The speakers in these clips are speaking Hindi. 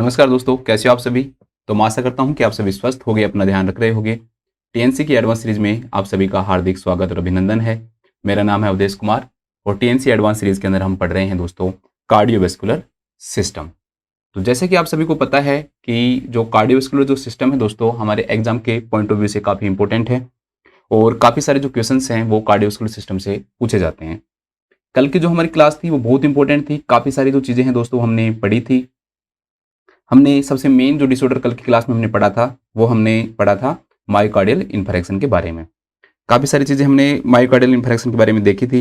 नमस्कार दोस्तों, कैसे हो आप सभी। तो मैं आशा करता हूं कि आप सभी स्वस्थ होंगे, अपना ध्यान रख रहे होंगे। टीएनसी की एडवांस सीरीज में आप सभी का हार्दिक स्वागत और अभिनंदन है। मेरा नाम है अवधेश कुमार और टीएनसी एडवांस सीरीज के अंदर हम पढ़ रहे हैं दोस्तों कार्डियोवैस्कुलर सिस्टम। तो जैसे कि आप सभी को पता है कि जो कार्डियोवैस्कुलर जो सिस्टम है दोस्तों, हमारे एग्जाम के पॉइंट ऑफ व्यू से काफ़ी इंपॉर्टेंट है और काफ़ी सारे जो क्वेश्चन हैं वो कार्डियोवैस्कुलर सिस्टम से पूछे जाते हैं। कल की जो हमारी क्लास थी वो बहुत इंपॉर्टेंट थी। काफ़ी सारी जो चीज़ें हैं दोस्तों हमने पढ़ी थी। हमने सबसे मेन जो डिसऑर्डर कल की क्लास में हमने पढ़ा था वो हमने पढ़ा था मायोकार्डियल इन्फारेक्शन के बारे में। काफ़ी सारी चीज़ें हमने मायोकार्डियल इन्फारेक्शन के बारे में देखी थी।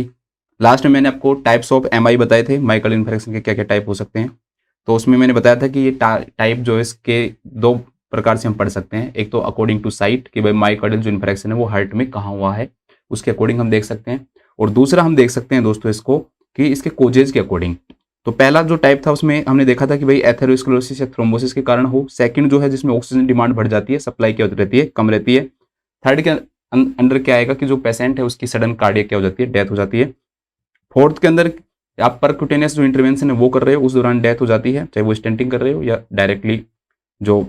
लास्ट में मैंने आपको टाइप्स ऑफ एमआई बताए थे, मायोकार्डियल इन्फारेक्शन के क्या क्या टाइप हो सकते हैं। तो उसमें मैंने बताया था कि ये टाइप जो है इसके दो प्रकार से हम पढ़ सकते हैं। एक तो अकॉर्डिंग टू साइट कि भाई मायोकार्डियल जो इन्फारेक्शन है वो हार्ट में कहाँ हुआ है, उसके अकॉर्डिंग हम देख सकते हैं। और दूसरा हम देख सकते हैं दोस्तों इसको कि इसके कोजेज के अकॉर्डिंग। तो पहला जो टाइप था उसमें हमने देखा था कि भाई एथेरोस्क्लेरोसिस या थ्रोम्बोसिस के कारण हो। सेकंड जो है जिसमें ऑक्सीजन डिमांड बढ़ जाती है, सप्लाई क्या रहती है, कम रहती है। थर्ड के अंडर क्या आएगा कि जो पेशेंट है उसकी सडन कार्डियक क्या हो जाती है, डेथ हो जाती है। फोर्थ के अंदर आप परक्यूटेनियस जो इंटरवेंशन है वो कर रहे हो, उस दौरान डेथ हो जाती है, चाहे वो स्टेंटिंग कर रहे हो या डायरेक्टली जो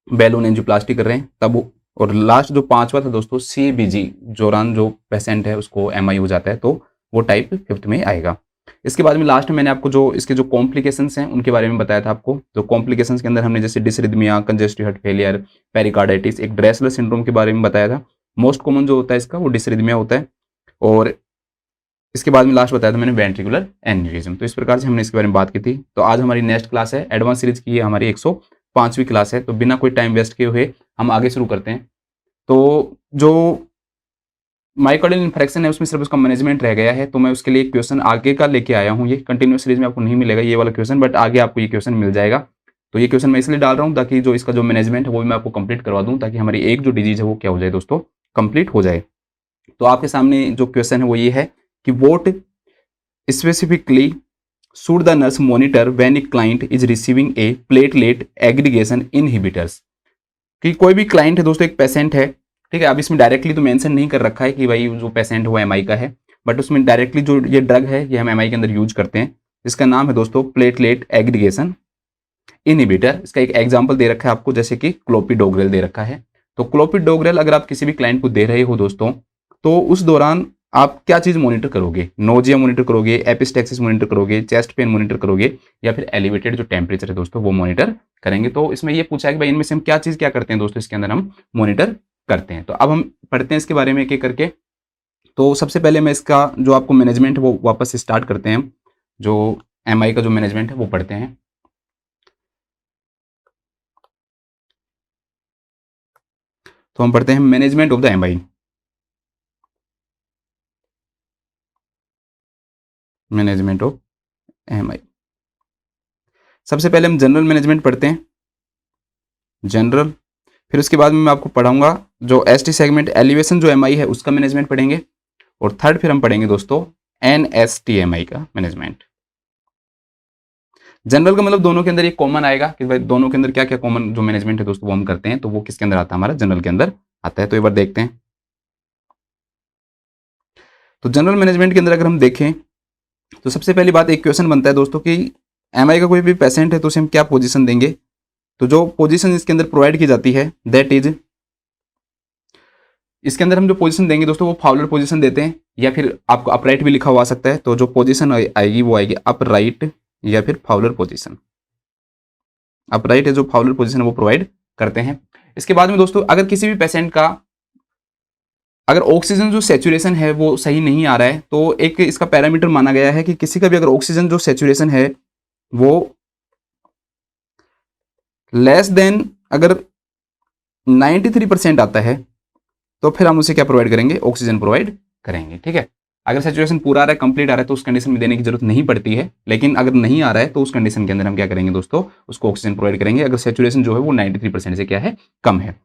बैलून एंजियोप्लास्टी कर रहे हैं तब। और लास्ट जो पांचवा था दोस्तों सीबीजी दौरान जो पेशेंट है उसको एमआई हो जाता है, तो वो टाइप फिफ्थ में आएगा। इसके बाद में लास्ट में मैंने आपको जो इसके जो कॉम्प्लिकेशंस हैं उनके बारे में बताया था आपको। जो कॉम्प्लिकेशंस के अंदर हमने जैसे डिसरिथमिया, कंजेस्टिव हार्ट फेलियर, पेरिकार्डाइटिस, एक ड्रेसलर सिंड्रोम के बारे में बताया था। मोस्ट कॉमन जो होता है इसका वो डिसरिथमिया होता है। और इसके बाद में लास्ट बताया था मैंने वेंट्रिकुलर एन्यूरिज्म। तो इस प्रकार से हमने इसके बारे में बात की थी। तो आज हमारी नेक्स्ट क्लास है एडवांस सीरीज की, हमारी 105वीं क्लास है। तो बिना कोई टाइम वेस्ट किए हुए हम आगे शुरू करते हैं। तो जो मायोकार्डियल इन्फेक्शन है उसमें सिर्फ उसका मैनेजमेंट रह गया है, तो मैं उसके लिए क्वेश्चन आगे का लेके आया हूँ। ये कंटिन्यूस सीरीज में आपको नहीं मिलेगा ये वाला क्वेश्चन, बट आगे आपको ये क्वेश्चन मिल जाएगा। तो ये क्वेश्चन मैं इसलिए डाल रहा हूँ ताकि जो इसका जो मैनेजमेंट है वो भी मैं आपको कंप्लीट करवा दूँ, ताकि हमारी एक जो डिजीज है वो क्या हो जाए दोस्तों, कंप्लीट हो जाए। तो आपके सामने जो क्वेश्चन है वो ये है कि vote specifically should the nurse monitor when a client is receiving A platelet aggregation inhibitors. कि कोई भी क्लाइंट है दोस्तों, एक पेशेंट है, ठीक है। अब इसमें डायरेक्टली तो मेंशन नहीं कर रखा है कि भाई जो पेशेंट है वो एमआई का है, बट उसमें डायरेक्टली जो ये ड्रग है ये हम एमआई के अंदर यूज करते हैं। इसका नाम है दोस्तों प्लेटलेट एग्रीगेशन इनहिबिटर। इसका एक एग्जांपल दे रखा है आपको, जैसे कि क्लोपिडोग्रेल दे रखा है। तो क्लोपिडोग्रेल अगर आप किसी भी क्लाइंट को दे रहे हो दोस्तों, तो उस दौरान आप क्या चीज मॉनिटर करोगे? नोजिया मॉनिटर करोगे, एपिस्टेक्सिस मॉनिटर करोगे, चेस्ट पेन मॉनिटर करोगे, या फिर एलिवेटेड जो टेम्परेचर है दोस्तों वो मॉनिटर करेंगे। तो इसमें ये पूछा है कि भाई इनमें से हम क्या चीज क्या करते हैं दोस्तों, इसके अंदर हम मॉनिटर करते हैं। तो अब हम पढ़ते हैं इसके बारे में एक एक करके। तो सबसे पहले मैं इसका जो आपको मैनेजमेंट है वो वापस से स्टार्ट करते हैं। जो एमआई का जो मैनेजमेंट है वो पढ़ते हैं। तो हम पढ़ते हैं management of the MI. Management of MI. सबसे पहले हम जनरल मैनेजमेंट पढ़ते हैं, जनरल। फिर उसके बाद में मैं आपको पढ़ाऊंगा जो एसटी सेगमेंट एलिवेशन जो एमआई है उसका मैनेजमेंट पढ़ेंगे। और थर्ड फिर हम पढ़ेंगे दोस्तों एनएसटीएमआई का मैनेजमेंट। जनरल का मतलब दोनों के अंदर एक कॉमन आएगा कि भाई दोनों के अंदर क्या क्या कॉमन जो मैनेजमेंट है दोस्तों वो हम करते हैं, तो वो किसके अंदर आता है, हमारा जनरल के अंदर आता है। तो एक बार देखते हैं। तो जनरल मैनेजमेंट के अंदर अगर हम देखें तो सबसे पहली बात एक क्वेश्चन बनता है दोस्तों कि एमआई का कोई भी पेशेंट है तो उसे हम क्या पोजीशन देंगे। तो जो पोजीशन इसके अंदर प्रोवाइड की जाती है दैट इज, इसके अंदर हम जो पोजीशन देंगे दोस्तों वो फाउलर पोजीशन देते हैं, या फिर आपको अपराइट भी लिखा हुआ आ सकता है। तो जो पोजीशन आएगी वो आएगी अपराइट या फिर फाउलर पोजीशन। अपराइट है जो फाउलर पोजीशन है वो प्रोवाइड करते हैं। इसके बाद में दोस्तों अगर किसी भी पेशेंट का अगर ऑक्सीजन जो सेचुरेशन है वो सही नहीं आ रहा है, तो एक इसका पैरामीटर माना गया है कि किसी का भी अगर ऑक्सीजन जो सेचुरेशन है वो लेस देन अगर 93% आता है तो फिर हम उसे क्या प्रोवाइड करेंगे, ऑक्सीजन प्रोवाइड करेंगे, ठीक है। अगर सेचुरेशन पूरा आ रहा है, कंप्लीट आ रहा है, तो उस कंडीशन में देने की जरूरत नहीं पड़ती है। लेकिन अगर नहीं आ रहा है तो उस कंडीशन के अंदर हम क्या करेंगे दोस्तों, उसको ऑक्सीजन प्रोवाइड करेंगे अगर सेचुरेशन जो है वो 93% से क्या है, कम है।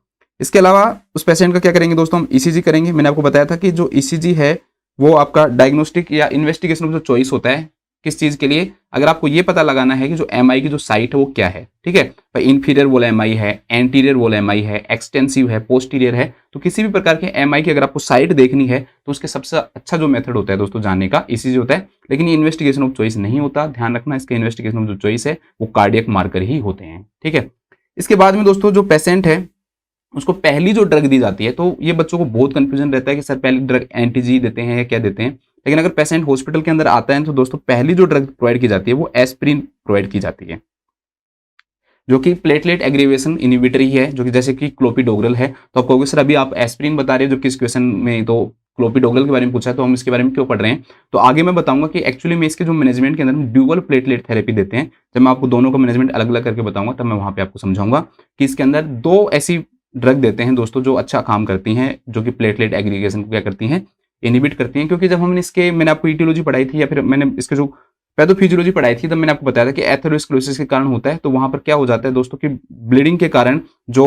इसके अलावा उस पेशेंट का क्या करेंगे दोस्तों, हम ईसीजी करेंगे। मैंने आपको बताया था कि जो ईसीजी है वो आपका डायग्नोस्टिक या इन्वेस्टिगेशन ऑफ जो चॉइस होता है, किस चीज के लिए? अगर आपको ये पता लगाना है कि जो एम आई की जो साइट है वो क्या है, ठीक है, भाई इंफीरियर वॉल एम आई है, एंटीरियर वॉल एम आई है, एक्सटेंसिव है, पोस्टीरियर है, तो किसी भी प्रकार के एम आई की अगर आपको साइट देखनी है तो उसके सबसे अच्छा जो मेथड होता है दोस्तों जानने का इसी होता है। लेकिन ये इन्वेस्टिगेशन ऑफ चॉइस नहीं होता, ध्यान रखना, इसका इन्वेस्टिगेशन ऑफ जो चॉइस है वो कार्डियक मार्कर ही होते हैं, ठीक है। इसके बाद में दोस्तों जो पेशेंट है उसको पहली जो ड्रग दी जाती है, तो ये बच्चों को बहुत कंफ्यूजन रहता है कि सर पहली ड्रग एंटीजी देते हैं या क्या देते हैं। लेकिन अगर पेशेंट हॉस्पिटल के अंदर आता है तो दोस्तों पहली जो ड्रग प्रोवाइड की जाती है वो एस्पिरिन प्रोवाइड की जाती है, जो कि प्लेटलेट एग्रीवेशन इनिबिटर ही है, जो कि जैसे कि क्लोपिडोग्रल है। तो आप कहोगे सर अभी आप एस्पिरिन बता रहे हो जो कि इस क्वेश्चन में तो क्लोपिडोग्रल के बारे में पूछा है, तो हम इसके बारे में क्यों पढ़ रहे हैं, तो आगे मैं बताऊंगा कि एक्चुअली में इसके जो मैनेजमेंट के अंदर हम ड्यूअल प्लेटलेट थेरेपी देते हैं। जब मैं आपको दोनों का मैनेजमेंट अलग अलग करके बताऊंगा तब मैं वहां पे आपको समझाऊंगा कि इसके अंदर दो ऐसी ड्रग देते हैं दोस्तों जो अच्छा काम करती हैं, जो कि प्लेटलेट एग्रीगेशन को क्या करती हैं, इनिबिट करती हैं। क्योंकि जब हमने इसके मैंने आपको ईटियोलॉजी पढ़ाई थी या फिर मैंने इसके जो पैथोफिजियोलॉजी पढ़ाई थी तब मैंने आपको बताया था कि एथेरोस्क्लेरोसिस के कारण होता है। तो वहां पर क्या हो जाता है दोस्तों कि ब्लीडिंग के कारण जो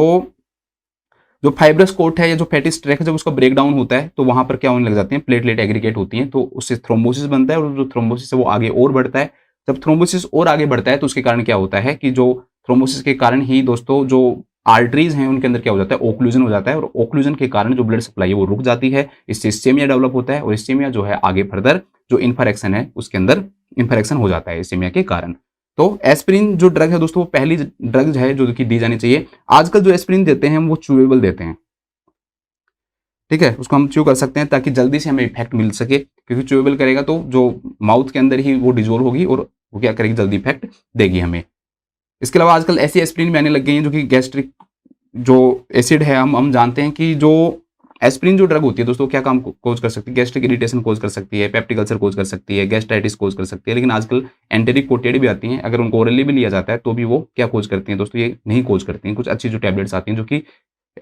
जो फाइब्रस कोट है या जो फैटी स्ट्रैक है जब उसका ब्रेक डाउन होता है तो वहां पर क्या होने लग जाते हैं, प्लेटलेट एग्रीगेट होती हैं, तो उससे थ्रोम्बोसिस बनता है और जो थ्रोम्बोसिस है वो आगे और बढ़ता है। जब थ्रोम्बोसिस और आगे बढ़ता है तो उसके कारण क्या होता है कि जो थ्रोम्बोसिस के कारण ही दोस्तों जो आर्टरीज हैं उनके अंदर क्या हो जाता है, ओक्लूजन हो जाता है, और ओक्लूजन के कारण जो ब्लड सप्लाई है वो रुक जाती है, इससे इस्चेमिया डेवलप होता है, और इस्चेमिया जो है आगे फर्दर जो इन्फेक्शन है उसके अंदर इन्फेक्शन हो जाता है इस्चेमिया के कारण। तो एस्पिरिन जो ड्रग है दोस्तों वो पहली ड्रग है जो कि दी जानी चाहिए। आजकल जो एस्पिरिन देते हैं वो चूवेबल देते हैं, ठीक है, उसको हम च्यू कर सकते हैं ताकि जल्दी से हमें इफेक्ट मिल सके, क्योंकि च्यूएबल करेगा तो जो माउथ के अंदर ही वो डिजोल्व होगी और वो क्या करेगी, जल्दी इफेक्ट देगी हमें। इसके अलावा आजकल ऐसी एस्पिरिन भी आने लग गई हैं जो कि गैस्ट्रिक जो एसिड है, हम जानते हैं कि जो एस्पिरिन जो ड्रग होती है दोस्तों क्या काम कोज कर सकती है, गैस्ट्रिक इरिटेशन कोज कर सकती है, पेप्टिक अल्सर कोज कर सकती है, गैस्ट्राइटिस कोज कर सकती है। लेकिन आजकल एंटेरिक कोटेड भी आती हैं, अगर उनको ओरली भी लिया जाता है तो भी वो क्या कोज करती हैं दोस्तों, ये नहीं कोज करती हैं। कुछ अच्छी जो टैबलेट्स आती हैं जो कि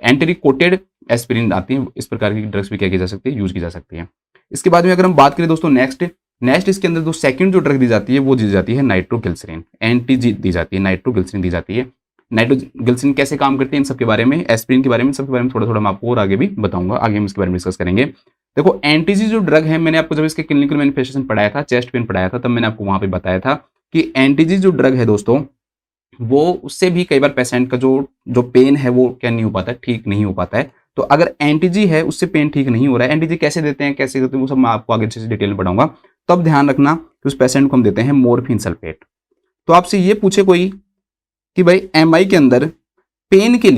एंटेरिक कोटेड एस्पिरिन आती है, इस प्रकार की ड्रग्स भी क्या की जा सकती है, यूज की जा सकती है। इसके बाद में अगर हम बात करें दोस्तों नेक्स्ट इसके अंदर जो सेकंड जो ड्रग दी जाती है वो दी जाती है नाइट्रोग्लिसरीन, एंटीजी दी जाती है, नाइट्रोग्लिसरीन दी जाती है। नाइट्रोग्लिसरीन कैसे काम करती है इन सबके बारे में, एस्पिरिन के बारे में, सबके बारे में थोड़ा थोड़ा मैं आपको और आगे भी बताऊंगा, आगे हम इसके बारे में डिस्कस करेंगे। देखो एंटीजी जो ड्रग है, मैंने आपको जब इसके क्लिनिकल मैनिफेस्टेशन पढ़ाया था, चेस्ट पेन पढ़ाया था, तब मैंने आपको वहां पे बताया था कि एंटीजी जो ड्रग है दोस्तों वो उससे भी कई बार पेशेंट का जो जो पेन है वो क्या नहीं हो पाता है, ठीक नहीं हो पाता है। तो अगर एंटीजी है उससे पेन ठीक नहीं हो रहा है, एंटीजी कैसे देते हैं, कैसे देते हैं, वो सब मैं आपको आगे अच्छे से डिटेल में बताऊंगा। तब ध्यान रखना कि उस पेशेंट को हम देते हैं मोरफिन सल्फेट। तो आपसे ये पूछे कोई कि भाई एमआई के अंदर पेन के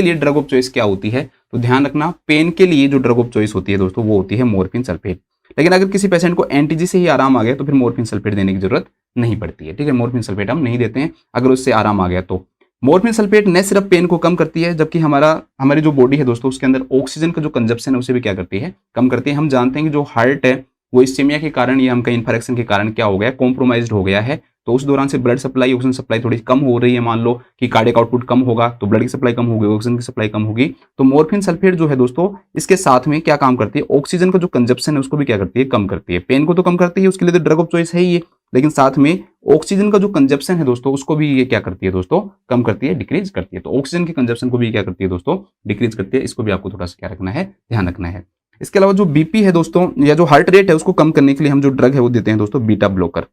लिए ड्रग ऑफ चॉइस क्या होती है, तो ध्यान रखना पेन के लिए जो ड्रग ऑफ चॉइस होती है दोस्तों वो होती है मोरफिन सल्फेट। लेकिन अगर किसी पेशेंट को एंटीजी से ही आराम आ गया तो फिर मोरफिन सल्फेट देने की जरूरत नहीं पड़ती है, ठीक है, मोरफिन सल्फेट हम नहीं देते हैं अगर उससे आराम आ गया तो। मोरफिन सल्फेट न सिर्फ पेन को कम करती है, जबकि हमारी जो बॉडी है दोस्तों उसके अंदर ऑक्सीजन का जो कंजप्शन है उसे भी क्या करती है, कम करती है। हम जानते हैं कि जो हार्ट है वो इस्चेमिया के कारण या हम कहीं इन्फेक्शन के कारण क्या हो गया, कॉम्प्रोमाइज्ड हो गया है, तो उस दौरान से ब्लड सप्लाई, ऑक्सीजन सप्लाई थोड़ी कम हो रही है। मान लो कि कार्डियक आउटपुट कम होगा तो ब्लड की सप्लाई कम होगी, ऑक्सीजन की सप्लाई कम होगी। तो मोरफिन सल्फेट जो है दोस्तों इसके साथ में क्या काम करती है, ऑक्सीजन का जो कंजप्शन है उसको भी क्या करती है, कम करती है। पेन को तो कम करती है, उसके लिए तो ड्रग ऑफ चॉइस है ही ये, लेकिन साथ में ऑक्सीजन का जो कंजप्शन है दोस्तों उसको भी ये क्या करती है दोस्तों, कम करती है, डिक्रीज करती है। तो ऑक्सीजन के कंजप्शन को भी क्या करती है दोस्तों, डिक्रीज करती है। इसको भी आपको थोड़ा सा क्या रखना है, ध्यान रखना है। इसके अलावा जो बीपी है दोस्तों या जो हार्ट रेट है उसको कम करने के लिए हम जो ड्रग है वो देते हैं दोस्तों बीटा ब्लॉकर।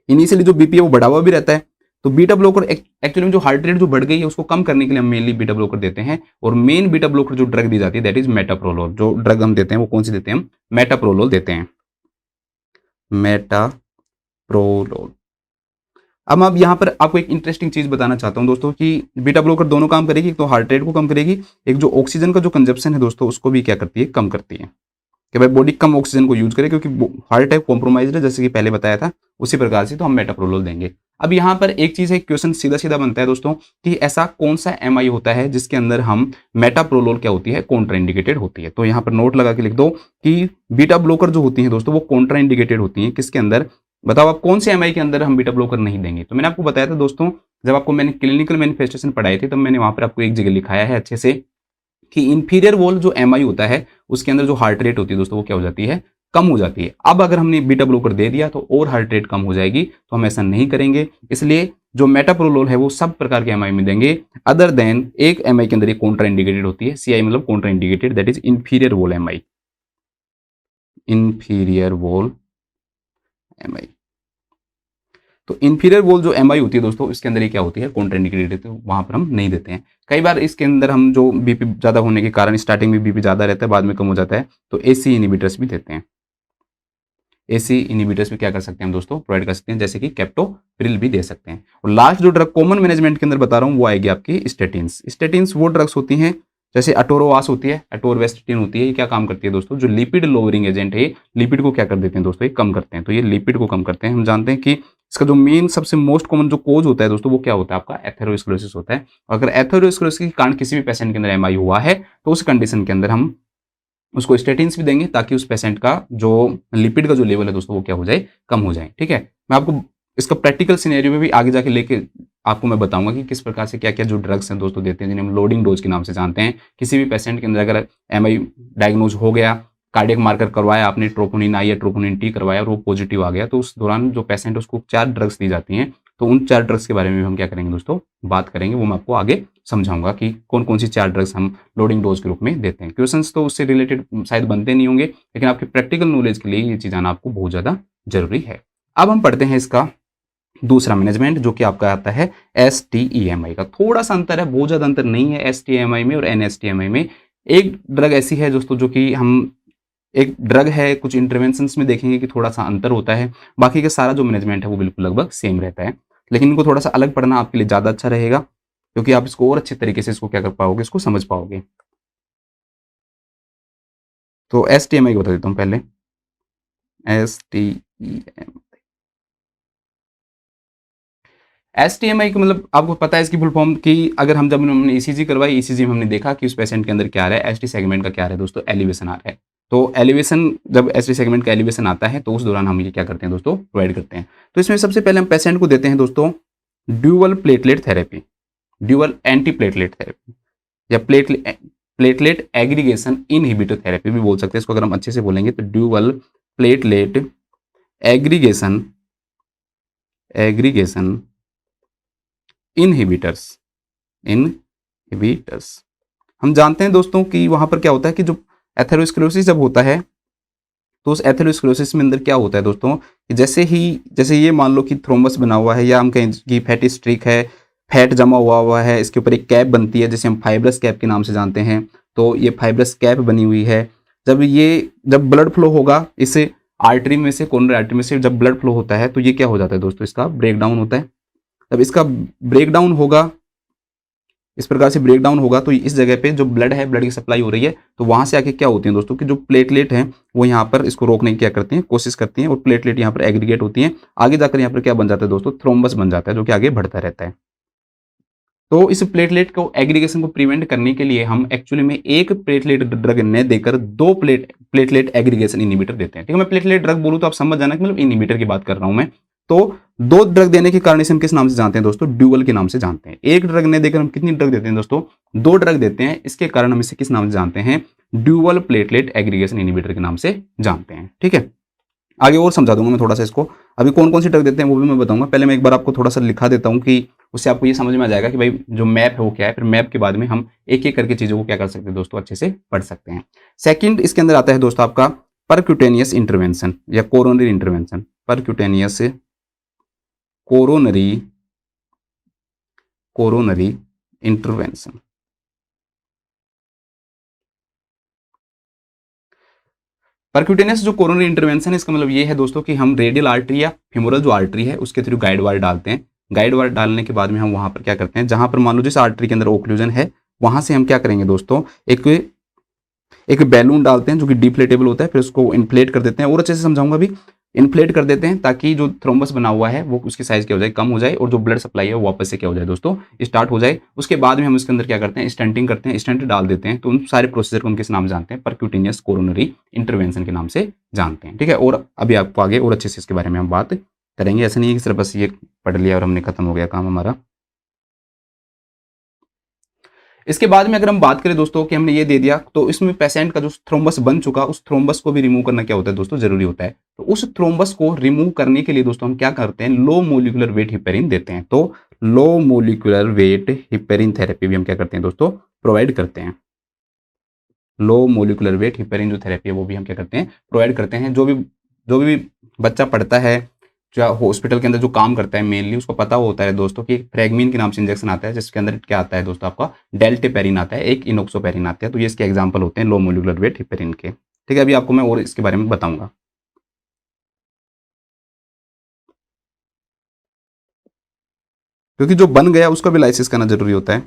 इनिशियली जो बीपी है वो बढ़ा हुआ भी रहता है, तो बीटा ब्लॉकर एक्चुअली में जो हार्ट रेट जो बढ़ गई है उसको कम करने के लिए हम मेनली बीटा ब्लॉकर देते हैं। और मेन बीटा ब्लॉकर जो ड्रग दी जाती है दैट इज मेटाप्रोलोल। जो ड्रग हम देते हैं वो कौन सी देते हैं, हम मेटाप्रोलोल देते हैं, मेटाप्रोलोल। अब यहाँ पर आपको एक इंटरेस्टिंग चीज बताना चाहता हूं दोस्तों कि बीटा ब्लॉकर दोनों काम करेगी, एक तो हार्ट रेट को कम करेगी, एक जो ऑक्सीजन का जो कंजप्शन है दोस्तों उसको भी क्या करती है, कम करती है, कि भाई बॉडी कम ऑक्सीजन को यूज करे, क्योंकि हार्ट है कॉम्प्रोमाइज्ड है जैसे कि पहले बताया था, उसी प्रकार से तो हम मेटाप्रोलोल देंगे। अब यहाँ पर एक चीज है, क्वेश्चन सीधा सीधा बनता है दोस्तों कि ऐसा कौन सा एमआई होता है जिसके अंदर हम मेटाप्रोलोल क्या होती है, कॉन्ट्राइंडिकेटेड होती है। तो यहाँ पर नोट लगा के लिख दो कि बीटा ब्लॉकर जो होती है दोस्तों वो कॉन्ट्राइंडिकेटेड होती है, किसके अंदर, बताओ आप कौन से एमआई के अंदर हम बीटा ब्लॉकर नहीं देंगे। तो मैंने आपको बताया था दोस्तों, जब आपको मैंने क्लिनिकल मैनिफेस्टेशन पढ़ाए थे तब मैंने वहां पर आपको एक जगह लिखाया है अच्छे से कि इंफीरियर वॉल जो एमआई होता है उसके अंदर जो हार्ट रेट होती है दोस्तों वो क्या हो जाती है, कम हो जाती है। अब अगर हमने बीटा ब्लॉकर दे दिया तो और हार्ट रेट कम हो जाएगी, तो हम ऐसा नहीं करेंगे। इसलिए जो मेटाप्रोलोल है वो सब प्रकार के एमआई में देंगे, अदर देन एक एमआई के अंदर एक कॉन्ट्रा इंडिकेटेड होती है, सीआई मतलब contraindicated, that is inferior wall MI, inferior wall M I. तो इंफीरियर वॉल जो एम आई होती है दोस्तों, इसके अंदर ये क्या होती है, कॉन्ट्राइंडिकेटेड, तो वहां पर हम नहीं देते हैं। कई बार इसके अंदर हम जो बीपी ज़्यादा होने के कारण स्टार्टिंग में बीपी ज़्यादा रहता है, बाद में कम हो जाता है, तो एसी इनिबिटर्स भी देते हैं। एसी इनिबिटर्स भी क्या कर सकते हैं हम दोस्तों, प्रोवाइड कर सकते हैं, जैसे कि कैप्टोप्रिल भी दे सकते हैं। और लास्ट जो ड्रग कॉमन मैनेजमेंट के अंदर बता रहा हूँ वो आएगी आपकी स्टेटिन्स। स्टेटिन्स वो ड्रग्स होती हैं जैसे अटोरोवास होती है, अटोरवेस्टिन होती है, ये क्या काम करती है दोस्तों, जो लिपिड लोअरिंग एजेंट है, लिपिड को क्या कर देते हैं दोस्तों, ये कम करते हैं। तो ये लिपिड को कम करते हैं। हम जानते हैं कि इसका जो मेन सबसे मोस्ट कॉमन जो कोज होता है दोस्तों, वो क्या होता है, आपका एथेरोस्क्लेरोसिस होता है। अगर एथेरोस्क्लेरोसिस के कारण किसी भी पेशेंट के अंदर एमआई हुआ है, तो उस कंडीशन के अंदर हम उसको स्टेटिन्स भी देंगे, ताकि उस पेशेंट का जो लिपिड का जो लेवल है दोस्तों, वो क्या हो जाए, कम हो जाए। ठीक है, मैं आपको इसका प्रैक्टिकल सिनेरियो में भी आगे जाके लेके आपको मैं बताऊंगा कि किस प्रकार से क्या क्या जो ड्रग्स हैं दोस्तों देते हैं, जिन्हें हम लोडिंग डोज के नाम से जानते हैं। किसी भी पेशेंट के अंदर अगर एमआई डायग्नोज हो गया, कार्डियक मार्कर करवाया आपने, ट्रोपोनिन आई या ट्रोपोनिन टी करवाया और वो पॉजिटिव आ गया, तो उस दौरान जो पेशेंट उसको 4 ड्रग्स दी जाती हैं। तो उन 4 ड्रग्स के बारे में हम क्या करेंगे दोस्तों, बात करेंगे। वो मैं आपको आगे समझाऊंगा कि कौन कौन सी 4 ड्रग्स हम लोडिंग डोज के रूप में देते हैं। क्वेश्चंस तो उससे रिलेटेड शायद बनते नहीं होंगे, लेकिन आपके प्रैक्टिकल नॉलेज के लिए ये चीज़ आना आपको बहुत ज़्यादा जरूरी है। अब हम पढ़ते हैं इसका दूसरा मैनेजमेंट, जो कि आपका आता है STEMI का। थोड़ा सा अंतर है, बहुत ज़्यादा अंतर नहीं है STEMI में और NSTEMI में। एक ड्रग ऐसी है दोस्तों जो कि हम एक ड्रग है, कुछ इंटरवेंशंस में देखेंगे कि थोड़ा सा अंतर होता है, बाकी का सारा जो मैनेजमेंट है वो बिल्कुल लगभग सेम रहता है। लेकिन इनको थोड़ा सा अलग पढ़ना आपके लिए ज़्यादा अच्छा रहेगा, क्योंकि आप इसको और अच्छे तरीके से इसको क्या कर पाओगे, इसको समझ पाओगे। तो STEMI को बता देता हूँ पहले। STEMI का मतलब आपको पता है इसकी फुल फॉर्म की, अगर हम जब हमने ECG करवाई, ECG में हमने देखा कि उस पेशेंट के अंदर क्या आ रहा है, ST सेगमेंट का क्या आ रहा है दोस्तों, एलिवेशन आ रहा है। तो एलिवेशन, जब ST सेगमेंट का एलिवेशन आता है, तो उस दौरान हम ये क्या करते हैं दोस्तों, प्रोवाइड करते हैं। तो इसमें सबसे पहले हम पेशेंट को देते हैं दोस्तों dual platelet therapy, dual anti platelet therapy, या प्लेटलेट एग्रीगेशन इनहिबिटर थेरेपी भी बोल सकते हैं इसको, अगर हम अच्छे से बोलेंगे तो dual platelet aggregation aggregation inhibitors. हम जानते हैं दोस्तों कि वहां पर क्या होता है कि जो एथेरोस्क्लेरोसिस जब होता है, तो उस एथेरोस्क्लेरोसिस में अंदर क्या होता है दोस्तों, कि जैसे ये मान लो कि थ्रोम्बस बना हुआ है, या हम कहें कि फैटी स्ट्रिक है, फैट जमा हुआ है, इसके ऊपर एक कैप बनती है जिसे हम फाइब्रस कैप के नाम से जानते हैं। तो ये फाइब्रस कैप बनी हुई है। जब ब्लड फ्लो होगा इस आर्टरी में से, कोरोनरी आर्टरी में से जब ब्लड फ्लो होता है, तो ये क्या हो जाता है दोस्तों, इसका ब्रेकडाउन होता है। जब इसका ब्रेकडाउन होगा, इस प्रकार से ब्रेकडाउन होगा, तो इस जगह पे जो ब्लड है, ब्लड की सप्लाई हो रही है, तो वहां से आके क्या होती है दोस्तों, कि जो प्लेटलेट है वो यहाँ पर इसको रोकने की क्या करती हैं, कोशिश करती हैं, और प्लेटलेट यहाँ पर एग्रीगेट होती हैं। आगे जाकर यहाँ पर क्या बन जाता है दोस्तों, थ्रोम्बस बन जाता है, जो कि आगे बढ़ता रहता है। तो इस प्लेटलेट को एग्रीगेशन को प्रिवेंट करने के लिए हम एक्चुअली में एक प्लेटलेट ड्रग न देकर 2 प्लेटलेट एग्रीगेशन इनिबिटर देते हैं। ठीक है, मैं प्लेटलेट ड्रग बोलूँ तो आप समझ जाना कि मतलब इनिबिटर की बात कर रहा हूं मैं। तो 2 ड्रग देने के कारण इसे हम किस नाम से जानते हैं दोस्तों, ड्यूअल के नाम से जानते हैं। एक ड्रग ने देकर हम कितनी ड्रग देते हैं दोस्तों, 2 ड्रग देते हैं, इसके कारण हम इसे किस नाम से जानते हैं, ड्यूअल प्लेटलेट एग्रीगेशन इनिबिटर के नाम से जानते हैं। ठीक है, आगे और समझा दूंगा मैं थोड़ा सा इसको। अभी कौन कौन सी ड्रग देते हैं वो भी मैं बताऊंगा। पहले मैं एक बार आपको थोड़ा सा लिखा देता हूं, कि उससे आपको ये समझ में आ जाएगा कि भाई जो मैप है वो क्या है। फिर मैप के बाद में हम एक एक करके चीजों को क्या कर सकते हैं दोस्तों, अच्छे से पढ़ सकते हैं। सेकंड इसके अंदर आता है दोस्तों आपका परक्यूटेनियस इंटरवेंशन या coronary intervention. Percutaneous coronary intervention. Percutaneous जो कोरोनरी इंटरवेंशन है, इसका मतलब ये है दोस्तों कि हम रेडियल आर्टरी या फेमोरल जो आर्टरी है उसके थ्रू गाइड वायर डालते हैं। गाइड वायर डालने के बाद में हम वहां पर क्या करते हैं, जहां पर मान लो जिस आर्टरी के अंदर ओक्लूजन है, वहां से हम क्या करेंगे दोस्तों, एक बैलून डालते हैं जो कि डिफ्लेटेबल होता है, फिर उसको इन्फ्लेट कर देते हैं, और अच्छे से समझाऊंगा अभी। इन्फ्लेट कर देते हैं ताकि जो थ्रोम्बस बना हुआ है वो उसकी साइज क्या हो जाए, कम हो जाए, और जो ब्लड सप्लाई है वो वापस से क्या हो जाए दोस्तों, स्टार्ट हो जाए। उसके बाद में हम इसके अंदर क्या करते हैं, स्टेंटिंग करते हैं, स्टेंट डाल देते हैं। तो उन सारे प्रोसीजर को हम किस नाम जानते हैं, परक्यूटेनियस कोरोनरी इंटरवेंशन के नाम से जानते हैं। ठीक है, और अभी आपको आगे और अच्छे से इसके बारे में हम बात करेंगे। ऐसा नहीं है कि सिर्फ बस ये पढ़ लिया और हमने खत्म हो गया काम हमारा। इसके बाद में अगर हम बात करें दोस्तों कि हमने ये दे दिया, तो इसमें पेशेंट का जो थ्रोम्बस बन चुका, उस थ्रोम्बस को भी रिमूव करना क्या होता है दोस्तों, जरूरी होता है। तो उस थ्रोम्बस को रिमूव करने के लिए दोस्तों हम क्या करते हैं, लो मोलिकुलर वेट हिपेरिन देते हैं। तो low molecular weight heparin therapy भी हम क्या करते हैं दोस्तों, प्रोवाइड करते हैं। लो मोलिकुलर वेट हिपेरिन जो थेरेपी है वो भी हम क्या करते हैं, प्रोवाइड करते हैं। जो भी जो भी बच्चा पढ़ता है, जो हॉस्पिटल के अंदर जो काम करता है मेनली, उसको पता होता है दोस्तों कि फ्रेगमिन के नाम से इंजेक्शन आता है, जिसके अंदर क्या आता है दोस्तों, आपका डेल्टेपेरिन आता है, एक इनोक्सोपेरिन आता है। तो ये इसके एग्जाम्पल होते हैं लो मोलिकुलर वेट हिपेरिन के। ठीक है, अभी आपको मैं और इसके बारे में बताऊंगा। क्योंकि जो बन गया उसका भी लाइसिस करना जरूरी होता है,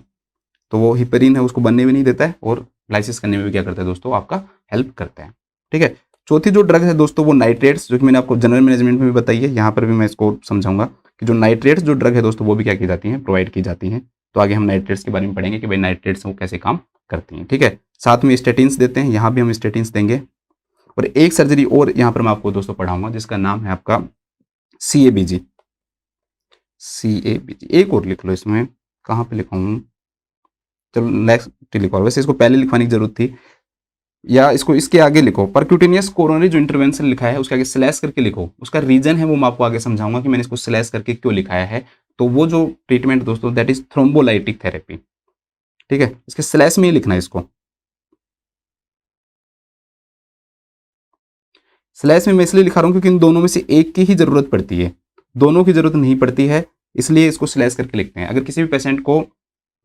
तो वो हिपेरिन है उसको बनने भी नहीं देता है और लाइसिस करने में भी क्या करता है दोस्तों, आपका हेल्प करता है। ठीक है, चौथी जो ड्रग है दोस्तों वो नाइट्रेट्स, जो कि मैंने आपको जनरल मैनेजमेंट में भी बताई है, यहाँ पर भी मैं इसको समझाऊंगा कि जो नाइट्रेट्स जो ड्रग है दोस्तों वो भी क्या की जाती हैं, प्रोवाइड की जाती हैं। तो आगे हम नाइट्रेट्स के बारे में पढ़ेंगे कि भाई नाइट्रेट्स वो कैसे काम करती हैं। ठीक है, साथ में स्टेटिन्स देते हैं, यहाँ भी हम स्टेटिन्स देंगे। और एक सर्जरी और यहाँ पर मैं आपको दोस्तों पढ़ाऊंगा जिसका नाम है आपका CABG। CABG एक और लिख लो, इसमें कहाँ पे लिखाऊं, चलो नेक्स्ट लिखो, वैसे इसको पहले लिखवाने की जरूरत थी, या इसको इसके आगे लिखो। परक्यूटेनियस कोरोनरी जो इंटरवेंशन लिखा है उसके आगे स्लैश करके लिखो, उसका रीजन है वो मैं आपको आगे समझाऊंगा कि मैंने इसको स्लैश करके क्यों लिखाया है। तो वो जो ट्रीटमेंट दोस्तों दैट इज थ्रोम्बोलाइटिक थेरेपी। ठीक है, इसके स्लैश में ही लिखना है इसको। स्लैश में मैं इसलिए लिखा रहा हूं क्योंकि इन दोनों में से एक की ही जरूरत पड़ती है, दोनों की जरूरत नहीं पड़ती है, इसलिए इसको स्लैश करके लिखते हैं। अगर किसी भी पेशेंट को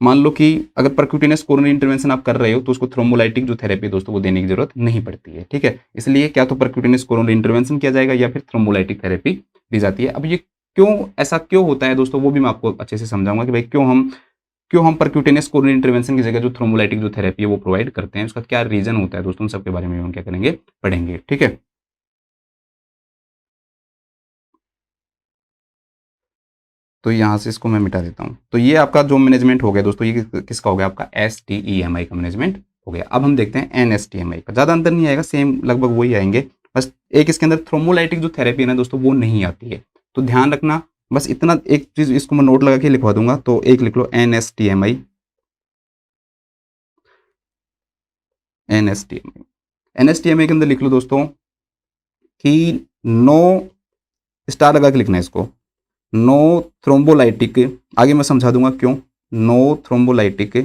मान लो कि अगर परक्यूटेनियस कोरोनरी इंटरवेंशन आप कर रहे हो तो उसको थ्रोम्बोलाइटिक जो थेरेपी है दोस्तों वो देने की जरूरत नहीं पड़ती है। ठीक है, इसलिए क्या तो परक्यूटेनियस कोरोनरी इंटरवेंशन किया जाएगा या फिर थ्रोम्बोलाइटिक थेरेपी दी जाती है। अब ये क्यों ऐसा क्यों होता है दोस्तों वो भी मैं आपको अच्छे से समझाऊंगा कि भाई क्यों हम परक्यूटेनियस कोरोनरी इंटरवेंशन की जगह जो थ्रोम्बोलाइटिक जो थेरेपी है वो प्रोवाइड करते हैं, उसका क्या रीजन होता है दोस्तों, सबके बारे में हम क्या करेंगे, पढ़ेंगे। ठीक है, तो यहाँ से इसको मैं मिटा देता हूँ। तो ये आपका जो मैनेजमेंट हो गया दोस्तों, ये किसका हो गया, आपका STEMI का मैनेजमेंट हो गया। अब हम देखते हैं NSTMI का, ज़्यादा अंतर नहीं आएगा, सेम लगभग वही आएंगे, बस एक इसके अंदर थ्रोम्बोलाइटिक जो थेरेपी है ना दोस्तों वो नहीं आती है। तो ध्यान रखना, बस इतना एक चीज़ इसको मैं नोट लगा के लिखवा दूंगा, तो एक लिख लो NSTMI। NSTMI NSTMI के अंदर लिख लो दोस्तों कि नो, स्टार लगा के लिखना है इसको, नो थ्रोम्बोलाइटिक, आगे मैं समझा दूंगा क्यों, नो थ्रोम्बोलाइटिक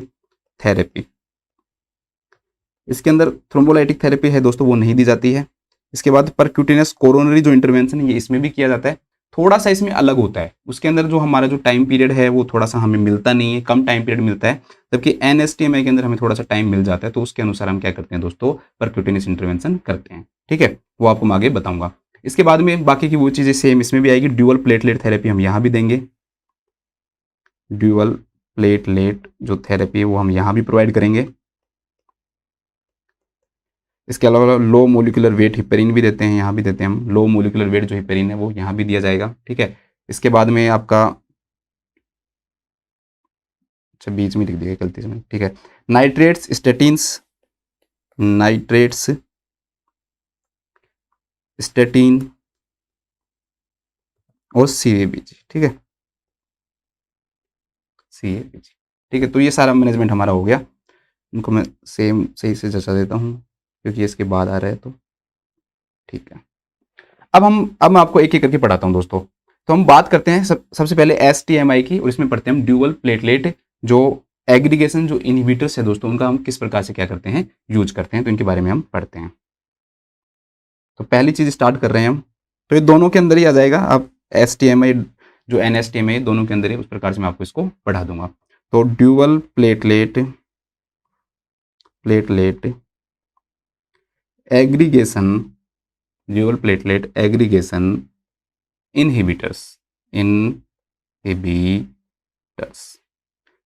थेरेपी। इसके अंदर थ्रोम्बोलाइटिक थेरेपी है दोस्तों वो नहीं दी जाती है। इसके बाद परक्यूटेनियस कोरोनरी जो इंटरवेंशन है ये इसमें भी किया जाता है, थोड़ा सा इसमें अलग होता है, उसके अंदर जो हमारा जो टाइम पीरियड है वो थोड़ा सा हमें मिलता नहीं है, कम टाइम पीरियड मिलता है, जबकि NSTMI के अंदर हमें थोड़ा सा टाइम मिल जाता है। तो उसके अनुसार हम क्या करते हैं दोस्तों, परक्यूटेनियस इंटरवेंशन करते हैं। ठीक है, वो आपको मैं आगे बताऊंगा। इसके बाद में बाकी की वो चीज़ें सेम इसमें भी आएगी, ड्यूअल प्लेटलेट थेरेपी हम यहाँ भी देंगे, ड्यूअल प्लेटलेट जो थेरेपी है वो हम यहाँ भी प्रोवाइड करेंगे। इसके अलावा लो मोलिकुलर वेट हिपेरिन भी देते हैं, यहाँ भी देते हैं हम, लो मोलिकुलर वेट जो हिपेरिन है वो यहाँ भी दिया जाएगा। ठीक है, इसके बाद में आपका, अच्छा बीच में लिख दिया गलती से, ठीक है, नाइट्रेट्स, स्टेटिन्स, नाइट्रेट्स, स्टेटिन और CABG। ठीक है, CABG। ठीक है, तो ये सारा मैनेजमेंट हमारा हो गया, इनको मैं सेम सही से जचा देता हूँ क्योंकि इसके बाद आ रहा है, तो ठीक है। अब मैं आपको एक एक करके पढ़ाता हूँ दोस्तों। तो हम बात करते हैं सबसे पहले STMI की, और इसमें पढ़ते हैं हम ड्यूअल प्लेटलेट जो एग्रीगेशन जो इनहिबिटर्स है दोस्तों उनका हम किस प्रकार से क्या करते हैं, यूज करते हैं, तो इनके बारे में हम पढ़ते हैं। तो पहली चीज स्टार्ट कर रहे हैं हम, तो ये दोनों के अंदर ही आ जाएगा, आप STMI जो NSTMI दोनों के अंदर ही, उस प्रकार से मैं आपको इसको पढ़ा दूंगा। तो dual platelet aggregation, dual platelet aggregation inhibitors,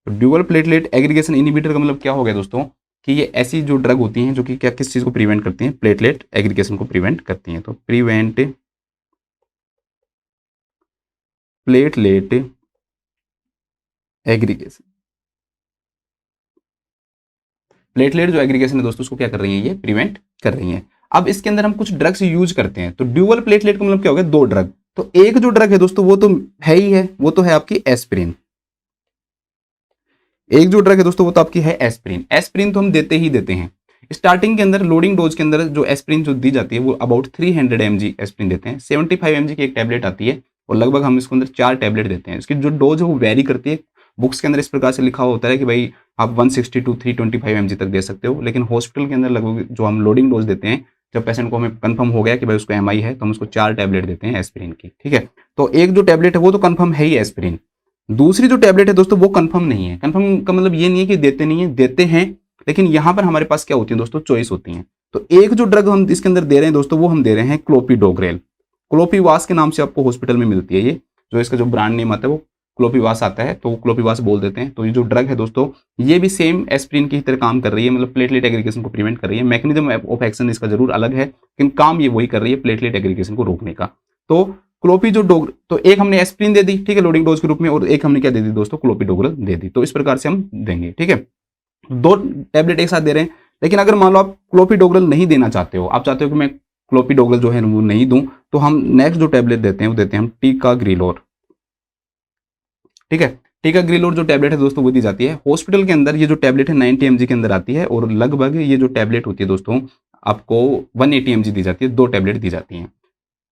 तो ड्यूअल प्लेटलेट एग्रीगेशन इनहिबिटर का मतलब क्या हो गया दोस्तों, कि ये ऐसी जो ड्रग होती हैं जो कि क्या किस चीज़ को प्रिवेंट करती हैं, प्लेटलेट एग्रीगेशन को प्रिवेंट करती हैं। तो प्रिवेंट प्लेटलेट एग्रीगेशन, प्लेटलेट जो एग्रीगेशन है दोस्तों उसको क्या कर रही है, ये प्रिवेंट कर रही है। अब इसके अंदर हम कुछ ड्रग्स यूज करते हैं, तो ड्यूअल प्लेटलेट का मतलब क्या हो गया, दो ड्रग। तो एक जो ड्रग है दोस्तों वो तो है ही है, वो तो है आपकी एस्पिरिन। एक जो ड्रग है दोस्तों वो तो आपकी है एस्पिरिन। एस्पिरिन तो हम देते ही देते हैं स्टार्टिंग के अंदर, लोडिंग डोज के अंदर जो एस्पिरिन जो दी जाती है वो अबाउट 300 mg एस्पिरिन देते हैं। 75 mg की एक टैबलेट आती है और लगभग हम इसके अंदर 4 टैबलेट देते हैं। इसकी जो डोज है वो वेरी करती है, बुक्स के अंदर इस प्रकार से लिखा होता है कि भाई आप 160 to 325 mg तक दे सकते हो, लेकिन हॉस्पिटल के अंदर लगभग जो हम लोडिंग डोज देते हैं जब पेशेंट को हमें कंफर्म हो गया कि भाई उसको एमआई है तो हम उसको 4 टैबलेट देते हैं एस्पिरिन की, ठीक है। तो एक जो टैबलेट है वो तो कंफर्म है ही एस्पिरिन, दूसरी जो टैबलेट है दोस्तों वो कंफर्म नहीं है। कंफर्म का मतलब ये नहीं है कि देते नहीं है, देते हैं, लेकिन यहां पर हमारे पास क्या होती है दोस्तों, चॉइस होती है। तो एक जो ड्रग हम इसके अंदर दे रहे हैं दोस्तों वो हम दे रहे हैं क्लोपिडोग्रेल, क्लोपीवास के नाम से आपको हॉस्पिटल में मिलती है। ये जो इसका जो ब्रांड नेम आता है वो क्लोपीवास आता है, तो क्लोपीवास बोल देते हैं। तो ये जो ड्रग है दोस्तों ये भी सेम एस्पिरिन की तरह काम कर रही है, मतलब प्लेटलेट एग्रीगेशन को प्रिवेंट कर रही है। मैकेनिज्म ऑफ एक्शन इसका जरूर अलग है, लेकिन काम ये वही कर रही है, प्लेटलेट एग्रीगेशन को रोकने का। तो क्लोपिडोग्रेल, तो एक हमने एस्पिरिन दे दी, ठीक है, लोडिंग डोज के रूप में, और एक हमने क्या दे दी दोस्तों, क्लोपिडोग्रेल दे दी। तो इस प्रकार से हम देंगे, ठीक है। 2 टैबलेट एक साथ दे रहे हैं। लेकिन अगर मान लो आप क्लोपिडोग्रेल नहीं देना चाहते हो, आप चाहते हो कि मैं क्लोपिडोग्रेल जो है वो नहीं दूं, तो हम नेक्स्ट जो टैबलेट देते हैं वो देते हैं हम टिकाग्रिलोर, ठीक है। टिकाग्रिलोर जो टैबलेट है दोस्तों वो दी जाती है हॉस्पिटल के अंदर। ये जो टैबलेट है 90 mg के अंदर आती है, और लगभग ये जो टैबलेट होती है दोस्तों आपको 180 mg दी जाती है, 2 टैबलेट दी जाती हैं।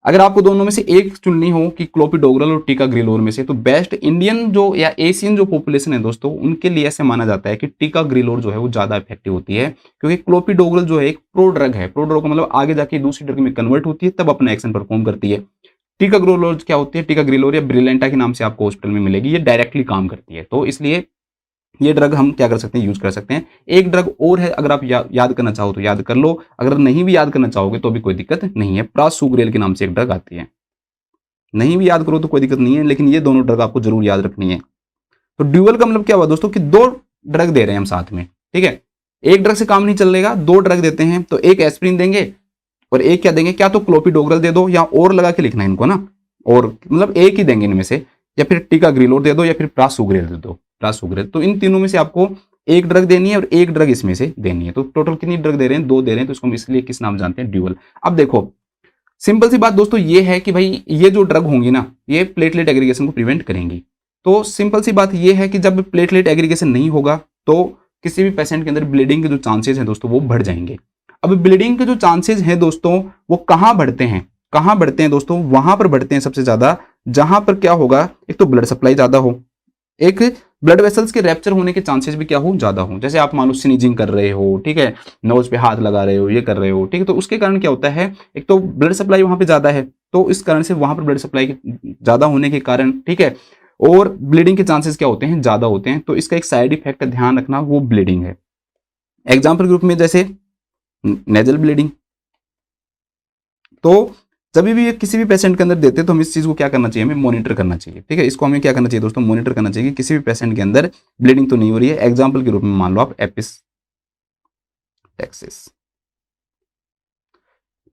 अगर आपको दोनों में से एक चुननी हो कि क्लोपिडोग्रेल और टिकाग्रिलोर में से, तो बेस्ट इंडियन जो या एशियन जो पॉपुलेशन है दोस्तों उनके लिए ऐसे माना जाता है कि टिकाग्रिलोर जो है वो ज्यादा इफेक्टिव होती है, क्योंकि क्लोपिडोग्रेल जो है एक प्रो ड्रग है। प्रो ड्रग का मतलब आगे जाके दूसरी ड्रग में कन्वर्ट होती है तब अपना एक्शन परफॉर्म करती है। टिकाग्रिलोर क्या होती है, टिकाग्रिलोर या ब्रिलेंटा के नाम से आपको हॉस्पिटल में मिलेगी, ये डायरेक्टली काम करती है। तो इसलिए ये ड्रग हम क्या कर सकते हैं, यूज कर सकते हैं। एक ड्रग और है, अगर आप याद करना चाहो तो याद कर लो, अगर नहीं भी याद करना चाहोगे तो भी कोई दिक्कत नहीं है। प्रासुग्रेल के नाम से एक ड्रग आती है, नहीं भी याद करो तो कोई दिक्कत नहीं है, लेकिन ये दोनों ड्रग आपको जरूर याद रखनी है। तो ड्यूअल का मतलब क्या हुआ दोस्तों कि 2 ड्रग दे रहे हैं हम साथ में, ठीक है। एक ड्रग से काम नहीं चलेगा, 2 ड्रग देते हैं, तो एक एस्पिरिन देंगे और एक क्या देंगे, क्या तो क्लोपिडोग्रेल दे दो, या और लगा के लिखना है इनको ना, और मतलब एक ही देंगे इनमें से, या फिर टिकाग्रिलोर दे दो या फिर प्रासुग्रेल दे दो, प्रासुग्रेल। तो इन तीनों में से आपको एक ड्रग देनी है और एक ड्रग इसमें से देनी है। तो टोटल कितनी ड्रग दे रहे हैं, 2 दे रहे हैं, तो इसको हम इसलिए किस नाम जानते हैं, ड्यूअल। अब देखो सिंपल सी बात दोस्तों ये है कि भाई ये जो ड्रग होंगी ना ये प्लेटलेट एग्रीगेशन को प्रिवेंट करेंगी। तो सिंपल सी बात ये है कि जब प्लेटलेट एग्रीगेशन नहीं होगा तो किसी भी पेशेंट के अंदर ब्लीडिंग के जो चांसेस हैं दोस्तों वो बढ़ जाएंगे। अब ब्लीडिंग के जो चांसेस हैं दोस्तों वो कहाँ बढ़ते हैं, कहाँ बढ़ते हैं दोस्तों, वहां पर बढ़ते हैं सबसे ज्यादा जहां पर क्या होगा, एक तो ब्लड सप्लाई ज्यादा हो, एक ब्लड वेसल्स के रैप्चर होने के चांसेस भी क्या हो, ज्यादा हो। जैसे आप मान लो स्नीजिंग कर रहे हो, ठीक है, नोज पे हाथ लगा रहे हो, ये कर रहे हो, ठीक है, तो उसके कारण क्या होता है, एक तो ब्लड सप्लाई वहां पे ज्यादा है, तो इस कारण से वहां पर ब्लड सप्लाई ज्यादा होने के कारण, ठीक है, और ब्लीडिंग के चांसेस क्या होते हैं, ज्यादा होते हैं। तो इसका एक साइड इफेक्ट का ध्यान रखना, वो ब्लीडिंग है। एग्जाम्पल के रूप में जैसे नेजल ब्लीडिंग, तो जब भी किसी भी पेशेंट के अंदर देते हैं तो हम इस चीज को क्या करना चाहिए, हमें मॉनिटर करना चाहिए, ठीक है। इसको हमें क्या करना चाहिए दोस्तों, मॉनिटर करना चाहिए कि किसी भी पेशेंट के अंदर ब्लीडिंग तो नहीं हो रही है। एग्जांपल के रूप में मान लो आप एपिस्टेक्सिस,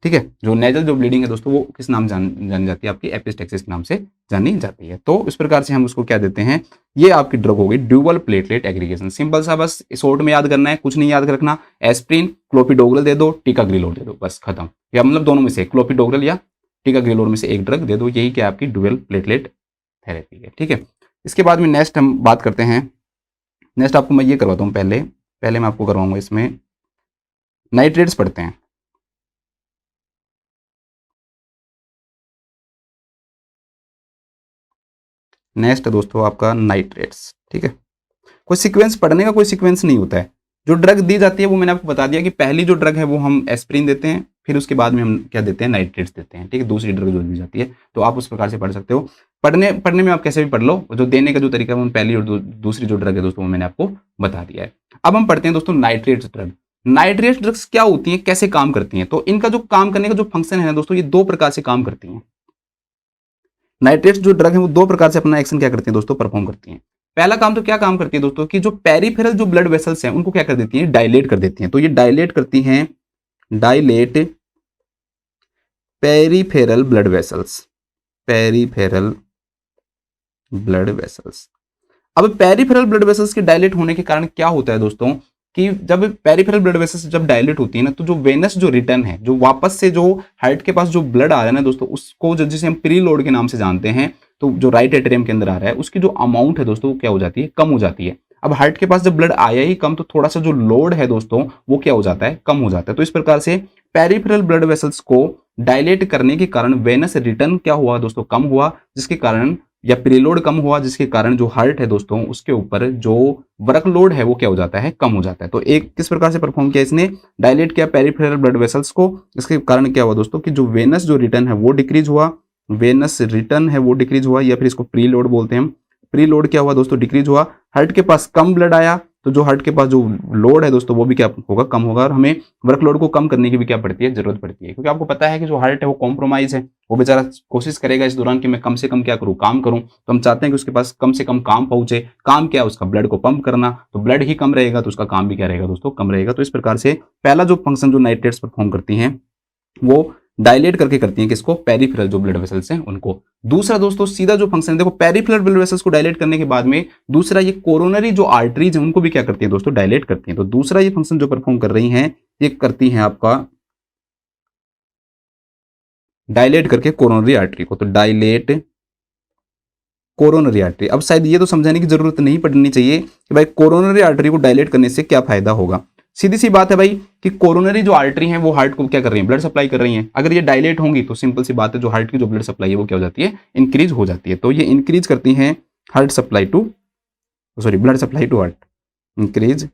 ठीक है, जो नेजल जो ब्लीडिंग है दोस्तों वो किस नाम जानी जाती है, आपकी एपिस्टेक्सिस नाम से जानी जाती है। तो इस प्रकार से हम उसको क्या देते हैं, ये आपकी ड्रग होगी ड्यूअल प्लेटलेट एग्रीगेशन। सिंपल सा, बस शॉर्ट में याद करना है, कुछ नहीं याद रखना। एस्प्रिन, क्लोपिडोग्रेल दे दो, टिकाग्रिलोर दे दो, बस खत्म। या मतलब दोनों में से क्लोपिडोग्रेल या टिकाग्रिलोर में से एक ड्रग दे दो, यही क्या आपकी ड्यूअल प्लेटलेट थेरेपी है, ठीक है। इसके बाद में नेक्स्ट हम बात करते हैं, नेक्स्ट आपको मैं ये करवाता हूँ, पहले मैं आपको करवाऊंगा इसमें नाइट्रेट्स पढ़ते हैं। नेक्स्ट दोस्तों आपका नाइट्रेट्स, ठीक है। कोई सीक्वेंस पढ़ने का कोई सीक्वेंस नहीं होता है। जो ड्रग दी जाती है वो मैंने आपको बता दिया कि पहली जो ड्रग है वो हम एस्प्रिन देते हैं, फिर उसके बाद में हम क्या देते हैं, नाइट्रेट्स देते हैं, ठीक है। दूसरी ड्रग जो दी जाती है, तो आप उस प्रकार से पढ़ सकते हो। पढ़ने में आप कैसे भी पढ़ लो, जो देने का जो तरीका है पहली और दूसरी जो ड्रग है दोस्तों वो मैंने आपको बता दिया है। अब हम पढ़ते हैं दोस्तों नाइट्रेट्स ड्रग। नाइट्रेट्स ड्रग्स क्या होती हैं, कैसे काम करती हैं, तो इनका जो काम करने का जो फंक्शन है दोस्तों, ये 2 प्रकार से काम करती हैं। नाइट्रेट्स जो ड्रग है वो 2 प्रकार से अपना एक्शन क्या करती है दोस्तों, परफॉर्म करती हैं। पहला काम तो क्या काम करती है दोस्तों कि जो पेरिफेरल जो ब्लड वेसल्स हैं उनको क्या कर देती हैं, डायलेट कर देती हैं। तो ये डायलेट करती हैं, dilate peripheral blood vessels, peripheral blood vessels. अब पेरिफेरल ब्लड वेसल्स के डायलेट होने के कारण क्या होता है दोस्तों कि जब पेरिफेरल ब्लड वेसल्स जब डायलेट होती है ना, तो जो वेनस जो रिटर्न है, जो वापस से जो हार्ट के पास जो ब्लड आ रहा है ना दोस्तों, उसको जिसे हम प्री लोड के नाम से जानते हैं, तो जो राइट एट्रियम के अंदर आ रहा है उसकी जो अमाउंट है दोस्तों वो क्या हो जाती है, कम हो जाती है। अब हार्ट के पास जब ब्लड आया ही कम, तो थोड़ा सा जो लोड है दोस्तों वो क्या हो जाता है, कम हो जाता है। तो इस प्रकार से पेरिफेरल ब्लड वेसल्स को डायलेट करने के कारण वेनस रिटर्न क्या हुआ दोस्तों, कम हुआ, जिसके कारण या प्रीलोड कम हुआ, जिसके कारण जो हार्ट है दोस्तों उसके ऊपर जो वर्कलोड है वो क्या हो जाता है, कम हो जाता है। तो एक किस प्रकार से परफॉर्म किया इसने, डायलेट किया पेरिफेरल ब्लड वेसल्स को। इसके कारण क्या हुआ दोस्तों कि जो वेनस जो रिटर्न है वो डिक्रीज हुआ, वेनस रिटर्न है वो डिक्रीज हुआ, या फिर इसको प्रीलोड बोलते हैं हम। प्रीलोड क्या हुआ दोस्तों, डिक्रीज हुआ। हार्ट के पास कम ब्लड आया, तो जो हार्ट के पास जो लोड है दोस्तों वो भी क्या होगा, कम होगा। और हमें वर्कलोड को कम करने की भी क्या पड़ती है, जरूरत पड़ती है, क्योंकि आपको पता है कि जो हार्ट है वो कॉम्प्रोमाइज है, वो बेचारा कोशिश करेगा इस दौरान कि मैं कम से कम क्या करूं, काम करूं। तो हम चाहते हैं कि उसके पास कम से कम काम पहुंचे। काम क्या है उसका, ब्लड को पंप करना। तो ब्लड ही कम रहेगा तो उसका काम भी क्या रहेगा दोस्तों, कम रहेगा। तो इस प्रकार से पहला जो फंक्शन जो नाइट्रेट्स परफॉर्म करती हैं वो डायलेट करके करती हैं किसको, पेरिफेरल जो ब्लड वेसल्स हैं उनको। दूसरा दोस्तों सीधा जो फंक्शन है, देखो पेरिफेरल ब्लड वेसल्स को डायलेट करने के बाद में दूसरा ये कोरोनरी जो आर्टरीज हैं उनको भी क्या करती हैं दोस्तों, डायलेट करती हैं। तो दूसरा ये फंक्शन जो परफॉर्म कर रही हैं ये करती हैं आपका डायलेट करके कोरोनरी आर्टरी को। तो डायलेट कोरोनरी आर्टरी। अब शायद ये तो समझाने की जरूरत नहीं पड़नी चाहिए कि भाई कोरोनरी आर्टरी को डायलेट करने से क्या फायदा होगा। सीधी सी बात है भाई कि कोरोनरी जो आर्टरी है वो हार्ट को क्या कर रही है, ब्लड सप्लाई कर रही है। अगर ये डायलेट होंगी तो सिंपल सी बात है जो हार्ट की जो ब्लड सप्लाई है वो क्या हो जाती है, इंक्रीज हो जाती है। तो ये इंक्रीज करती हैं heart supply to, sorry blood supply to heart, increase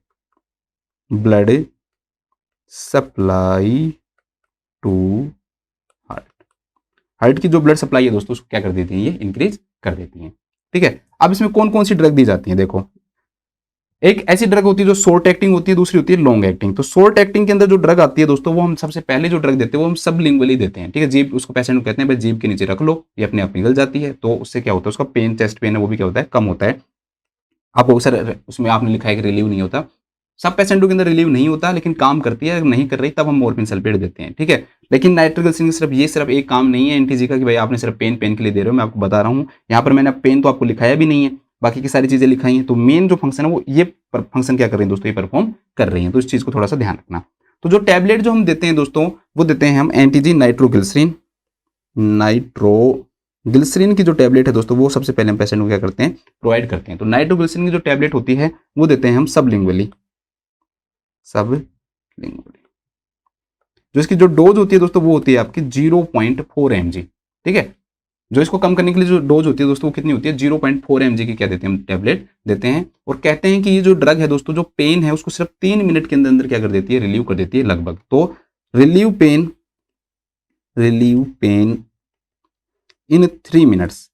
blood supply to heart. Heart की जो ब्लड सप्लाई है दोस्तों उसको क्या कर देती है, ये इंक्रीज कर देती है। ठीक है, अब इसमें कौन कौन सी ड्रग दी जाती है, देखो एक ऐसी ड्रग होती है जो शॉर्ट एक्टिंग होती है, दूसरी होती है लॉन्ग एक्टिंग। तो शॉर्ट एक्टिंग के अंदर जो ड्रग आती है दोस्तों वो हम सबसे पहले जो ड्रग देते हैं वो हम सबलिंगुअली देते हैं। ठीक है, जीभ उसको पेशेंट को कहते हैं भाई जीभ के नीचे रख लो, ये अपने आप पिघल जाती है। तो उससे क्या होता है, उसका पेन, चेस्ट पेन है वो भी क्या होता है, कम होता है। आपको सर उसमें आपने लिखा है कि रिलीव नहीं होता, सब पेशेंटों के अंदर रिलीव नहीं होता, लेकिन काम करती है। अगर नहीं कर रही तब हम मॉर्फिन सल्फेट देते हैं। ठीक है, लेकिन नाइट्रोग्लिसरीन सिर्फ एक काम नहीं है एंटीजी का कि भाई आपने सिर्फ पेन के लिए दे रहे हो। मैं आपको बता रहा हूँ, यहाँ पर मैंने पेन तो आपको लिखाया भी नहीं है, बाकी की सारी चीजें लिखाई हैं। तो मेन जो फंक्शन है वो ये फंक्शन क्या कर रही है दोस्तों, ये परफॉर्म कर रही है। तो इस चीज को थोड़ा सा ध्यान रखना। तो जो टैबलेट जो हम देते हैं दोस्तों वो देते हैं हम एंटीजी नाइट्रोग्लिसरीन। नाइट्रोग्लिसरीन की जो टैबलेट है दोस्तों वो सबसे पहले हम पेशेंट को क्या करते हैं, प्रोवाइड करते हैं। तो नाइट्रोग्लिसरीन की जो टैबलेट होती है वो देते हैं हम सबलिंगुअली। जो इसकी जो डोज होती है दोस्तों वो होती है आपकी 0.4 mg। ठीक है, जो इसको कम करने के लिए जो डोज होती है दोस्तों वो कितनी होती है, 0.4 mg की क्या देते हैं हम, टैबलेट देते हैं। और कहते हैं कि ये जो ड्रग है दोस्तों जो पेन है उसको सिर्फ 3 मिनट के अंदर क्या कर देती है, रिलीव कर देती है लगभग। तो रिलीव पेन इन 3 मिनट्स।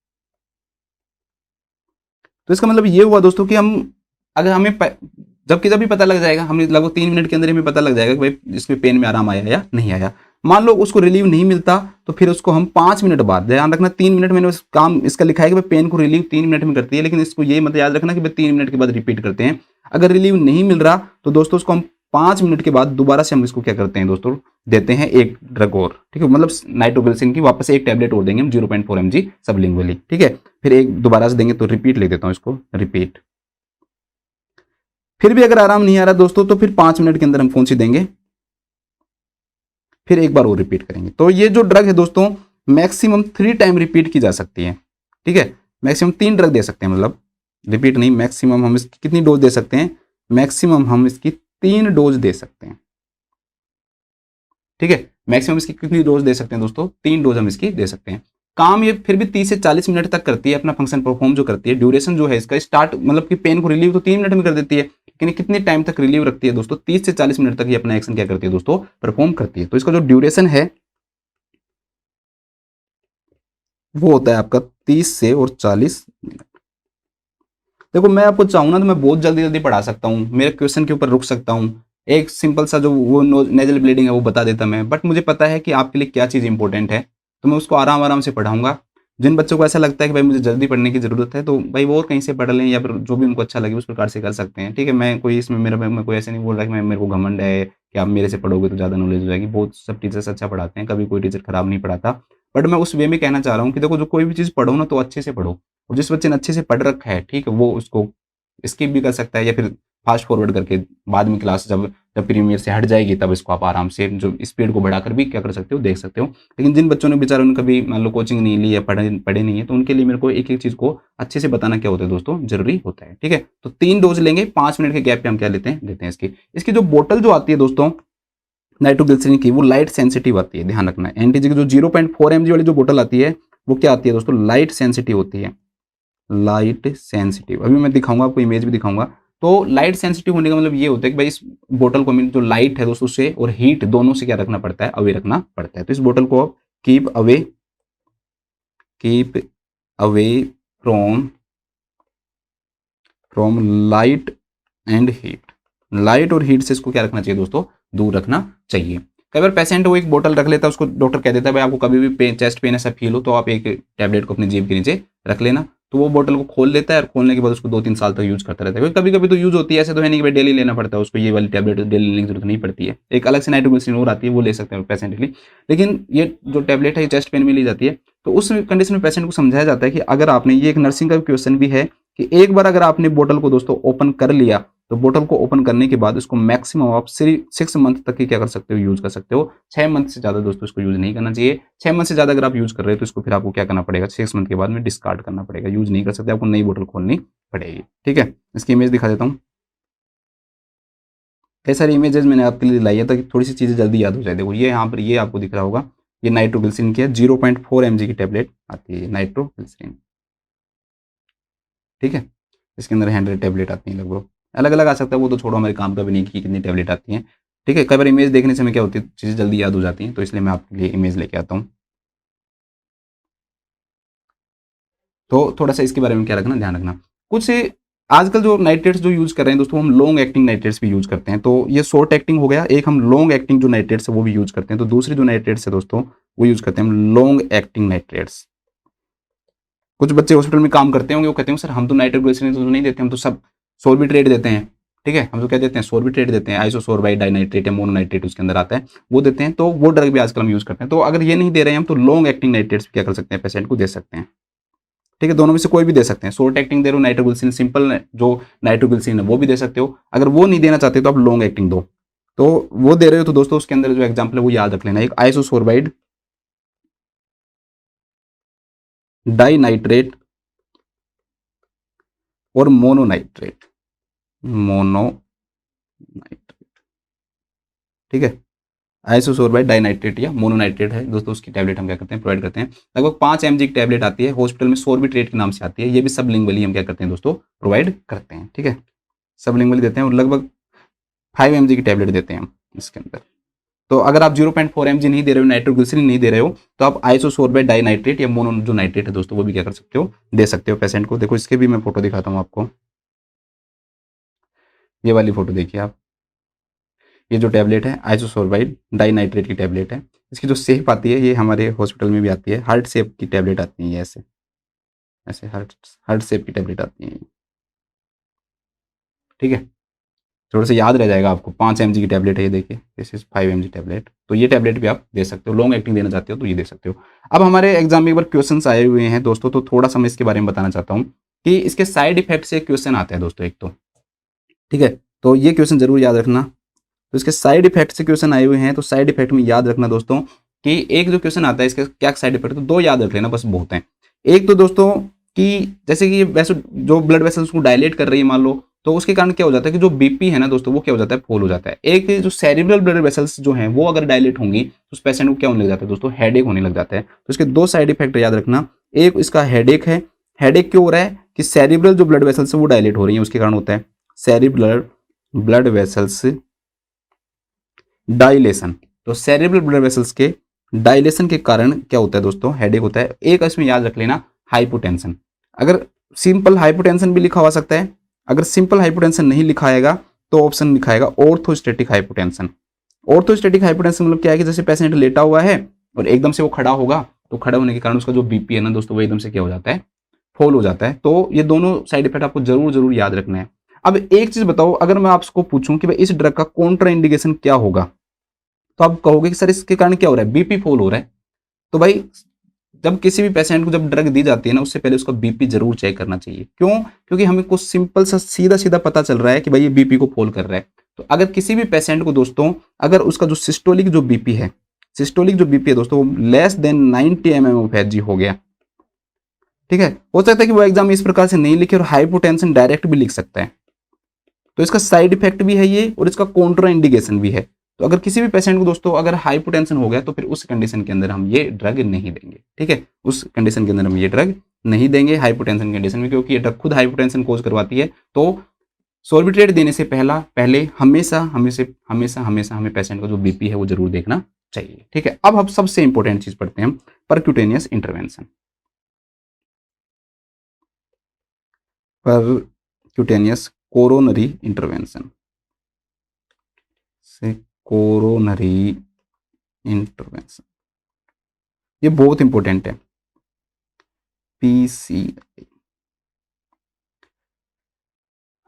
तो इसका मतलब ये हुआ दोस्तों कि हम अगर हमें जब भी पता लग जाएगा, हमें लगभग 3 मिनट के अंदर हमें पता लग जाएगा कि भाई इसमें पेन में आराम आया या नहीं आया। मान लो उसको रिलीव नहीं मिलता तो फिर उसको हम 5 मिनट बाद, ध्यान रखना 3 मिनट मैंने उस काम इसका लिखा है कि भाई पेन को रिलीव 3 मिनट में करती है, लेकिन इसको ये मत याद रखना कि भाई 3 मिनट के बाद रिपीट करते हैं। अगर रिलीव नहीं मिल रहा तो दोस्तों उसको हम 5 मिनट के बाद दोबारा से हम इसको क्या करते हैं दोस्तों, देते हैं एक ड्रग और। ठीक है, मतलब नाइट्रोग्लिसरीन की वापस से एक टैबलेट और देंगे हम 0.4 mg सबलिंगुअली। ठीक है, फिर एक दोबारा से देंगे, तो रिपीट लिख देता हूं इसको, रिपीट। फिर भी अगर आराम नहीं आ रहा दोस्तों तो फिर 5 मिनट के अंदर हम कौन सी देंगे, फिर एक बार और रिपीट करेंगे। तो ये जो ड्रग है दोस्तों मैक्सिमम 3 टाइम रिपीट की जा सकती है। ठीक है, मैक्सिमम 3 ड्रग दे सकते हैं, मतलब रिपीट नहीं, मैक्सिमम हम इसकी कितनी डोज दे सकते हैं, मैक्सिमम हम इसकी 3 डोज दे सकते हैं। ठीक है, मैक्सिमम इसकी कितनी डोज दे सकते हैं दोस्तों, 3 डोज हम इसकी दे सकते हैं। काम ये फिर भी 30 से 40 मिनट तक करती है, अपना फंक्शन परफॉर्म जो करती है। ड्यूरेशन जो है इसका स्टार्ट मतलब कि पेन को रिलीव तो 3 मिनट में कर देती है, लेकिन कितने टाइम तक रिलीव रखती है दोस्तों, 30 से 40 मिनट तक ये अपना एक्शन क्या करती है दोस्तों, परफॉर्म करती है। तो इसका जो ड्यूरेशन है वो होता है आपका 30 से और 40 मिनट। देखो मैं आपको चाहूँ ना तो मैं बहुत जल्दी जल्दी पढ़ा सकता हूँ, मेरे क्वेश्चन के ऊपर रुक सकता हूँ, एक सिंपल सा जो वो नेजल ब्लीडिंग है वो बता देता मैं, बट मुझे पता है कि आपके लिए क्या चीज़ इंपॉर्टेंट है, तो मैं उसको आराम आराम से पढ़ाऊंगा। जिन बच्चों को ऐसा लगता है कि भाई मुझे जल्दी पढ़ने की जरूरत है तो भाई वो और कहीं से पढ़ लें, या फिर जो भी उनको अच्छा लगे उस प्रकार से कर सकते हैं। ठीक है, मैं कोई इसमें मैं कोई ऐसे नहीं बोल रहा कि मैं मेरे को घमंड है कि आप मेरे से पढ़ोगे तो ज़्यादा नॉलेज हो जाएगी। बहुत सब टीचर्स अच्छा पढ़ाते हैं, कभी कोई टीचर खराब नहीं पढ़ाता, बट मैं उस वे में कहना चाह रहा हूँ कि देखो जो कोई भी चीज़ पढ़ो ना तो अच्छे से पढ़ो, और जिस बच्चे ने अच्छे से पढ़ रखा है ठीक है वो उसको स्किप भी कर सकता है, या फिर फास्ट फॉरवर्ड करके बाद में क्लास जब प्रीमियर से हट जाएगी तब इसको आप आराम से जो स्पीड को बढ़ाकर भी क्या कर सकते हो, देख सकते हो। लेकिन जिन बच्चों ने बेचारों ने कभी मान लो कोचिंग नहीं ली या पढ़े नहीं है, तो उनके लिए मेरे को एक एक चीज़ को अच्छे से बताना क्या होता है दोस्तों, जरूरी होता है। ठीक है, तो 3 डोज लेंगे, 5 मिनट के गैप पे हम क्या लेते हैं, देते हैं इसकी जो बोतल जो आती है दोस्तों नाइट्रोग्लिसरीन की वो लाइट सेंसिटिव आती है, ध्यान रखना। एनटीजी की जो 0.4 mg वाली जो बोतल आती है वो क्या आती है दोस्तों, लाइट सेंसिटिव होती है। लाइट सेंसिटिव, अभी मैं दिखाऊंगा आपको, इमेज भी दिखाऊंगा। तो लाइट सेंसिटिव होने का मतलब ये होता है कि भाई इस बोतल को हमें जो लाइट है दोस्तों से और हीट दोनों से क्या रखना पड़ता है, अवे रखना पड़ता है। तो इस बोतल को keep away from light and heat, light और हीट से इसको क्या रखना चाहिए दोस्तों, दूर रखना चाहिए। कई बार पेशेंट वो एक बोतल रख लेता है, उसको डॉक्टर कह देता है भाई आपको कभी भी चेस्ट पेन ऐसा फील हो तो आप एक टैबलेट को अपनी जेब के नीचे रख लेना। तो वो बोतल को खोल लेता है और खोलने के बाद उसको 2-3 साल तक यूज करता रहता है। कभी कभी तो यूज होती है, ऐसे तो है नहीं कि भाई डेली लेना पड़ता है उसको, ये वाली टैबलेट डेली लेने की जरूरत नहीं पड़ती है। एक अलग से नाइट्रोग्लिसरीन और आती है, वो ले सकते हैं पेशेंट के लिए। लेकिन ये जो टैबलेट है ये चेस्ट पेन में ली जाती है। तो उस कंडीशन में पेशेंट को समझाया जाता है कि अगर आपने, ये एक नर्सिंग का क्वेश्चन भी है कि एक बार अगर आपने बोतल को दोस्तों ओपन कर लिया तो बोतल को ओपन करने के बाद इसको मैक्सिमम आप 6 मंथ तक ही क्या कर सकते हो, यूज कर सकते हो। 6 मंथ से ज्यादा दोस्तों इसको यूज नहीं करना चाहिए। 6 मंथ से ज्यादा अगर आप यूज कर रहे हो तो इसको फिर आपको क्या करना पड़ेगा, 6 मंथ के बाद में डिस्कार्ड करना पड़ेगा, यूज नहीं कर सकते, आपको नई बोतल खोलनी पड़ेगी। ठीक है, इसकी इमेज दिखा देता हूँ। कई सारी इमेजेस मैंने आपके लिए लाई है ताकि थोड़ी सी चीजें जल्दी याद हो जाए। देखो ये यहाँ पर ये आपको दिख रहा होगा, ये नाइट्रोग्लिसरीन की है, 0.4 mg की टैबलेट आती है नाइट्रोग्लिसरीन। ठीक है, इसके अंदर 100 टैबलेट आती हैं लगभग, अलग अलग आ सकता है, वो तो छोड़ो, हमारे काम का भी नहीं कि कितनी टैबलेट आती हैं। ठीक है, कई बार इमेज देखने से हमें क्या होती है, चीज़ें जल्दी याद हो जाती हैं, तो इसलिए मैं आपके लिए इमेज लेके आता हूँ। तो थोड़ा सा इसके बारे में क्या रखना, ध्यान रखना। कुछ आजकल जो नाइट्रेट्स जो यूज कर रहे हैं दोस्तों, हम लॉन्ग एक्टिंग नाइट्रेट्स भी यूज करते हैं। तो ये शॉर्ट एक्टिंग हो गया, एक हम लॉन्ग एक्टिंग जो नाइट्रेट्स है वो भी यूज करते हैं। तो दूसरी जो नाइट्रेट्स है दोस्तों वो यूज करते हैं हम लॉन्ग एक्टिंग नाइट्रेट्स। कुछ बच्चे हॉस्पिटल में काम करते होंगे, वो कहते हैं सर हम तो नाइट्रोग्लिसरीन तो नहीं देते, हम तो सब सोर्बिट्रेट देते हैं। ठीक है, हम तो क्या देते हैं, सोर्बिट्रेट देते हैं, आइसोसोर्बाइड डाइनाइट्रेट या मोनोनाइट्रेट उसके अंदर आता है, वो देते हैं। तो वो ड्रग भी आजकल हम यूज करते हैं। तो अगर ये नहीं दे रहे हैं हम, तो लॉन्ग एक्टिंग नाइट्रेट्स क्या कर सकते हैं, पेशेंट को दे सकते हैं। ठीक है, दोनों में से कोई भी दे सकते हैं। शॉर्ट एक्टिंग दे रहे हो नाइट्रोग्लिसरीन, सिंपल जो नाइट्रोग्लिसरीन है वो भी दे सकते हो। अगर वो नहीं देना चाहते तो आप लॉन्ग एक्टिंग दो। तो वो दे रहे हो तो दोस्तों उसके अंदर जो एग्जाम्पल है वो याद रख लेना, एक आइसोसोर्बाइड डाइनाइट्रेट और मोनोनाइट्रेट। ठीक है, आइसोसोर्बाइड डाइनाइट्रेट या मोनोनाइट्रेट है दोस्तों, उसकी टैबलेट हम क्या करते हैं, प्रोवाइड करते हैं। लगभग 5 mg की टैबलेट आती है, हॉस्पिटल में सोर्बिट्रेट के नाम से आती है। ये भी सबलिंगुअली हम क्या करते हैं दोस्तों, प्रोवाइड करते हैं। ठीक है, सबलिंगुअली देते हैं और लगभग 5 mg की टैबलेट देते हैं हम इसके अंदर। तो अगर आप 0.4 mg नहीं दे रहे हो, नाइट्रोग्लिसरीन नहीं दे रहे हो, तो आप आइसोसोर्बाइड डाइनाइट्रेट या मोनो जो नाइट्रेट है दोस्तों वो भी क्या कर सकते हो, दे सकते हो पेशेंट को। देखो इसके भी मैं फोटो दिखाता हूँ आपको, ये वाली फोटो देखिए आप। ये जो टैबलेट है आइसोसोर्बाइड डाइनाइट्रेट की टैबलेट है। इसकी जो शेप आती है ये हमारे हॉस्पिटल में भी आती है, हार्ट शेप की टैबलेट आती है, ऐसे ऐसे हार्ट शेप की टैबलेट आती है। ठीक है, थोड़ा सा याद रह जाएगा आपको। 5 mg की टैबलेट है ये, देखिए दिस इज 5 mg टैबलेट। तो ये टैबलेट भी आप दे सकते हो, लॉन्ग एक्टिंग देना चाहते हो तो ये दे सकते हो। अब हमारे एग्जाम में एक बार क्वेश्चन आए हुए हैं दोस्तों, तो थोड़ा सा मैं इसके बारे में बताना चाहता हूँ कि इसके साइड इफेक्ट से क्वेश्चन आता है दोस्तों एक तो। ठीक है, तो ये क्वेश्चन जरूर याद रखना। तो इसके साइड इफेक्ट से क्वेश्चन आए हुए हैं, तो साइड इफेक्ट में याद रखना दोस्तों कि एक जो क्वेश्चन आता है इसके क्या साइड इफेक्ट, तो 2 याद रख लेना बस, बहुत हैं। एक तो दोस्तों कि जैसे कि वैसे जो ब्लड वेसल्स को डायलेट कर रही है मान लो, तो उसके कारण क्या हो जाता है कि जो बीपी है ना दोस्तों वो क्या हो जाता है, फॉल हो जाता है। एक जो सेरिब्रल ब्लड वेसल्स जो हैं वो अगर डायलेट होंगी तो उस पेशेंट को क्या होने लग जाता है दोस्तों, हेडेक होने लग जाता है। तो इसके 2 साइड इफेक्ट याद रखना। एक इसका हेडेक है, हेडेक क्यों हो रहा है कि सेरिब्रल जो ब्लड वेसल्स है वो डायलेट हो रही है, उसके कारण होता है सेरिब्रल ब्लड वेसल्स डायलेशन। तो सेरिब्रल ब्लड वेसल्स के डायलेशन के कारण क्या होता है दोस्तों, हेडेक होता है। एक इसमें याद रख लेना हाइपोटेंशन। अगर सिंपल हाइपोटेंशन भी लिखा हुआ सकता है, अगर सिंपल हाइपोटेंशन नहीं लिखाएगा तो ऑप्शन लिखाएगा ऑर्थोस्टैटिक हाइपोटेंशन। ऑर्थोस्टैटिक हाइपोटेंशन मतलब क्या है कि जैसे पेशेंट लेटा हुआ है और एकदम से वो खड़ा होगा, तो खड़ा होने के कारण उसका जो बीपी है ना दोस्तों वो एकदम से क्या हो जाता है, फॉल हो जाता है। तो ये दोनों साइड इफेक्ट आपको जरूर जरूर याद रखना है। अब एक चीज बताओ, अगर मैं आपको पूछूं कि भाई इस ड्रग का कॉन्ट्रा इंडिकेशन क्या होगा, तो आप कहोगे कि सर इसके कारण क्या हो रहा है, बीपी फॉल हो रहा है। तो भाई जब किसी भी पेशेंट को जब ड्रग दी जाती है ना, उससे पहले उसका बीपी जरूर चेक करना चाहिए। क्यों? क्योंकि हमें कुछ सिंपल सा सीधा सीधा पता चल रहा है कि भाई ये बीपी को फॉल कर रहा है। तो अगर किसी भी पेशेंट को दोस्तों, अगर उसका जो सिस्टोलिक जो बीपी है, सिस्टोलिक जो बीपी है दोस्तों वो less than 90 mm of Hg हो गया, ठीक है, हो सकता है कि वो एग्जाम में इस प्रकार से नहीं लिखे और हाइपोटेंशन डायरेक्ट भी लिख सकता है। तो इसका साइड इफेक्ट भी है ये और इसका कॉन्ट्रा इंडिकेशन भी है। तो अगर किसी भी पेशेंट को दोस्तों अगर हाइपोटेंशन हो गया तो फिर उस कंडीशन के अंदर हम ये ड्रग नहीं देंगे। ठीक है, उस कंडीशन के अंदर हम ये ड्रग नहीं देंगे हाइपोटेंशन कंडीशन में, क्योंकि ये ड्रग खुद हाइपोटेंशन कोज करवाती है। तो सॉर्बिट्रेट देने से पहले हमेशा हमें पेशेंट का जो बीपी है वो जरूर देखना चाहिए। ठीक है, अब हम सबसे इंपॉर्टेंट चीज पढ़ते हैं, percutaneous intervention. Percutaneous coronary intervention से कोरोनरी इंटरवेंशन, ये बहुत इंपॉर्टेंट है। पीसीआई,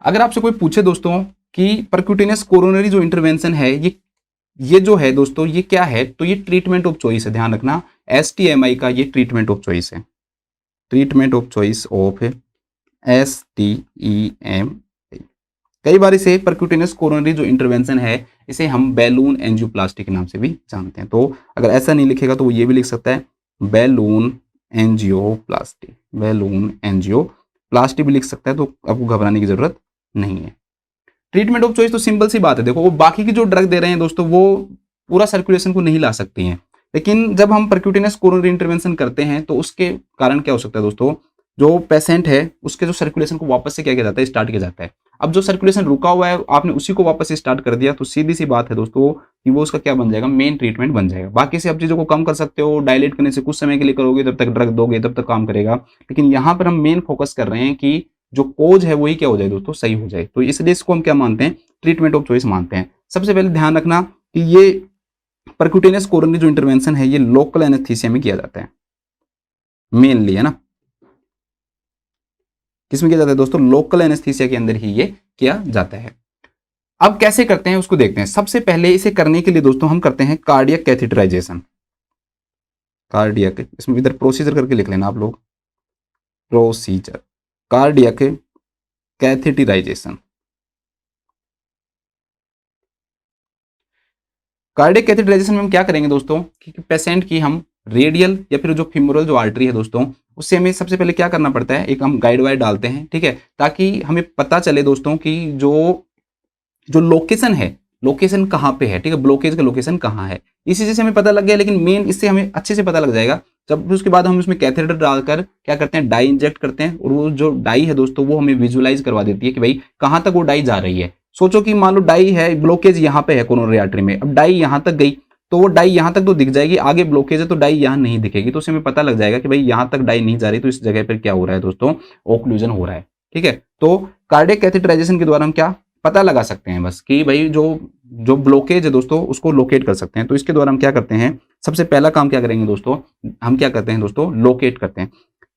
अगर आपसे कोई पूछे दोस्तों कि परक्यूटेनियस कोरोनरी जो इंटरवेंशन है ये जो है दोस्तों ये क्या है, तो ये ट्रीटमेंट ऑफ चॉइस है। ध्यान रखना, एसटीएमआई का ये ट्रीटमेंट ऑफ चॉइस है। Treatment of choice of STEM. कई बार इसे परक्यूटेनियस कोरोनरी जो इंटरवेंशन है इसे हम बैलून एंजियोप्लास्टी के नाम से भी जानते हैं। तो अगर ऐसा नहीं लिखेगा तो वो ये भी लिख सकता है बैलून एंजियोप्लास्टी, बैलून एंजियोप्लास्टी भी लिख सकता है। तो आपको घबराने की जरूरत नहीं है। ट्रीटमेंट ऑफ चॉइस तो सिंपल सी बात है। देखो वो बाकी की जो ड्रग दे रहे हैं दोस्तों वो पूरा सर्कुलेशन को नहीं ला सकती हैं, लेकिन जब हम परक्यूटेनियस कोरोनरी इंटरवेंशन करते हैं तो उसके कारण क्या हो सकता है दोस्तों, जो पेशेंट है उसके जो सर्कुलेशन को वापस से क्या किया जाता है, स्टार्ट किया जाता है। अब जो सर्कुलेशन रुका हुआ है आपने उसी को वापस से स्टार्ट कर दिया, तो सीधी सी बात है दोस्तों कि वो उसका क्या बन जाएगा, मेन ट्रीटमेंट बन जाएगा। बाकी से आप चीजों को कम कर सकते हो, डायलेट करने से कुछ समय के लिए करोगे, तब तक ड्रग दोगे तब तक काम करेगा, लेकिन यहाँ पर हम मेन फोकस कर रहे हैं कि जो कोज है वही क्या हो जाए दोस्तों, सही हो जाए। तो इसलिए इसको हम क्या मानते हैं, ट्रीटमेंट ऑफ चॉइस मानते हैं। सबसे पहले ध्यान रखना कि ये परक्यूटेनियस कोरोनरी जो इंटरवेंशन है ये लोकल एनेस्थीसिया में किया जाता है मेनली, है ना। किसमें किया जाता है दोस्तों, लोकल एनेस्थीसिया के अंदर ही ये किया जाता है। अब कैसे करते हैं उसको देखते हैं। सबसे पहले इसे करने के लिए दोस्तों हम करते हैं कार्डियक कैथेटराइजेशन। कार्डियक, इसमें इधर प्रोसीजर करके लिख लेना आप लोग, procedure cardiac catheterisation. Cardiac catheterisation में हम क्या करेंगे दोस्तों कि पेशेंट की हम रेडियल या फिर जो फीमोरल जो आर्टरी है दोस्तों उससे हमें सबसे पहले क्या करना पड़ता है, एक हम गाइड वायर डालते हैं, ठीक है, ताकि हमें पता चले दोस्तों कि जो लोकेशन है, लोकेशन कहाँ पे है, ठीक है, ब्लॉकेज का लोकेशन कहाँ है। इसी चीज से हमें पता लग गया, लेकिन मेन इससे हमें अच्छे से पता लग जाएगा जब उसके बाद हम उसमें कैथेटर डालकर क्या करते हैं, डाई इंजेक्ट करते हैं, और वो जो डाई है दोस्तों वो हमें विजुअलाइज करवा देती है कि भाई कहाँ तक वो डाई जा रही है। सोचो कि मान लो डाई है, ब्लॉकेज यहाँ पे है कोरोनरी आर्टरी में, अब डाई यहाँ तक गई तो वो डाई यहाँ तक तो दिख जाएगी, आगे ब्लॉकेज है तो डाई यहाँ नहीं दिखेगी, तो उससे हमें पता लग जाएगा कि भाई यहाँ तक डाई नहीं जा रही, तो इस जगह पर क्या हो रहा है दोस्तों, ओक्लूजन हो रहा है। ठीक है, तो कार्डियक कैथेटराइजेशन के द्वारा हम क्या पता लगा सकते हैं बस कि भाई जो ब्लॉकेज है दोस्तों उसको लोकेट कर सकते हैं। तो इसके द्वारा हम क्या करते हैं, सबसे पहला काम क्या करेंगे दोस्तों, हम क्या करते हैं दोस्तों, लोकेट करते हैं।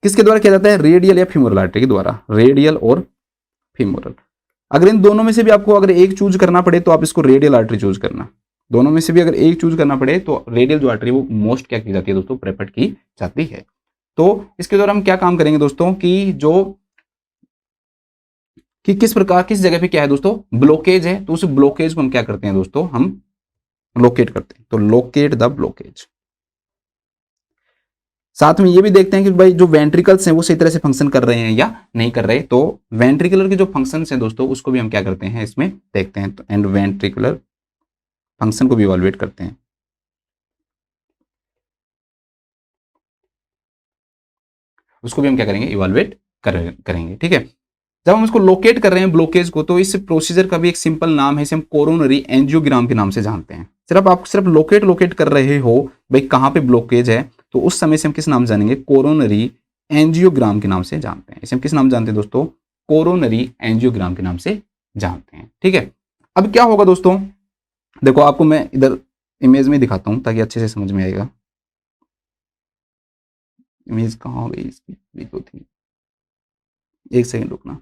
किसके द्वारा किया जाता है, रेडियल या फीमोरल आर्टरी के द्वारा, रेडियल और फीमोरल। अगर इन दोनों में से भी आपको अगर एक चूज करना पड़े तो आप इसको रेडियल आर्टरी चूज करना। दोनों में से भी अगर एक चूज करना पड़े तो रेडियल जो आर्टरी वो मोस्ट क्या की जाती है दोस्तों, प्रेफर्ड की जाती है। तो इसके द्वारा हम क्या काम करेंगे दोस्तों कि किस प्रकार किस जगह पे क्या है दोस्तों, ब्लॉकेज है, तो उस ब्लॉकेज को हम क्या करते हैं दोस्तों, हम लोकेट करते हैं। तो लोकेट द ब्लॉकेज। साथ में ये भी देखते हैं कि भाई जो वेंट्रिकल्स हैं वो सही तरह से फंक्शन कर रहे हैं या नहीं कर रहे। तो वेंट्रिकुलर के जो फंक्शंस हैं दोस्तों उसको भी हम क्या करते हैं, इसमें देखते हैं। तो एंड वेंट्रिकुलर फंक्शन को भी इवैल्यूएट करते हैं। उसको भी हम क्या करेंगे, इवैल्यूएट करेंगे। ठीक है, जब हम इसको लोकेट कर रहे हैं ब्लॉकेज को, तो इस प्रोसीजर का भी एक सिंपल नाम है, इसे हम कोरोनरी एंजियोग्राम के नाम से जानते हैं। आप सिर्फ लोकेट कर रहे हो भाई कहाँ पे ब्लॉकेज है, तो उस समय से हम किस नाम जानेंगे, कोरोनरी एंजियोग्राम के नाम से जानते हैं। इसे हम किस नाम जानते हैं दोस्तों, कोरोनरी एंजियोग्राम के नाम से जानते हैं। ठीक है, अब क्या होगा दोस्तों, देखो आपको मैं इधर इमेज में दिखाता हूं ताकि अच्छे से समझ में आएगा। इमेज कहाँ हो गई इसकी, तो थी, एक सेकंड रुकना,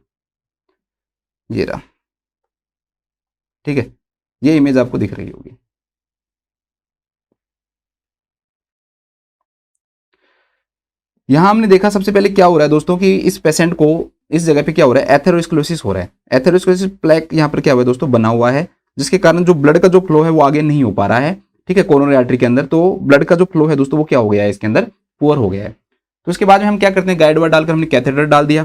ये रहा। ठीक है, ये इमेज आपको दिख रही होगी। यहां हमने देखा सबसे पहले क्या हो रहा है दोस्तों कि इस पेशेंट को इस जगह पे क्या हो रहा है, एथेरोस्क्लेरोसिस हो रहा है। एथेरोस्क्लेरोसिस प्लेक यहाँ पर क्या हुआ है दोस्तों, बना हुआ है, जिसके कारण जो ब्लड का जो फ्लो है वो आगे नहीं हो पा रहा है। ठीक है, कोरोनरी आर्टरी के अंदर तो ब्लड का जो फ्लो है दोस्तों वो क्या हो गया है, इसके अंदर पुअर हो गया है। तो उसके बाद में हम क्या करते हैं, गाइड वायर डालकर हमने कैथेटर डाल दिया।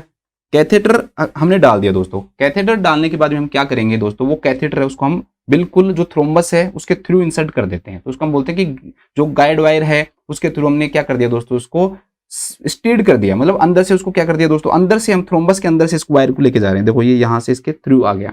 कैथेटर हमने डाल दिया दोस्तों। कैथेटर डालने के बाद में हम क्या करेंगे दोस्तों, वो कैथेटर है उसको हम बिल्कुल जो थ्रोम्बस है उसके थ्रू इंसर्ट कर देते हैं। तो उसको हम बोलते हैं कि जो गाइड वायर है उसके थ्रू हमने क्या कर दिया दोस्तों, उसको स्टीड कर दिया, मतलब अंदर से उसको क्या कर दिया दोस्तों, अंदर से हम थ्रोम्बस के अंदर से इस वायर को लेके जा रहे हैं। देखो ये यहां से इसके थ्रू आ गया।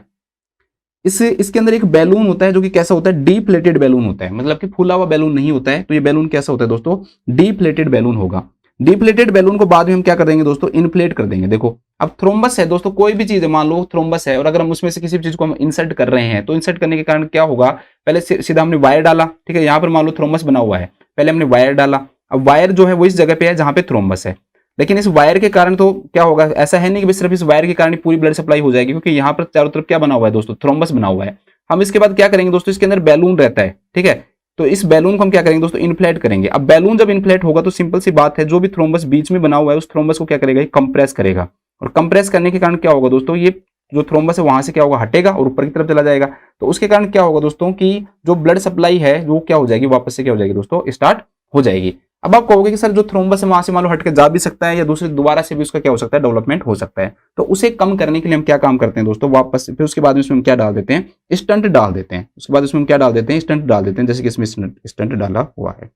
इसके अंदर एक बैलून होता है जो कि कैसा होता है, डीप्लेटेड बैलून होता है, मतलब कि फूला हुआ बैलून नहीं होता है। तो ये बैलून कैसा होता है दोस्तों, डीप्लेटेड बैलून होगा। डीप्लेटेड बैलून को बाद में हम क्या कर देंगे दोस्तों, इन्फ्लेट कर देंगे। देखो अब थ्रोम्बस है दोस्तों, कोई भी चीज है, मान लो थ्रोम्बस है, और अगर हम उसमें से किसी भी चीज को हम इंसर्ट कर रहे हैं, तो इंसर्ट करने के कारण क्या होगा, पहले सीधा हमने वायर डाला, ठीक है, यहाँ पर मान लो थ्रोम्बस बना हुआ है, पहले हमने वायर डाला। अब वायर जो है वो इस जगह पे है जहां पे थ्रोम्बस है, लेकिन इस वायर के कारण तो क्या होगा, ऐसा है नहीं कि सिर्फ इस वायर के कारण पूरी ब्लड सप्लाई हो जाएगी, क्योंकि यहाँ पर चारों तरफ क्या बना हुआ है दोस्तों, थ्रोम्बस बना हुआ है। हम इसके बाद क्या करेंगे दोस्तों, इसके अंदर बैलून रहता है, ठीक है, तो इस बैलून को हम क्या करेंगे दोस्तों, इन्फ्लेट करेंगे। अब बैलून जब इन्फ्लेट होगा तो सिंपल सी बात है, जो भी थ्रोम्बस बीच में बना हुआ है उस थ्रोम्बस को क्या करेगा, कंप्रेस करेगा, और कंप्रेस करने के कारण क्या होगा दोस्तों, ये जो थ्रोम्बस है वहां से क्या होगा, हटेगा और ऊपर की तरफ चला जाएगा। तो उसके कारण क्या होगा दोस्तों कि जो ब्लड सप्लाई है वो क्या हो जाएगी, वापस से क्या हो जाएगी दोस्तों, स्टार्ट हो जाएगी। अब आप कहोगे कि सर जो थ्रोम्बस है वहां से मान लो हट के जा भी सकता है, या दूसरे दोबारा से भी उसका क्या हो सकता है, डेवलपमेंट हो सकता है। तो उसे कम करने के लिए हम क्या काम करते हैं दोस्तों, वापस फिर उसके बाद में इसमें हम क्या डाल देते हैं, स्टंट डाल देते हैं। उसके बाद इसमें हम क्या डाल देते हैं, स्टंट डाल देते हैं, जैसे कि इसमें स्टंट डाला हुआ है,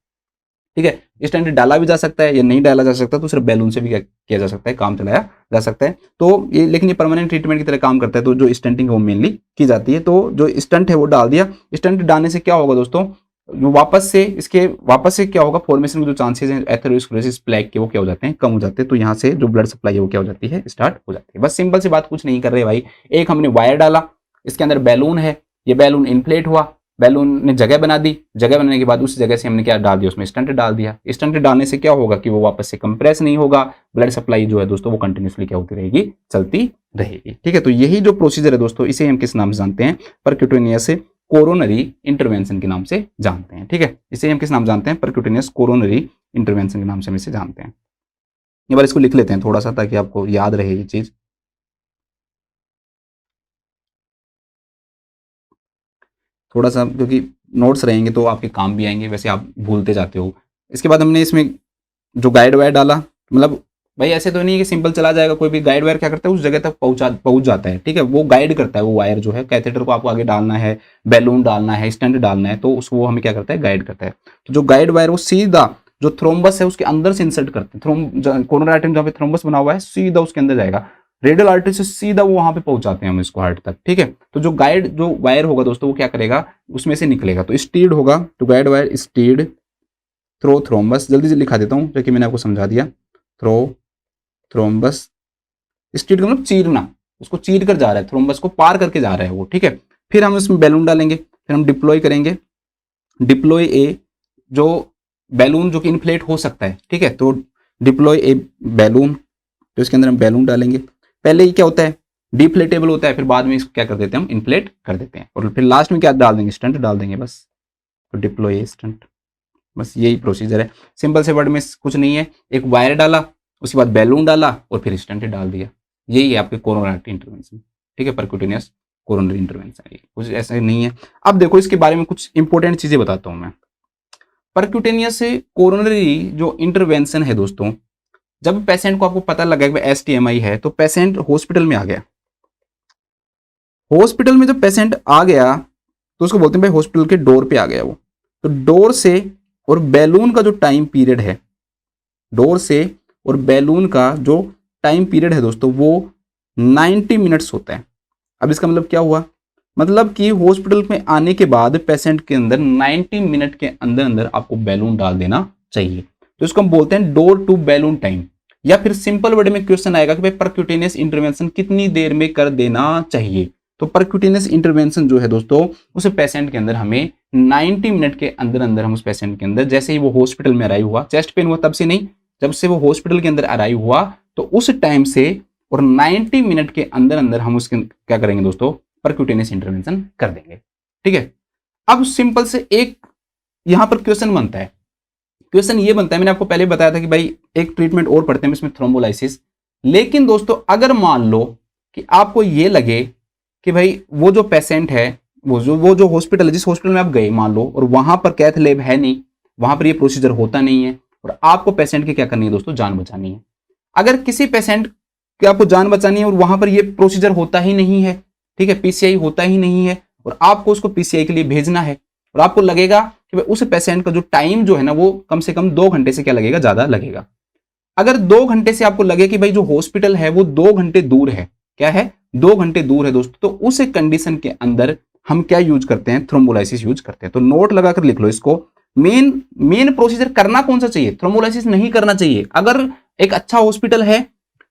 ठीक है। स्टंट डाला भी जा सकता है या नहीं डाला जा सकता, तो सिर्फ बैलून से भी क्या किया जा सकता है, काम चलाया जा सकता है। तो ये लेकिन ये परमानेंट ट्रीटमेंट की तरह काम करता है। तो जो स्टंटिंग है वो मेनली की जाती है। तो जो स्टंट है वो डाल दिया, स्टंट डालने से क्या होगा दोस्तों, जो वापस से क्या होगा, फॉर्मेशन के जो चांसेस हैं एथेरोस्क्लेरोसिस प्लेग के, वो क्या हो जाते हैं, कम हो जाते हैं। तो यहाँ से जो ब्लड सप्लाई है वो क्या हो जाती है, स्टार्ट हो जाती है। बस सिंपल सी बात, कुछ नहीं कर रहे भाई। एक हमने वायर डाला, इसके अंदर बैलून है, ये बैलून इन्फ्लेट हुआ, बैलून ने जगह बना दी, जगह बनाने के बाद उस जगह से हमने क्या डाल दिया, उसमें स्टंट डाल दिया। स्टंट डालने से क्या होगा कि वो वापस से कंप्रेस नहीं होगा, ब्लड सप्लाई जो है दोस्तों वो कंटिन्यूसली क्या होती रहेगी, चलती रहेगी, ठीक है। तो यही जो प्रोसीजर है दोस्तों, इसे हम किस नाम से जानते हैं, परक्यूटेनियस कोरोनरी इंटरवेंशन के नाम से जानते हैं, ठीक है। इसे हम किस नाम जानते हैं, परक्यूटेनियस कोरोनरी इंटरवेंशन के नाम से हम इसे जानते हैं। एक बार इसको लिख लेते हैं थोड़ा सा, ताकि आपको याद रहे ये चीज। थोड़ा सा, क्योंकि नोट्स रहेंगे तो आपके काम भी आएंगे, वैसे आप भूलते जाते हो। इसके बाद हमने इसमें जो गाइड वायर डाला, मतलब भाई ऐसे तो नहीं कि सिंपल चला जाएगा, कोई भी गाइड वायर क्या करता है, उस जगह तक पहुंच जाता है, ठीक है। वो गाइड करता है, वो वायर जो है, कैथेटर को आपको आगे डालना है, बैलून डालना है, स्टंट डालना है, तो उसको हमें क्या करता है, गाइड करता है। तो जो गाइड वायर वो सीधा जो थ्रोम्बस है उसके अंदर से इंसर्ट करते हैं, कोरोनरी आर्टरी जहाँ पे थ्रोम्बस बना हुआ है सीधा उसके अंदर जाएगा, रेडियल आर्टरी से सीधा वो वहां पे पहुंचाते हैं हम इसको हार्ट तक, ठीक है। तो जो वायर होगा दोस्तों वो क्या करेगा, उसमें से निकलेगा, तो स्टीड होगा, तो guide wire steered through thrombus, जल्दी से लिखा देता हूं जो कि मैंने आपको समझा दिया, थ्रो थ्रोम्बस, स्टीड का मतलब चीरना, उसको चीर कर जा रहा है, थ्रोम्बस को पार करके जा रहा है वो, ठीक है। फिर हम इसमें बैलून डालेंगे, फिर हम डिप्लॉय करेंगे, डिप्लॉय ए, जो बैलून जो कि इन्फ्लेट हो सकता है, ठीक है, तो डिप्लॉय ए बैलून, तो इसके अंदर हम बैलून डालेंगे। पहले ही क्या होता है, डिफ्लेटेबल होता है, फिर बाद में इसको क्या कर देते हैं, हम इन्फ्लेट कर देते हैं, और फिर लास्ट में क्या डाल देंगे, स्टंट डाल देंगे बस, तो डिप्लॉय ए स्टंट, बस यही प्रोसीजर है। सिंपल से वर्ड में कुछ नहीं है, एक वायर डाला, उसके बाद बैलून डाला और फिर स्टंट डाल दिया, यही है आपके कोरोनरी इंटरवेंशन, ठीक है, परक्यूटेनियस कोरोनरी इंटरवेंशन, कुछ ऐसा नहीं है। अब देखो इसके बारे में कुछ इंपॉर्टेंट चीजें बताता हूं मैं। परक्यूटेनियस कोरोनरी जो इंटरवेंशन है दोस्तों, जब पेशेंट को आपको पता लगा कि STMI है, तो पेशेंट हॉस्पिटल में आ गया। हॉस्पिटल में जब पेशेंट आ गया तो उसको बोलते हैं भाई हॉस्पिटल के डोर पे आ गया वो, तो डोर से और बैलून का जो टाइम पीरियड है, डोर से और बैलून का जो टाइम पीरियड है दोस्तों वो 90 मिनट्स होता है। अब इसका मतलब क्या हुआ, मतलब कि हॉस्पिटल में आने के बाद पेशेंट के अंदर 90 मिनट के अंदर अंदर आपको बैलून डाल देना चाहिए। तो इसको हम बोलते हैं डोर टू बैलून टाइम, या फिर सिंपल वर्ड में क्वेश्चन आएगा कि भाई परक्यूटेनियस इंटरवेंशन कितनी देर में कर देना चाहिए। तो परक्यूटेनियस इंटरवेंशन जो है दोस्तों, उस पेशेंट के अंदर हमें 90 मिनट के अंदर अंदर हम उस पेशेंट के अंदर, जैसे ही वो हॉस्पिटल में अराइव हुआ, चेस्ट पेन हुआ तब से नहीं, जब से वो हॉस्पिटल के अंदर अराइव हुआ तो उस टाइम से और 90 मिनट के अंदर अंदर हम उसके क्या करेंगे दोस्तों, परक्यूटेनियस इंटरवेंशन कर देंगे, ठीक है। अब सिंपल से एक यहां पर क्वेश्चन बनता है, क्वेश्चन ये बनता है, मैंने आपको पहले बताया था कि भाई एक ट्रीटमेंट और पढ़ते हैं इसमें, थ्रोम्बोलाइसिस। लेकिन दोस्तों अगर मान लो कि आपको ये लगे कि भाई वो जो पेशेंट है, वो जो हॉस्पिटल है, जिस हॉस्पिटल में आप गए मान लो, और वहां पर कैथ लैब है नहीं, वहां पर ये प्रोसीजर होता नहीं है, और आपको पेशेंट की क्या करनी है दोस्तों, जान बचानी है। अगर किसी पेशेंट की आपको जान बचानी है और वहां पर ये प्रोसीजर होता ही नहीं है, ठीक है, PCI होता ही नहीं है, और आपको उसको PCI के लिए भेजना है, और आपको लगेगा कि भाई उस पेशेंट का जो टाइम जो है ना वो कम से कम 2 घंटे से क्या लगेगा, ज्यादा लगेगा। अगर 2 घंटे से आपको लगे कि भाई जो हॉस्पिटल है वो 2 घंटे दूर है, क्या है 2 घंटे दूर है दोस्तों, तो उस कंडीशन के अंदर हम क्या यूज करते हैं, थ्रोम्बोलाइसिस यूज करते हैं। तो नोट लगाकर लिख लो इसको। मेन प्रोसीजर करना कौन सा चाहिए, थ्रोम्बोलाइसिस नहीं करना चाहिए। अगर एक अच्छा हॉस्पिटल है,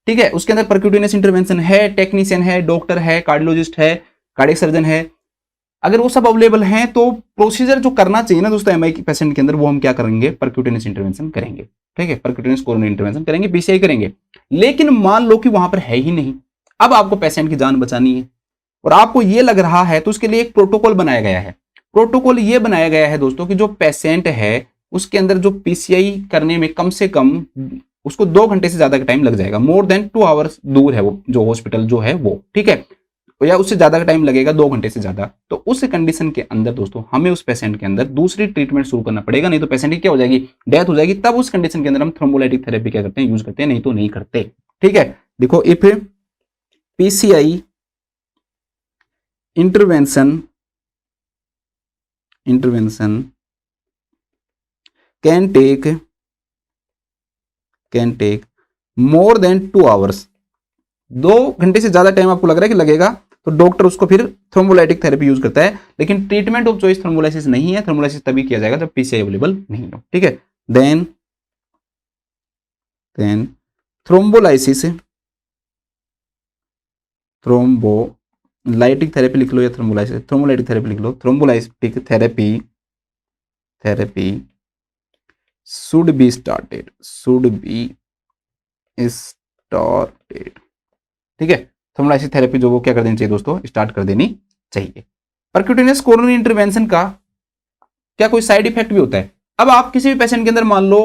ठीक है, उसके अंदर परक्यूटेनियस इंटरवेंशन है, टेक्नीशियन है, डॉक्टर है, कार्डियोलॉजिस्ट है, कार्डियक सर्जन है, अगर वो सब अवेलेबल हैं, तो प्रोसीजर जो करना चाहिए ना दोस्तों एमआई पेशेंट के अंदर, वो हम क्या करेंगे, परक्यूटेनियस इंटरवेंशन करेंगे, ठीक है, परक्यूटेनियस कोरोनरी इंटरवेंशन करेंगे, पीसीआई करेंगे। लेकिन मान लो कि वहां पर है ही नहीं, अब आपको पेशेंट की जान बचानी है और आपको ये लग रहा है, तो उसके लिए एक प्रोटोकॉल बनाया गया है। प्रोटोकॉल ये बनाया गया है दोस्तों कि जो पेशेंट है उसके अंदर जो पीसीआई करने में कम से कम उसको 2 घंटे से ज्यादा का टाइम लग जाएगा, मोर देन 2 आवर्स दूर है वो जो हॉस्पिटल जो है वो, ठीक है, या उससे ज्यादा का टाइम लगेगा, 2 घंटे से ज्यादा। तो उस कंडीशन के अंदर दोस्तों हमें उस पेशेंट के अंदर दूसरी ट्रीटमेंट शुरू करना पड़ेगा, नहीं तो पेशेंट की क्या हो जाएगी, डेथ हो जाएगी। तब उस कंडीशन के अंदर हम थ्रोम्बोलाइटिक थेरेपी क्या करते हैं, यूज करते हैं, नहीं तो नहीं करते, ठीक है। देखो, if PCI intervention can take more than 2 hours, 2 घंटे से ज्यादा टाइम आपको लग रहा है कि लगेगा, तो डॉक्टर उसको फिर थ्रोम्बोलाइटिक थेरेपी यूज करता है। लेकिन ट्रीटमेंट ऑफ चॉइस थ्रोम्बोलाइसिस नहीं है, थ्रोम्बोलाइसिस तभी किया जाएगा जब पीसीआई अवेलेबल नहीं हो, ठीक है। देन थ्रोम्बोलाइसिस, थ्रोम्बोलाइटिक थेरेपी लिख लो या थ्रोम्बोलाइसिस, थ्रोम्बोलाइटिक थेरेपी लिख लो। Thrombolytic therapy should be started, ठीक है। थ्रोम्बोलाइसिस थेरेपी जो वो क्या कर देनी चाहिए दोस्तों, स्टार्ट कर देनी चाहिए। परक्यूटेनियस कोरोनरी इंटरवेंशन का क्या कोई साइड इफेक्ट भी होता है? अब आप किसी भी पेशेंट के अंदर मान लो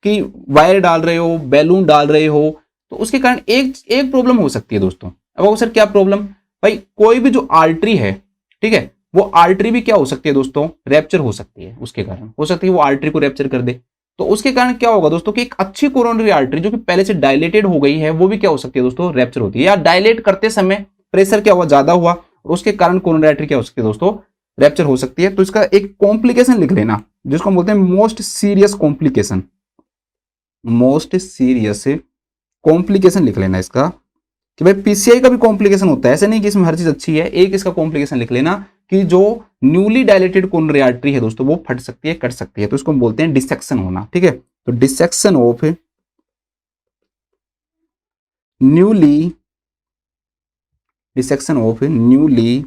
कि वायर डाल रहे हो, बैलून डाल रहे हो, तो उसके कारण एक प्रॉब्लम हो सकती है दोस्तों। अब सर क्या प्रॉब्लम, भाई कोई भी जो आर्टरी है, ठीक है, वो आर्टरी भी क्या हो सकती है दोस्तों, रैप्चर हो सकती है, उसके कारण हो सकती है वो आर्टरी को रैप्चर कर दे। तो उसके कारण क्या होगा दोस्तों कि एक अच्छी कोरोनरी आर्टरी जो कि पहले से डायलेटेड हो गई है, वो भी क्या हो सकती है दोस्तों, रैप्चर होती है, या डायलेट करते समय प्रेशर क्या हुआ, ज्यादा हुआ, और उसके कारण कोरोनरी आर्टरी क्या हो सकती है दोस्तों, रैप्चर हो सकती है। तो इसका एक कॉम्प्लिकेशन लिख लेना जिसको हम बोलते हैं मोस्ट सीरियस कॉम्प्लिकेशन लिख लेना इसका, कि भाई पीसीआई का भी कॉम्प्लिकेशन होता है, ऐसे नहीं कि इसमें हर चीज अच्छी है। एक इसका कॉम्प्लिकेशन लिख लेना कि जो न्यूली डायलेटेड कोरोनरी आर्टरी है दोस्तों, वो फट सकती है, कट सकती है, तो इसको हम बोलते हैं डिसेक्शन होना, ठीक है। तो डिसेक्शन ऑफ न्यूली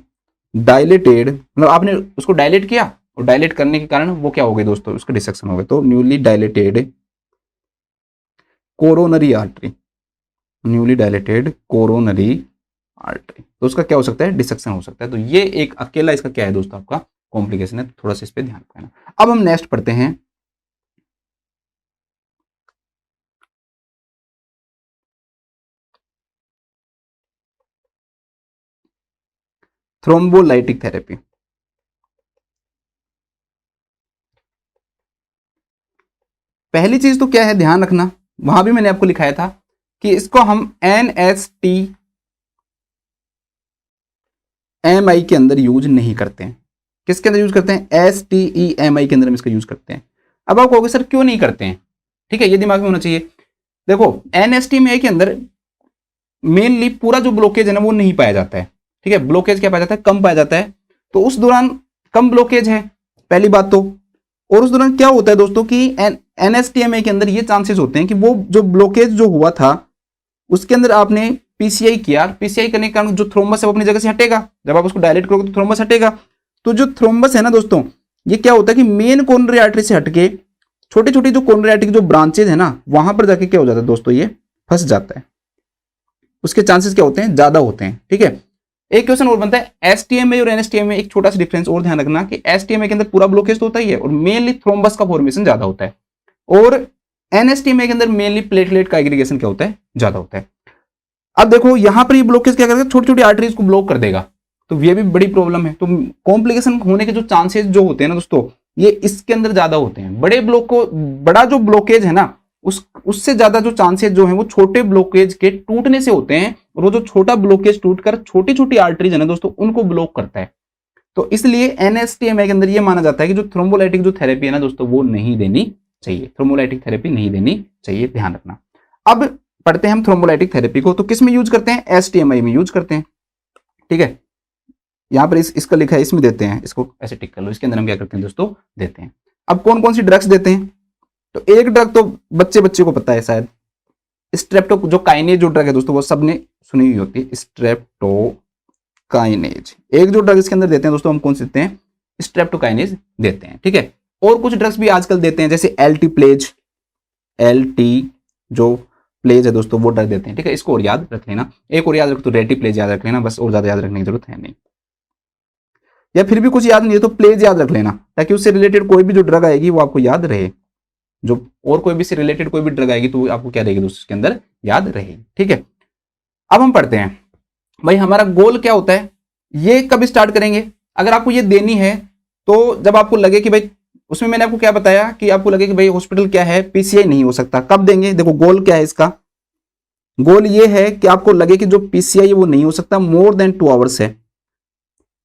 डायलेटेड, मतलब आपने उसको डायलेट किया और डायलेट करने के कारण वो क्या हो गए दोस्तों, उसका डिसेक्शन हो गया। तो न्यूली डायलेटेड कोरोनरी आर्टरी, तो उसका क्या हो सकता है, डिसेक्शन हो सकता है। तो ये एक अकेला इसका क्या है दोस्तों, आपका कॉम्प्लिकेशन है, थोड़ा सा इस पे ध्यान रखना। अब हम नेक्स्ट पढ़ते हैं थ्रोम्बोलाइटिक थेरेपी। पहली चीज तो क्या है, ध्यान रखना, वहां भी मैंने आपको लिखाया था कि इसको हम NSTEMI के अंदर यूज नहीं करते हैं। किसके अंदर यूज करते हैं, STEMI के अंदर हम इसका यूज करते हैं। अब आप कहोगे सर क्यों नहीं करते हैं, ठीक है, ये दिमाग में होना चाहिए। देखो NSTEMI के अंदर मेनली पूरा जो ब्लॉकेज है ना वो नहीं पाया जाता है, ठीक है, ब्लॉकेज क्या पाया जाता है, कम पाया जाता है। तो उस दौरान कम ब्लॉकेज है, पहली बात तो, और उस दौरान क्या होता है दोस्तों कि NSTEMI के अंदर ये चांसेस होते हैं कि वो जो ब्लॉकेज जो हुआ था उसके अंदर आपने पीसीआई किया, पीसीआई करने के कारण जो थ्रोम्बस है वो अपनी जगह से हटेगा, जब आप उसको डायलेट करोगे तो थ्रोम्बस हटेगा। तो जो थ्रोम्बस है ना दोस्तों, ये क्या होता है कि मेन कोरोनरी आर्टरी से हटके छोटी छोटी जो कोरोनरी आर्टरी की जो ब्रांचेज है ना, वहां पर जाके क्या हो जाता है दोस्तों, ये फंस जाता है, उसके चांसेस क्या होते हैं, ज्यादा होते हैं, ठीक है। एक क्वेश्चन और बनता है एसटीएमए और एनएसटीएमए, एक छोटा सा डिफरेंस और ध्यान रखना कि एसटीएमए के अंदर पूरा ब्लॉकेज तो होता ही है और मेनली थ्रोम्बस का फॉर्मेशन ज्यादा होता है, और एनएसटीएमए के अंदर मेनली प्लेटलेट का एग्रीगेशन क्या होता है, ज्यादा होता है। अब देखो यहां पर ये ब्लॉकेज क्या करेगा, छोटी छोटी आर्टरीज को ब्लॉक कर देगा, तो ये भी बड़ी प्रॉब्लम है। तो कॉम्प्लिकेशन होने के जो चांसेस जो होते हैं ना दोस्तों, ये इसके अंदर ज्यादा होते हैं। बड़े ब्लॉक को, बड़ा जो ब्लॉकेज है ना, उससे ज्यादा जो चांसेस जो है वो छोटे ब्लॉकेज के टूटने से होते हैं, और वो जो छोटा ब्लॉकेज टूटकर छोटी छोटी आर्टरीज है ना दोस्तों, उनको ब्लॉक करता है। तो इसलिए एनएसटीएमए के अंदर ये माना जाता है कि जो थ्रोम्बोलाइटिक जो थेरेपी है ना दोस्तों, वो नहीं देनी चाहिए, थ्रोम्बोलाइटिक थेरेपी नहीं देनी चाहिए, ध्यान रखना। अब पढ़ते हैं हम थ्रोम्बोलाइटिक थेरेपी को। तो किस में यूज करते हैं? एसटीएमआई में यूज करते हैं। ठीक है, यहाँ पर इसका लिखा है, इसमें देते हैं, इसको ऐसे टिक कर लो। इसके अंदर हम क्या करते हैं दोस्तों? देते हैं। अब कौन कौन सी ड्रग्स देते हैं? तो एक ड्रग तो बच्चे को पता है शायद, स्ट्रेप्टो जो काइनेज जो ड्रग है दोस्तों, वो सबने सुनी हुई होती है, स्ट्रेप्टोकाइनेज। एक जो ड्रग इसके अंदर देते हैं दोस्तों, हम कौन से देते हैं? स्ट्रेप्टोकाइनेज देते हैं। ठीक है, और कुछ ड्रग्स भी आजकल देते हैं, जैसे एलटी प्लेज, एलटी जो प्लेज है दोस्तों, वो ड्रग देते हैं। ठीक है, इसको और याद रख लेना। एक और याद रख तो रेटी प्लेज याद रख लेना, बस, और ज्यादा याद रखने की जरूरत है नहीं। या फिर भी कुछ याद नहीं है तो प्लेज याद रख लेना, ताकि उससे रिलेटेड कोई भी जो ड्रग आएगी वो आपको याद रहे। जो और कोई भी से रिलेटेड कोई भी ड्रग आएगी तो आपको क्या रहेगी दोस्तों? इसके अंदर याद रहेगी। ठीक है, अब हम पढ़ते हैं भाई हमारा गोल क्या होता है, ये कब स्टार्ट करेंगे? अगर आपको ये देनी है तो जब आपको लगे कि भाई, उसमें मैंने आपको क्या बताया कि आपको लगे कि भाई हॉस्पिटल क्या है, पीसीआई नहीं हो सकता, कब देंगे? देखो गोल क्या है इसका, गोल ये है कि आपको लगे कि जो पीसीआई है वो नहीं हो सकता, मोर देन 2 आवर्स है।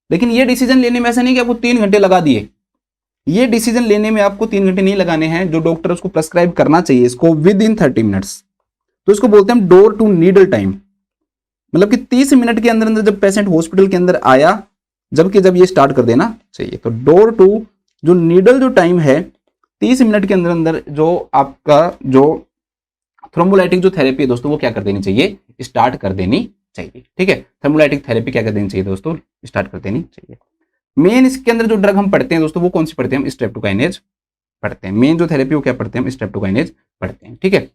लेकिन ये डिसीजन लेने में ऐसा नहीं कि आपको 3 घंटे लगा दिए, ये डिसीजन लेने में आपको 3 घंटे नहीं लगाने हैं। जो डॉक्टर उसको प्रेस्क्राइब करना चाहिए इसको विद इन 30 मिनट्स, तो इसको बोलते हैं हम डोर टू नीडल टाइम। मतलब कि 30 मिनट के अंदर अंदर जब पेशेंट हॉस्पिटल के अंदर आया, जबकि जब ये स्टार्ट कर देना चाहिए। तो डोर टू जो नीडल जो टाइम है, 30 मिनट के अंदर अंदर जो आपका जो थ्रोम्बोलाइटिक जो थेरेपी है दोस्तों, वो क्या कर देनी चाहिए? स्टार्ट कर देनी चाहिए। ठीक है, थर्मोलाइटिक थेरेपी क्या कर देनी चाहिए दोस्तों? स्टार्ट कर देनी चाहिए। मेन इसके अंदर जो ड्रग हम पढ़ते हैं दोस्तों, वो कौन सी पढ़ते हैं? हम स्ट्रेप्टोकाइनेज पढ़ते हैं। मेन जो थेरेपी वो क्या पढ़ते हैं? हम स्ट्रेप्टोकाइनेज पढ़ते हैं। ठीक है,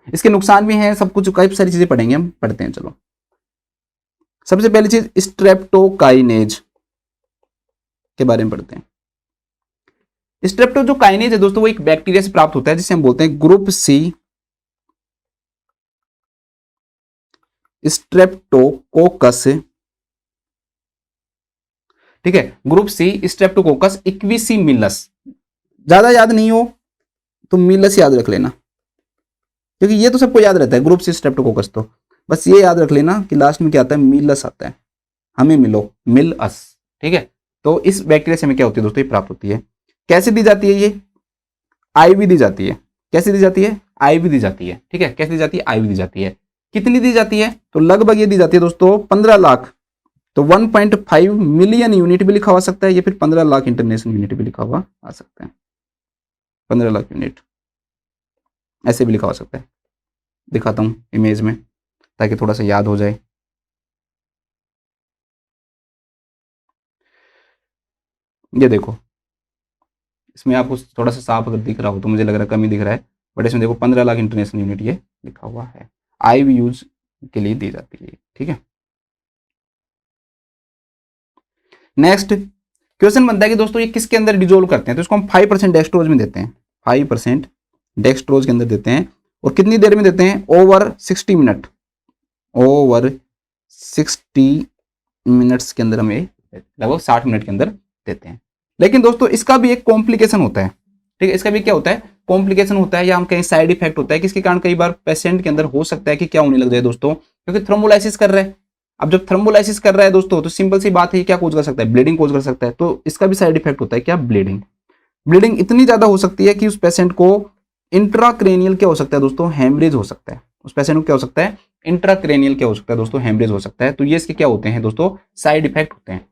इसके नुकसान भी हैं, सब कुछ, कई सारी चीजें पढ़ेंगे हम, पढ़ते हैं। चलो, सबसे पहली चीज स्ट्रेप्टोकाइनेज के बारे में पढ़ते हैं। स्ट्रेप्टो जो काइनेज है दोस्तों, वो एक बैक्टीरिया से प्राप्त होता है, जिसे हम बोलते हैं ग्रुप सी स्ट्रेप्टोकोकस। ठीक है, ग्रुप सी स्ट्रेप्टोकोकस इक्विसिमिलस। ज्यादा याद नहीं हो तो मिलस याद रख लेना, क्योंकि ये तो सबको याद रहता है ग्रुप सी स्ट्रेप्टोकोकस। तो बस ये याद रख लेना कि लास्ट में क्या आता है? मिलस आता है, हमें मिलो, मिल अस। ठीक है, तो इस बैक्टीरिया से हमें क्या होती है दोस्तों? ये प्राप्त होती है। कैसे दी जाती है? ये आईवी दी जाती है। कैसे दी जाती है? आईवी दी जाती है। ठीक है, कैसे दी जाती है? आईवी दी जाती है। कितनी दी जाती है? तो लगभग ये दी जाती है दोस्तों 15 लाख। तो 1.5 मिलियन यूनिट भी लिखा हुआ सकता है, या फिर 15 लाख इंटरनेशनल यूनिट भी लिखा हुआ आ सकता है। 15 लाख यूनिट ऐसे भी लिखा हो सकता है। दिखाता हूं इमेज में ताकि थोड़ा सा याद हो जाए। ये देखो, इसमें आपको थोड़ा सा साफ अगर दिख रहा हो तो मुझे लग रहा है कम ही दिख रहा है, बट इसमें देखो 15 लाख इंटरनेशनल यूनिट ये लिखा हुआ है। आईवी यूज के लिए दी जाती है। ठीक है, नेक्स्ट क्वेश्चन बनता है कि दोस्तों ये किसके अंदर डिजोल्व करते हैं? तो इसको हम 5% डेक्सट्रोज में देते हैं। 5% डेक्सट्रोज के अंदर देते हैं। और कितनी देर में देते हैं? Over 60 minute. ओवर 60 मिनट्स के अंदर हमें, लगभग 60 मिनट के अंदर देते हैं। लेकिन दोस्तों इसका भी एक कॉम्प्लिकेशन होता है। ठीक है, इसका भी क्या होता है? कॉम्प्लिकेशन होता है, या हम कहीं साइड इफेक्ट होता है, किसके कारण कई बार पेशेंट के अंदर हो सकता है कि क्या होने लग जाए दोस्तों, क्योंकि थ्रोम्बोलाइसिस कर रहा है। अब जब थर्मोलाइसिस कर रहा है दोस्तों, तो सिंपल सी बात है, क्या कोज कर सकता है? ब्लीडिंग कोज कर सकता है। तो इसका भी साइड इफेक्ट होता है क्या? ब्लीडिंग। ब्लीडिंग इतनी ज्यादा हो सकती है कि उस पेशेंट को इंट्राक्रेनियल क्या हो सकता है दोस्तों? हेमरेज हो सकता है। उस पेशेंट को क्या हो सकता है? इंट्राक्रेनियल क्या हो सकता है दोस्तों? हेमरेज हो सकता है। तो ये इसके क्या होते हैं दोस्तों? साइड इफेक्ट होते हैं।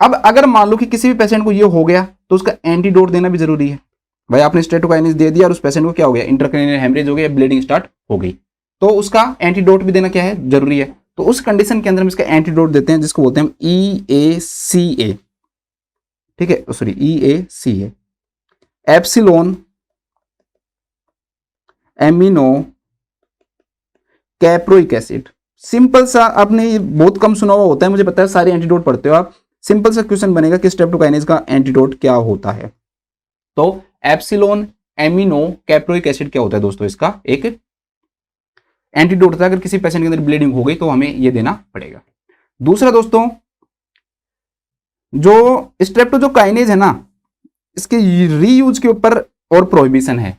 अब अगर मान लो कि किसी भी पेशेंट को ये हो गया तो उसका एंटीडोट देना भी जरूरी है। भाई आपने स्ट्रेप्टोकाइनेस दे दिया और उस पेशेंट को क्या हो गया? इंट्राक्रेनियल हेमरेज हो गया, ब्लीडिंग स्टार्ट हो गई, तो उसका एंटीडोट भी देना क्या है? जरूरी है। तो उस कंडीशन के अंदर हम इसका एंटीडोट देते हैं, जिसको बोलते हैं EACA। ठीक है, sorry EACA, epsilon amino caproic acid. Simple सा, आपने बहुत कम सुना हुआ होता है, मुझे पता है, सारे एंटीडोट पढ़ते हो आप। सिंपल सा क्वेश्चन बनेगा कि स्ट्रेप्टोकाइनेस का एंटीडोट क्या होता है। तो एप्सिलॉन एमिनो कैप्रोइक एसिड क्या होता है दोस्तों? इसका एक एंटीडोट था। अगर किसी पेशेंट के अंदर ब्लीडिंग हो गई तो हमें ये देना पड़ेगा। दूसरा दोस्तों, जो स्ट्रेप्टोकाइनेज है ना, इसके रीयूज के ऊपर और प्रोहिबिशन है।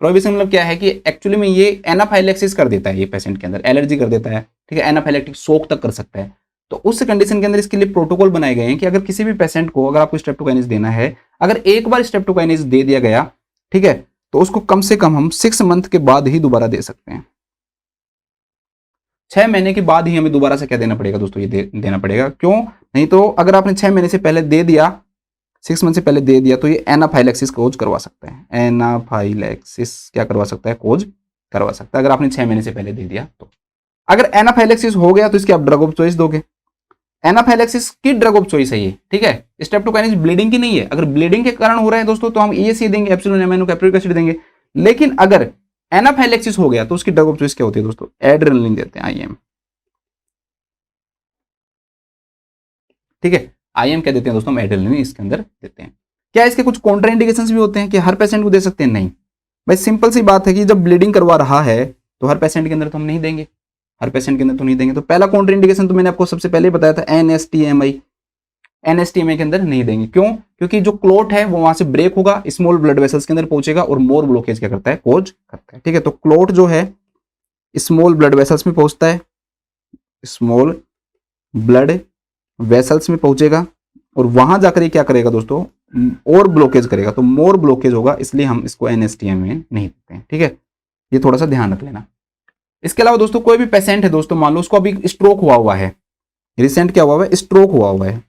प्रोहिबिशन मतलब क्या है कि एक्चुअली में ये एनाफाइलेक्सिस कर देता है, ये पेशेंट के अंदर एलर्जी कर देता है। ठीक है, एनाफाइलेक्टिक शोक तक कर सकता है। तो उस कंडीशन के अंदर इसके लिए प्रोटोकॉल बनाए गए हैं कि अगर किसी भी पेशेंट को, अगर आपको स्ट्रेप्टोकाइनेस देना है, अगर एक बार स्ट्रेप्टोकाइनेस दे दिया गया, ठीक है, तो उसको कम से कम हम 6 मंथ के बाद ही दोबारा दे सकते हैं। 6 महीने के बाद ही हमें दोबारा से क्या देना पड़ेगा दोस्तों, ये देना पड़ेगा। क्यों? नहीं तो अगर आपने 6 महीने से पहले दे दिया, 6 मंथ से पहले दे दिया, तो ये एनाफाइलेक्सिस कोज करवा सकता है। एनाफाइलेक्सिस क्या करवा सकता है? कोज करवा सकता है, अगर आपने 6 महीने से पहले दे दिया तो। अगर एनाफाइलेक्सिस हो गया तो इसकी आप ड्रग ऑफ चॉइस दोगे। एनाफाइलेक्सिस की ड्रग ऑफ चॉइस है ये, ठीक है। स्ट्रेप्टोकाइनेस ब्लीडिंग की नहीं है। अगर ब्लीडिंग के कारण हो रहा है दोस्तों तो हम ESC देंगे, एप्सिलॉन एमाइनो कैप्रिक एसिड देंगे। लेकिन अगर एनाफाइलेक्सिस हो गया तो उसकी ड्रग ऑफ चॉइस क्या होती है दोस्तों? एड्रेनलिन देते हैं, IM, ठीक है। IM क्या देते हैं दोस्तों? हम एड्रेनलिन इसके अंदर देते हैं। क्या इसके कुछ कॉन्ट्राइंडिकेशंस भी होते हैं कि हर पेशेंट को दे सकते हैं? नहीं भाई, सिंपल सी बात है कि जब ब्लीडिंग करवा रहा है तो हर पेशेंट के अंदर तो हम नहीं देंगे, हर पेशेंट के अंदर तो नहीं देंगे। तो पहला कॉन्ट्राइंडिकेशन तो मैंने आपको सबसे पहले बताया था, NSTMI के अंदर नहीं देंगे। क्यों? क्योंकि जो क्लोट है वो वहां से ब्रेक होगा, स्मॉल ब्लड वेसल्स के अंदर पहुंचेगा और मोर ब्लॉकेज क्या करता है? कोज करता है, ठीक है। तो क्लोट जो है स्मॉल ब्लड वेसल्स में पहुंचता है, स्मॉल ब्लड वेसल्स में पहुंचेगा और वहां जाकर ये क्या करेगा दोस्तों? और ब्लॉकेज करेगा, तो मोर ब्लॉकेज होगा, इसलिए हम इसको NSTM में नहीं देते हैं, ठीक है। ये थोड़ा सा ध्यान रख लेना। इसके अलावा दोस्तों कोई भी पेशेंट है दोस्तों, मान लो उसको अभी स्ट्रोक हुआ है, रिसेंट क्या हुआ है? स्ट्रोक हुआ है।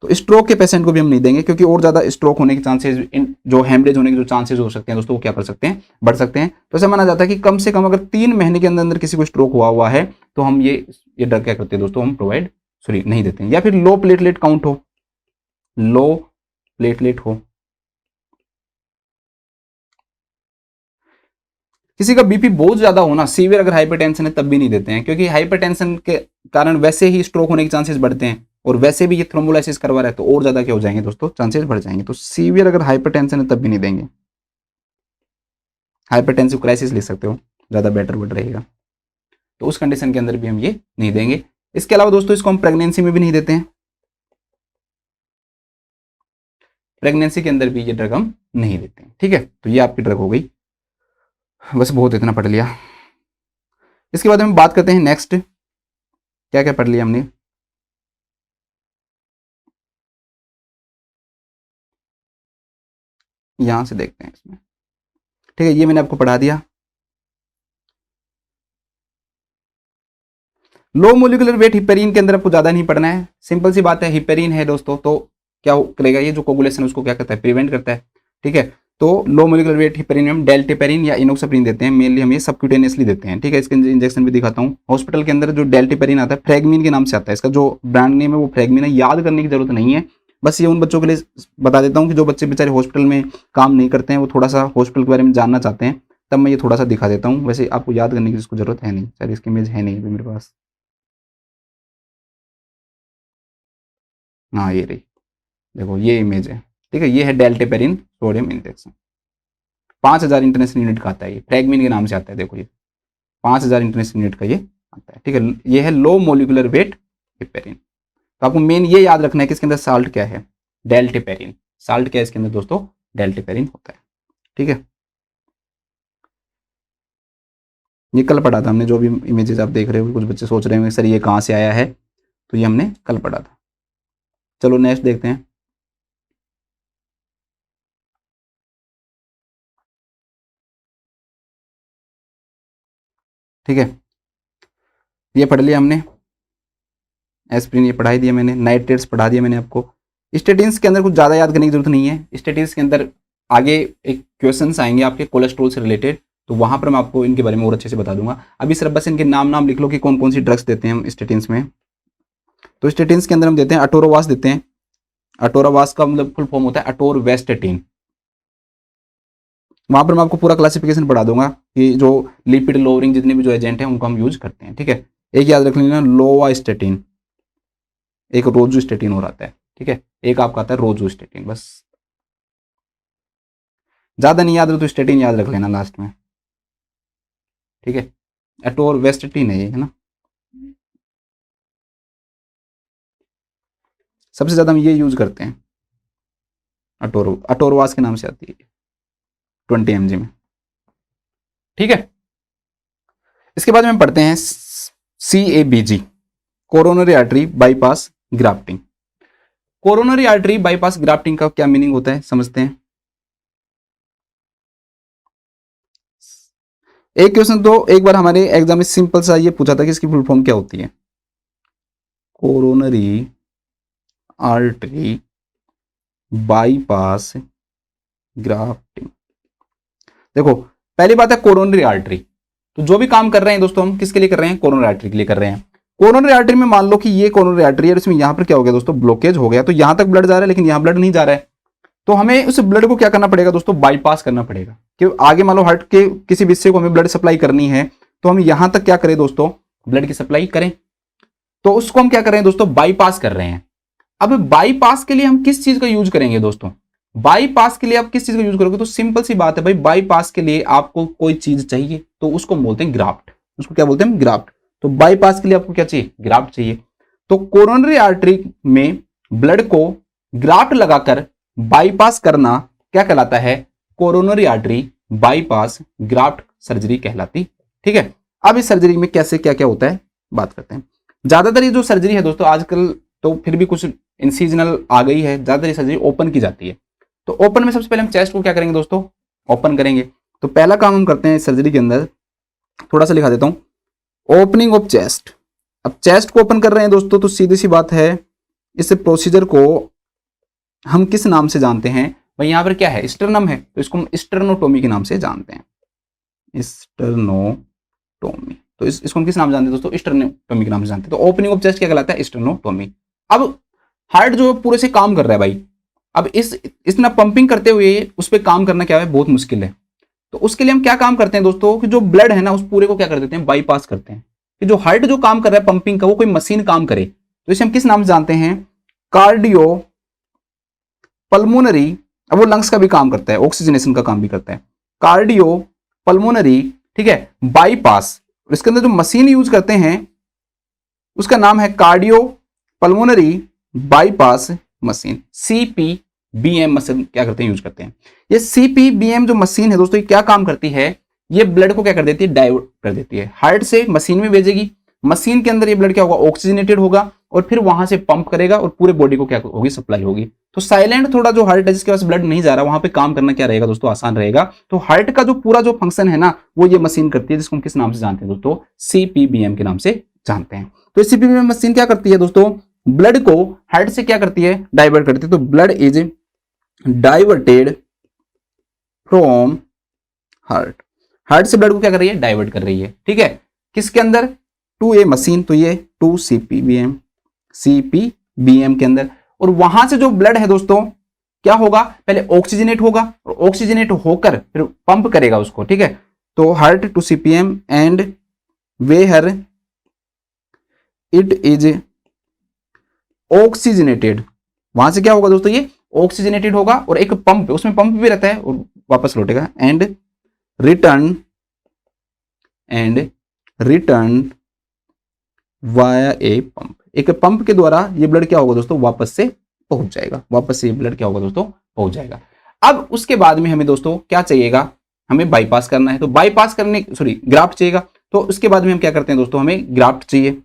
तो स्ट्रोक के पेशेंट को भी हम नहीं देंगे, क्योंकि और ज्यादा स्ट्रोक होने के चांसेस, जो हेमरेज होने के जो चांसेस हो सकते हैं दोस्तों, वो क्या कर सकते हैं? बढ़ सकते हैं। तो ऐसा माना जाता है कि कम से कम अगर 3 महीने के अंदर अंदर किसी को स्ट्रोक हुआ है तो हम ये ड्रग क्या करते हैं दोस्तों? हम प्रोवाइड नहीं देते हैं। या फिर लो प्लेटलेट काउंट हो, लो प्लेटलेट हो, किसी का BP बहुत ज्यादा होना, सीवियर अगर हाइपरटेंशन है तब भी नहीं देते हैं, क्योंकि हाइपरटेंशन के कारण वैसे ही स्ट्रोक होने के चांसेस बढ़ते हैं और वैसे भी ये थ्रोम्बोलाइसिस करवा रहा है तो और ज्यादा क्या हो जाएंगे दोस्तों? चांसेस बढ़ जाएंगे। तो सीवियर अगर हाइपरटेंशन है तब भी नहीं देंगे। हाइपरटेंसिव क्राइसिस ले सकते हो, ज्यादा बेटर वर्ड रहेगा। तो उस कंडीशन के अंदर भी हम ये नहीं देंगे। इसके अलावा दोस्तों इसको हम प्रेगनेंसी में भी नहीं देते हैं, प्रेगनेंसी के अंदर भी ये ड्रग हम नहीं देते हैं, ठीक है। तो ये आपकी ड्रग हो गई, बस बहुत इतना पढ़ लिया। इसके बाद हम बात करते हैं नेक्स्ट, क्या क्या पढ़ लिया हमने। यहां से देखते हैं इसमें, ठीक है। ये मैंने आपको पढ़ा दिया। लो मोलिकुलर वेट हिपेरिन के अंदर आपको ज्यादा नहीं पढ़ना है, सिंपल सी बात है। हिपेरिन है दोस्तों तो क्या करेगा? ये जो कोगुलेशन उसको क्या करता है? प्रिवेंट करता है, ठीक है। तो लो मोलिकुलर वेट हिपेरिन में हम डेल्टेपेरिन या इनोक्सप्रिन देते हैं, मेनली हम ये सबक्यूटेनियसली देते हैं, ठीक है। इसके इंजेक्शन भी दिखाता हूँ। हॉस्पिटल के अंदर जो डेल्टेपेरिन आता है, फ्रेगमिन के नाम से आता है, इसका जो ब्रांड नेम है वो फ्रेगमिन है, याद करने की जरूरत नहीं है। बस ये उन बच्चों के लिए बता देता हूँ कि जो बच्चे बेचारे हॉस्पिटल में काम नहीं करते हैं, वो थोड़ा सा हॉस्पिटल के बारे में जानना चाहते हैं, तब मैं ये थोड़ा सा दिखा देता हूँ। वैसे आपको याद करने की इसको जरूरत है नहीं, शायद इसकी इमेज है नहीं अभी मेरे पास। हाँ ये रही, देखो ये इमेज है, ठीक है। ये है डेल्टेपेरिन सोडियम इंजेक्शन, 5000 इंटरनेशनल यूनिट का आता है, ये फ्रेगमिन के नाम से आता है। देखो ये 5000 इंटरनेशनल यूनिट का ये आता है, ठीक है। ये है लो मोलिकुलर वेट हिपेरिन। तो आपको मेन ये याद रखना है कि इसके अंदर साल्ट क्या है? डेल्टेपेरिन। साल्ट क्या है इसके अंदर दोस्तों? डेल्टेपेरिन होता है, ठीक है। ये कल पढ़ा था हमने, जो भी इमेजेस आप देख रहे हो, कुछ बच्चे सोच रहे होंगे सर ये कहाँ से आया है, तो ये हमने कल पढ़ा था। चलो नेक्स्ट देखते हैं। ठीक है, ये पढ़ लिया हमने। एस्प्रिन ये पढ़ा ही दिया मैंने, नाइट्रेट्स पढ़ा दिया मैंने आपको। स्टेटिन्स के अंदर कुछ ज़्यादा याद करने की जरूरत नहीं है। स्टेटिन्स के अंदर आगे एक क्वेश्चंस आएंगे आपके कोलेस्ट्रॉल से रिलेटेड, तो वहां पर मैं आपको इनके बारे में और अच्छे से बता दूंगा। अभी सिर्फ बस इनके नाम लिख लो कि कौन कौन सी ड्रग्स देते हैं हम स्टेटिन्स में। तो स्टेटिन्स के अंदर हम देते हैं अटोरोवास देते हैं। अटोरोवास का मतलब फुल फॉर्म होता है अटोरवेस्टेटिन। वहां पर मैं आपको पूरा क्लासिफिकेशन पढ़ा दूंगा कि जो लिपिड लोअरिंग जितने भी जो एजेंट हैं उनको हम यूज करते हैं, ठीक है। एक याद रख लेना, लोवास्टेटिन, एक रोजुस्टेटिन और आता है, ठीक है। एक आपका आता है रोजुस्टेटिन, बस ज्यादा नहीं याद रहे तो स्टेटिन याद रख लेना लास्ट में, ठीक है। एटोरवेस्टेटिन है ये, है ना। सबसे ज्यादा हम ये यूज करते हैं, अटोरवास के नाम से आती है 20 mg में, ठीक है। इसके बाद में पढ़ते हैं CABG, coronary artery bypass grafting. Coronary artery bypass grafting का क्या मीनिंग होता है समझते हैं। एक क्वेश्चन तो एक बार हमारे एग्जाम में सिंपल सा ये पूछा था कि इसकी फुल फॉर्म क्या होती है, कोरोनरी आर्टरी बाईपास ग्राफ्टिंग। देखो पहली बात है कोरोनरी आर्टरी, तो जो भी काम कर रहे हैं दोस्तों हम किसके लिए कर रहे हैं, कोरोनरी आर्टरी के लिए कर रहे हैं। कोरोनरी आर्टरी में मान लो कि ये कोरोनरी आर्टरी है, इसमें यहां पर क्या हो गया दोस्तों, ब्लॉकेज हो गया, तो यहां तक ब्लड जा रहा है लेकिन यहां ब्लड नहीं जा रहा है, तो हमें उस ब्लड को क्या करना पड़ेगा दोस्तों, बाईपास करना पड़ेगा। कि आगे मान लो हार्ट के किसी भी हिस्से को हमें ब्लड सप्लाई करनी है, तो हम यहां तक क्या करें दोस्तों, ब्लड की सप्लाई करें, तो उसको हम क्या कर रहे हैं दोस्तों, बाईपास कर रहे हैं। अब बाईपास के लिए हम किस चीज का यूज करेंगे दोस्तों, बाईपास के लिए आप किस चीज का यूज करोगे, तो सिंपल सी बात है भाई, बाईपास के लिए आपको कोई चीज चाहिए, तो उसको बोलते हैं ग्राफ्ट। उसको क्या बोलते हैं, ग्राफ्ट। तो बाईपास के लिए आपको क्या चाहिए, ग्राफ्ट चाहिए। तो कोरोनरी आर्टरी में ब्लड को ग्राफ्ट लगाकर बाईपास करना क्या कहलाता है, coronary artery bypass graft surgery कहलाती। ठीक है, अब इस सर्जरी में कैसे क्या क्या होता है बात करते हैं। ज्यादातर ये जो सर्जरी है दोस्तों आजकल, तो फिर भी कुछ इंसिजनल आ गई है, ज्यादातर ये सर्जरी ओपन की जाती है। तो ओपन में सबसे पहले हम चेस्ट को क्या करेंगे दोस्तों, ओपन करेंगे। तो पहला काम हम करते हैं सर्जरी के अंदर, थोड़ा सा लिखा देता हूं, ओपनिंग ऑफ चेस्ट। अब चेस्ट को ओपन कर रहे हैं दोस्तों, तो सीधी सी बात है, इस प्रोसीजर को हम किस नाम से जानते हैं भाई, यहां पर क्या है, स्टर्नम है, तो इसको हम स्टर्नोटोमी के नाम से जानते हैं, स्टर्नोटोमी। तो इसको हम किस नाम जानते हैं दोस्तों, स्टर्नोटोमी के नाम से जानते हैं। तो ओपनिंग ऑफ चेस्ट क्या कहलाता है, स्टर्नोटोमी। अब हार्ट जो पूरे से काम कर रहा है भाई, अब इतना पंपिंग करते हुए उस पर काम करना क्या है, बहुत मुश्किल है। तो उसके लिए हम क्या काम करते हैं दोस्तों, कि जो ब्लड है ना उस पूरे को क्या कर देते हैं, बाईपास करते हैं। कि जो हार्ट जो काम कर रहा है पंपिंग का, वो कोई मशीन काम करे, तो इसे हम किस नाम से जानते हैं, कार्डियो पल्मोनरी। अब वो लंग्स का भी काम करता है, ऑक्सीजनेशन का काम भी करता है, कार्डियो पल्मोनरी, ठीक है, बाईपास। इसके अंदर जो मशीन यूज करते हैं उसका नाम है cardio pulmonary bypass machine, CPBM machine क्या करते हैं, यूज करते हैं। ये CPBM जो मशीन है दोस्तों, ये क्या काम करती है, ये ब्लड को क्या कर देती है, डाइवर्ट कर देती है, हार्ट से मशीन में भेजेगी, मशीन के अंदर ये ब्लड क्या होगा, ऑक्सीजनेटेड होगा, और फिर वहां से पंप करेगा और पूरे बॉडी को क्या होगी, सप्लाई होगी। तो साइलेंट थोड़ा जो हार्ट है जिसके पास ब्लड नहीं जा रहा, वहां पे काम करना क्या रहेगा दोस्तों, आसान रहेगा। तो हार्ट का जो पूरा जो फंक्शन है ना, वो ये मशीन करती है, जिसको हम किस नाम से जानते हैं दोस्तों, CPBM के नाम से जानते हैं। तो CPBM मशीन क्या करती है दोस्तों, ब्लड को हार्ट से क्या करती है, डाइवर्ट करती है। तो blood is diverted from heart, heart से ब्लड को क्या कर रही है, डाइवर्ट कर रही है। ठीक है, किसके अंदर, टू ए मशीन, तो ये टू CPBM के अंदर, और वहां से जो ब्लड है दोस्तों क्या होगा, पहले ऑक्सीजनेट होगा, और ऑक्सीजनेट होकर फिर पंप करेगा उसको। ठीक है, तो heart to CPM and where it is oxygenated, वहां से क्या होगा दोस्तों, ये ऑक्सीजनेटेड होगा, और एक पंप, उसमें पंप भी रहता है, और वापस लौटेगा, and return via a pump, एक पंप के द्वारा ये ब्लड क्या होगा दोस्तों, वापस से पहुंच जाएगा, वापस से ये ब्लड क्या होगा दोस्तों, पहुंच जाएगा। अब उसके बाद में हमें दोस्तों क्या चाहिएगा, हमें बाईपास करना है, तो बाईपास करने ग्राफ्ट चाहिएगा। तो उसके बाद में हम क्या करते हैं दोस्तों, हमें ग्राफ्ट चाहिए,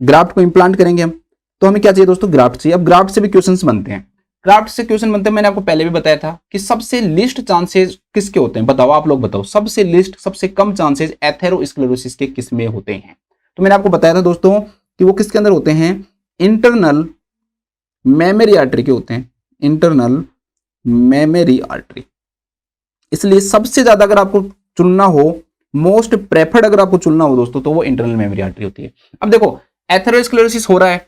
ग्राफ्ट को इंप्लांट करेंगे हम, तो हमें क्या चाहिए दोस्तों, ग्राफ्ट चाहिए। अब ग्राफ्ट से भी क्वेश्चंस बनते हैं, ग्राफ्ट से क्वेश्चन बनते हैं, मैंने आपको पहले भी बताया था कि सबसे लिस्ट चांसेस किसके होते हैं, बताओ आप लोग बताओ, सबसे लिस्ट सबसे कम चांसेस एथेरोस्क्लेरोसिस के किस में होते हैं। तो मैंने आपको बताया था दोस्तों कि वो किसके अंदर होते हैं, इंटरनल मेमोरी आर्टरी के होते हैं, इंटरनल मेमोरी आर्टरी। इसलिए सबसे ज्यादा अगर आपको चुनना हो, मोस्ट प्रेफर्ड अगर आपको चुनना हो दोस्तों, तो वो इंटरनल मेमोरी आर्टरी होती है। अब देखो एथेरोस्क्लेरोसिस हो रहा है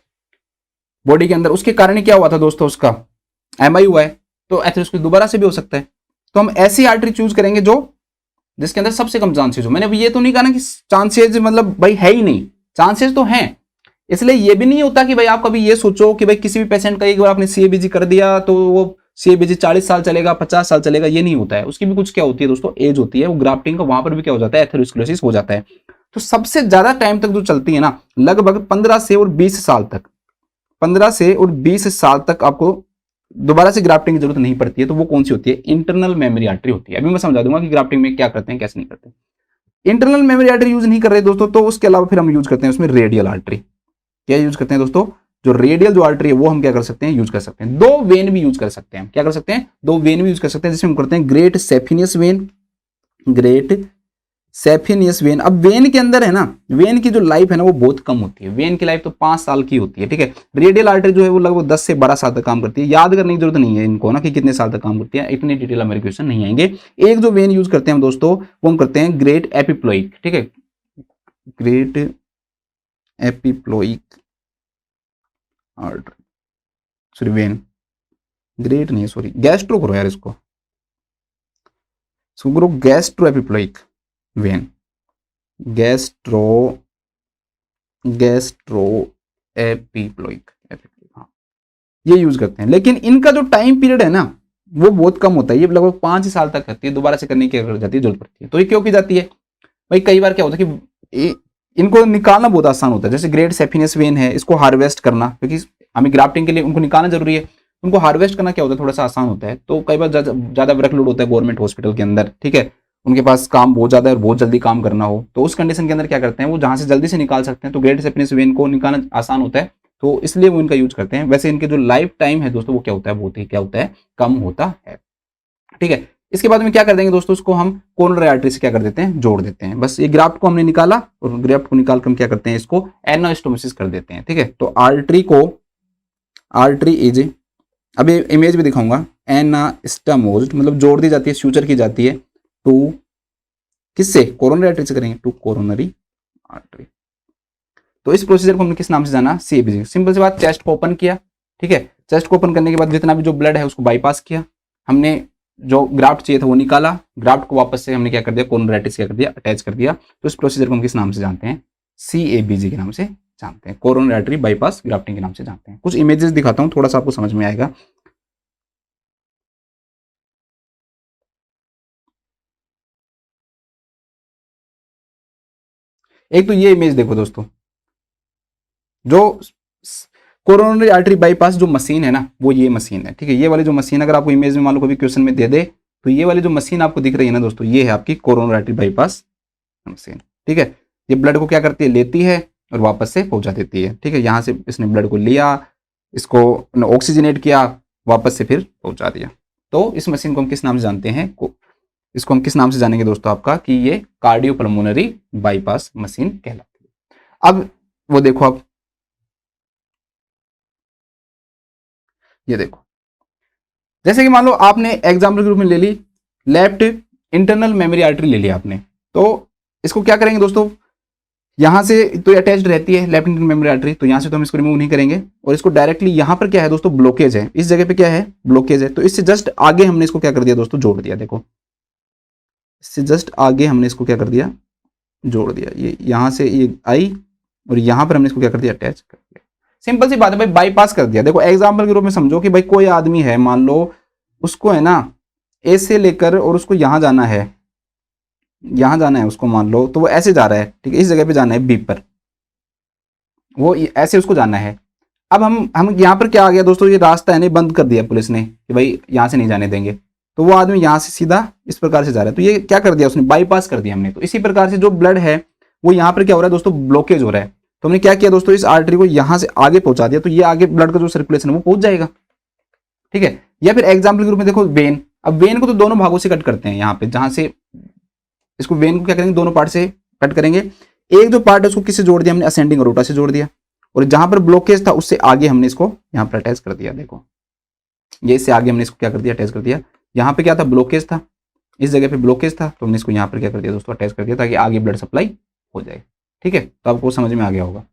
बॉडी के अंदर, उसके कारण क्या हुआ था दोस्तों, उसका MI हुआ है, तो एथेरोस्क्लेरोसिस दोबारा से भी हो सकता है। तो हम ऐसी आर्टरी चूज करेंगे जो जिसके अंदर सबसे कम चांसेस हो। मैंने ये तो नहीं कहा ना कि चांसेस मतलब भाई है ही नहीं, चांसेस तो हैं। इसलिए ये भी नहीं होता कि भाई आप कभी ये सोचो कि भाई किसी भी पेशेंट का एक बार आपने CABG कर दिया तो वो CABG 40 साल चलेगा, 50 साल चलेगा, ये नहीं होता है। उसकी भी कुछ क्या होती है दोस्तों, एज होती है, वो ग्राफ्टिंग का वहां पर भी क्या हो जाता है, एथेरोस्क्लेरोसिस हो जाता है। तो सबसे ज्यादा टाइम तक जो चलती है ना, लगभग 15 से और 20 साल तक, 15 से और 20 साल तक आपको दोबारा से ग्राफ्टिंग की जरूरत नहीं पड़ती है। तो वो कौन सी होती है, इंटरनल मेमोरी आर्टरी होती है। अभी मैं समझा दूंगा कि ग्राफ्टिंग में क्या करते हैं कैसे नहीं करते। इंटरनल मेमोरी आर्टरी यूज नहीं कर रहे दोस्तों, तो उसके अलावा फिर हम यूज करते हैं उसमें रेडियल आर्टरी। क्या यूज करते हैं दोस्तों, जो रेडियल जो आर्टरी है वो हम क्या कर सकते हैं, यूज कर सकते हैं। 2 वेन भी यूज कर सकते हैं, क्या कर सकते हैं, 2 वेन भी यूज कर सकते हैं, जिसमें हम करते हैं ग्रेट सेफिनियस वेन, ग्रेट सेफिनियस वेन। अब वेन के अंदर है ना, वेन की जो लाइफ है ना वो बहुत कम होती है, वेन की लाइफ तो 5 साल की होती है, ठीक है। रेडियल आर्टरी जो है वो लगभग 10 से 12 साल तक काम करती है। याद करने की जरूरत नहीं है इनको ना कि कितने साल तक काम करती है, इतनी डिटेल हमारे क्वेश्चन नहीं आएंगे। एक जो वेन यूज करते हैं हम दोस्तों वो हम करते हैं ग्रेट एपिप्लोइक, ठीक है, great epiploic artery, sorry when, great नहीं है सॉरी, गैस्ट्रो करो यार इसको करो gastro epiploic when, gastro epiploic, हाँ ये यूज करते हैं। लेकिन इनका जो टाइम पीरियड है ना वो बहुत कम होता है, ये लगभग 5 साल तक करती है, दोबारा से करने की जरूरत पड़ती है। तो ये क्यों की जाती है भाई, कई बार क्या होता है कि इनको निकालना बहुत आसान होता है। जैसे ग्रेट सेफिनियस वेन है, इसको हार्वेस्ट करना, क्योंकि हमें ग्राफ्टिंग के लिए उनको निकालना जरूरी है, उनको हार्वेस्ट करना क्या होता है थोड़ा सा आसान होता है। तो कई बार ज्यादा वर्कलोड होता है गवर्नमेंट हॉस्पिटल के अंदर, ठीक है, उनके पास काम बहुत ज्यादा है और बहुत जल्दी काम करना हो, तो उस कंडीशन के अंदर क्या करते हैं वो जहां से जल्दी से निकाल सकते हैं, तो ग्रेट सेफिनियस वेन को निकालना आसान होता है, तो इसलिए वो इनका यूज करते हैं। वैसे इनके जो लाइफ टाइम है दोस्तों वो क्या होता है, बहुत ही क्या होता है, कम होता है, ठीक है। इसके बाद में क्या कर देंगे दोस्तों, उसको हम कोरोनरी आर्टरी से क्या कर देते हैं, जोड़ देते हैं। बस ये ग्राफ्ट को हमने निकाला और ग्राफ्ट को निकाल कर हम क्या करते हैं, इसको एनास्टोमोसिस कर देते हैं, ठीक है। तो आर्टरी इज, अब ये इमेज भी दिखाऊंगा, एनास्टमोज्ड मतलब जोड़ दी जाती है, फ्यूचर की जाती है टू किससे, कोरोनरी आर्टरी से करेंगे, टू कोरोनरी आर्टरी। तो इस प्रोसीजर को हमने किस नाम से जाना, सीएबीजी। सिंपल सी बात, चेस्ट को ओपन किया, ठीक है, चेस्ट को ओपन करने के बाद जितना भी जो ब्लड है उसको बाईपास किया, हमने जो ग्राफ्ट चाहिए था वो निकाला, ग्राफ्ट को वापस से हमने क्या कर दिया, कोरोनरी आर्टरी से क्या कर दिया, अटैच कर दिया। तो इस प्रोसीजर को हम किस नाम से जानते हैं, सीएबीजी के नाम से जानते हैं, कोरोनरी आर्टरी बाईपास ग्राफ्टिंग के नाम से जानते हैं। कुछ इमेजेस दिखाता हूं, थोड़ा सा आपको समझ में आएगा। एक तो ये इमेज देखो दोस्तों, जो कोरोनरी आर्टरी बाईपास जो मशीन है ना वो ये मशीन है, ठीक है। ये वाली जो मशीन अगर आपको इमेज में मान लो कभी क्वेश्चन में दे दे, तो ये वाली जो मशीन आपको दिख रही है ना दोस्तों, ये है आपकी कोरोनरी आर्टरी बाईपास मशीन, ठीक है। ये ब्लड को क्या करती है, लेती है और वापस से पहुंचा देती है, ठीक है। यहाँ से इसने ब्लड को लिया, इसको ऑक्सीजनेट किया, वापस से फिर पहुंचा दिया। तो इस मशीन को हम किस नाम से जानते हैं, इसको हम किस नाम से जानेंगे दोस्तों आपका, कि ये कार्डियोपल्मोनरी बाईपास मशीन कहलाती है। अब वो देखो, आप ये देखो, जैसे कि मान लो आपने एग्जाम्पल के रूप में ले ली लेफ्ट इंटरनल मेमोरी आर्टरी ले लिया आपने, तो इसको क्या करेंगे दोस्तों, यहां से तो अटैच्ड रहती है लेफ्ट इंटरनल मेमोरी आर्टरी, तो यहां से तो हम इसको रिमूव नहीं करेंगे, और इसको डायरेक्टली यहां पर क्या है दोस्तों, ब्लॉकेज है, इस जगह पे क्या है, ब्लॉकेज है। तो इससे जस्ट आगे हमने इसको क्या कर दिया दोस्तों, जोड़ दिया। देखो इससे जस्ट आगे हमने इसको क्या कर दिया, जोड़ दिया। ये यहां से ये आई और यहां पर हमने इसको क्या कर दिया, अटैच कर दिया। सिंपल सी बात है भाई, बाईपास कर दिया। देखो एग्जाम्पल के रूप में समझो कि भाई कोई आदमी है, मान लो उसको है ना ए से लेकर और उसको यहां जाना है, यहां जाना है उसको, मान लो तो वो ऐसे जा रहा है, ठीक है, इस जगह पे जाना है बी पर, वो ऐसे उसको जाना है। अब हम यहाँ पर क्या आ गया दोस्तों, ये रास्ता है नहीं बंद कर दिया पुलिस ने कि भाई यहाँ से नहीं जाने देंगे, तो वो आदमी यहाँ से सीधा इस प्रकार से जा रहा है, तो ये क्या कर दिया उसने, बाईपास कर दिया हमने। तो इसी प्रकार से जो ब्लड है वो यहाँ पर क्या हो रहा है दोस्तों, ब्लॉकेज हो रहा है, तो हमने क्या किया दोस्तों, इस आर्टरी को यहाँ से आगे पहुंचा दिया, तो ये आगे ब्लड का जो सर्कुलेशन है वो पहुंच जाएगा, ठीक है। या फिर एग्जाम्पल के रूप में देखो वेन, अब वेन को तो दोनों भागों से कट करते हैं, यहाँ पे जहां से इसको वेन को क्या करेंगे, दोनों पार्ट से कट करेंगे। एक जो पार्ट है उसको किससे जोड़ दिया हमने, असेंडिंग रोटा से जोड़ दिया, और जहां पर ब्लॉकेज था उससे आगे हमने इसको यहाँ पर अटैच कर दिया। देखो ये इससे आगे हमने इसको क्या कर दिया, अटैच कर दिया। यहाँ पे क्या था, ब्लॉकेज था, इस जगह पे ब्लॉकेज था, तो हमने इसको यहाँ पर क्या कर दिया दोस्तों, अटैच कर दिया, ताकि आगे ब्लड सप्लाई हो जाए, ठीक है। तो आपको समझ में आ गया होगा।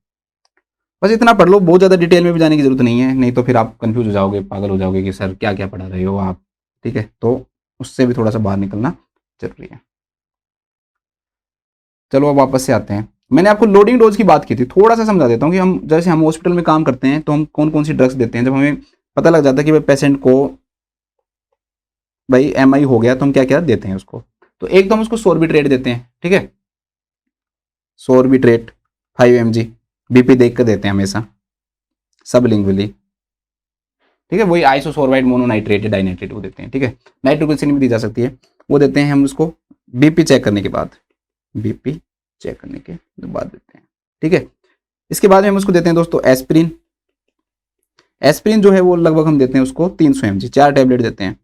बस इतना पढ़ लो, बहुत ज़्यादा डिटेल में भी जाने की जरूरत नहीं है, नहीं तो फिर आप कंफ्यूज हो जाओगे, पागल हो जाओगे कि सर क्या क्या पढ़ा रहे हो आप, ठीक है। तो उससे भी थोड़ा सा बाहर निकलना जरूरी है। चलो अब वापस से आते हैं। मैंने आपको लोडिंग डोज की बात की थी, थोड़ा सा समझा देता हूँ कि हम जैसे हम हॉस्पिटल में काम करते हैं तो हम कौन कौन सी ड्रग्स देते हैं। जब हमें पता लग जाता है कि भाई पेशेंट को भाई एमआई हो गया, तो हम क्या क्या देते हैं उसको, तो एक तो हम उसको सोर्बिट्रेट देते हैं, ठीक है, सोर्बिट्रेट 5 mg, बीपी देख कर देते हैं हमेशा, सबलिंगुअली, ठीक है। वही आइसोसोर्बाइड मोनोनाइट्रेट डाइनाइट्रेट वो देते हैं, ठीक है। नाइट्रोग्लिसरीन भी दी जा सकती है, वो देते हैं हम उसको बीपी चेक करने के बाद, बीपी चेक करने के बाद देते हैं, ठीक है। इसके बाद में हम उसको देते हैं दोस्तों एस्पिरिन। एस्पिरिन जो है वो लगभग हम देते हैं उसको 300 mg, 4 टैबलेट देते हैं,